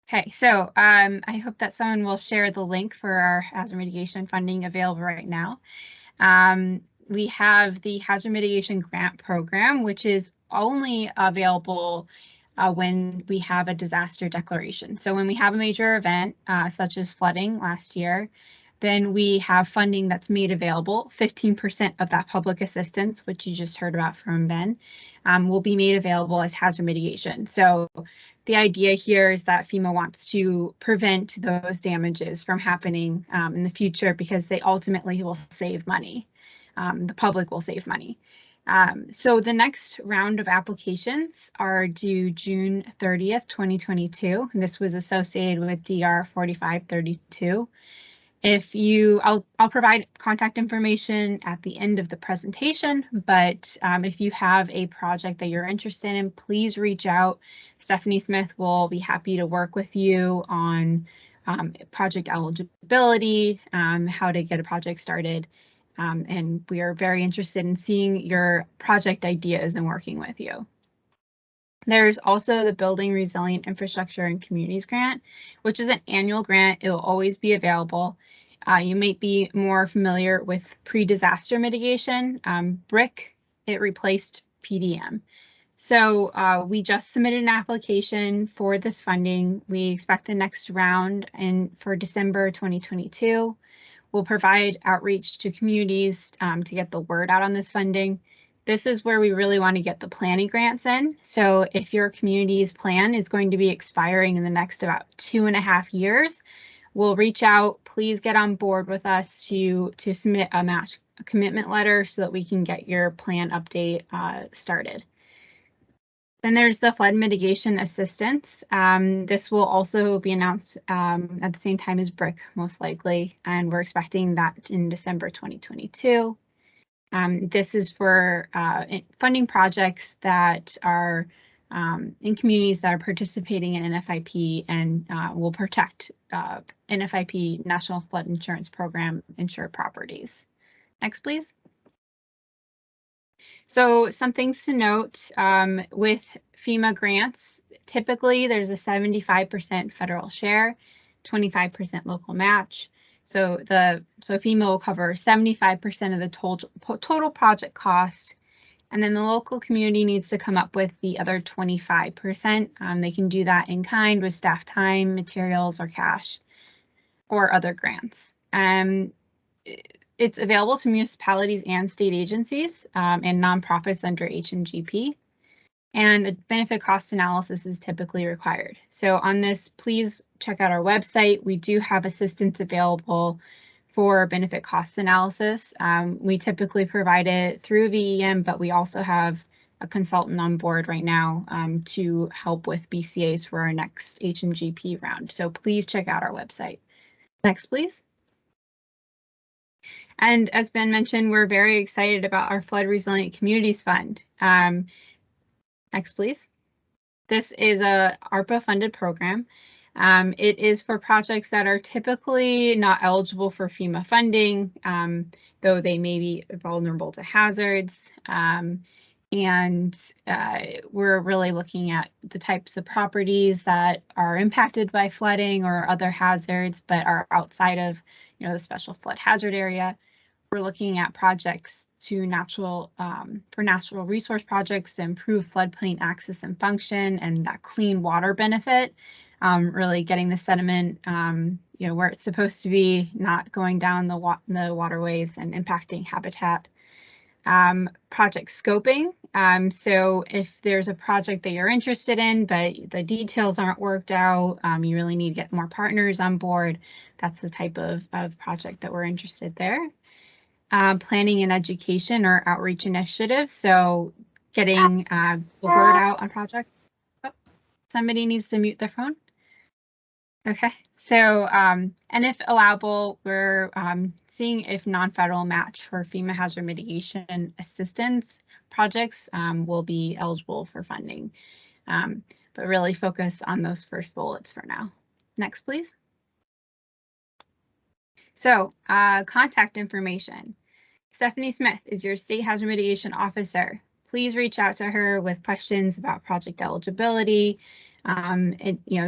Okay, so I hope that someone will share the link for our hazard mitigation funding available right now. We have the Hazard Mitigation Grant Program, which is only available when we have a disaster declaration. So when we have a major event, such as flooding last year, then we have funding that's made available. 15% of that public assistance, which you just heard about from Ben, will be made available as hazard mitigation. So the idea here is that FEMA wants to prevent those damages from happening in the future because they ultimately will save money. The public will save money. So the next round of applications are due June 30th, 2022. And this was associated with DR 4532. I'll provide contact information at the end of the presentation, but if you have a project that you're interested in, please reach out. Stephanie Smith will be happy to work with you on project eligibility, how to get a project started. And we are very interested in seeing your project ideas and working with you. There's also the Building Resilient Infrastructure and Communities Grant, which is an annual grant. It will always be available. You might be more familiar with pre-disaster mitigation. BRIC, it replaced PDM. So we just submitted an application for this funding. We expect the next round for December 2022. We'll provide outreach to communities to get the word out on this funding. This is where we really want to get the planning grants in. So if your community's plan is going to be expiring in the next about 2.5 years, we'll reach out. Please get on board with us to submit a commitment letter so that we can get your plan update started. Then there's the flood mitigation assistance. This will also be announced at the same time as BRIC, most likely, and we're expecting that in December 2022. This is for funding projects that are in communities that are participating in NFIP and will protect NFIP National Flood Insurance Program insured properties. Next, please. So some things to note with FEMA grants, typically there's a 75% federal share, 25% local match. So FEMA will cover 75% of the total project cost, and then the local community needs to come up with the other 25%. They can do that in kind with staff time, materials, or cash, or other grants. It's available to municipalities and state agencies and nonprofits under HMGP. And a benefit cost analysis is typically required. So on this, please check out our website. We do have assistance available for benefit cost analysis. We typically provide it through VEM, but we also have a consultant on board right now to help with BCAs for our next HMGP round. So please check out our website. Next, please. And as Ben mentioned, we're very excited about our Flood Resilient Communities Fund. Next, please. This is a ARPA funded program. It is for projects that are typically not eligible for FEMA funding, though they may be vulnerable to hazards. We're really looking at the types of properties that are impacted by flooding or other hazards, but are outside of the special flood hazard area. We're looking at projects to natural resource projects to improve floodplain access and function and that clean water benefit, really getting the sediment where it's supposed to be, not going down the waterways and impacting habitat. Project scoping. So if there's a project that you're interested in, but the details aren't worked out, you really need to get more partners on board. That's the type of project that we're interested there. Planning and education or outreach initiatives. So getting the word out on projects. Oh, somebody needs to mute their phone. Okay. So, and if allowable, we're seeing if non-federal match for FEMA hazard mitigation assistance projects will be eligible for funding, but really focus on those first bullets for now. Next, please. So, contact information. Stephanie Smith is your State Hazard Mitigation Officer. Please reach out to her with questions about project eligibility,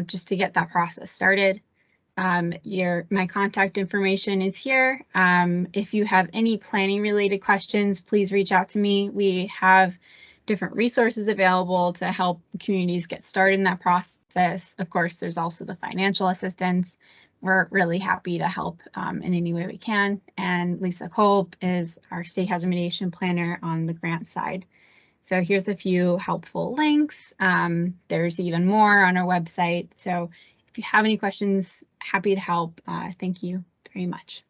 just to get that process started. My contact information is here. If you have any planning related questions, please reach out to me. We have different resources available to help communities get started in that process. Of course, there's also the financial assistance. We're really happy to help in any way we can. And Lisa Kolb is our State Hazard Mitigation Planner on the grant side. So here's a few helpful links. There's even more on our website. So if you have any questions, happy to help. Thank you very much.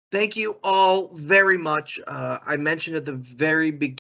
Thank you all very much. I mentioned at the very beginning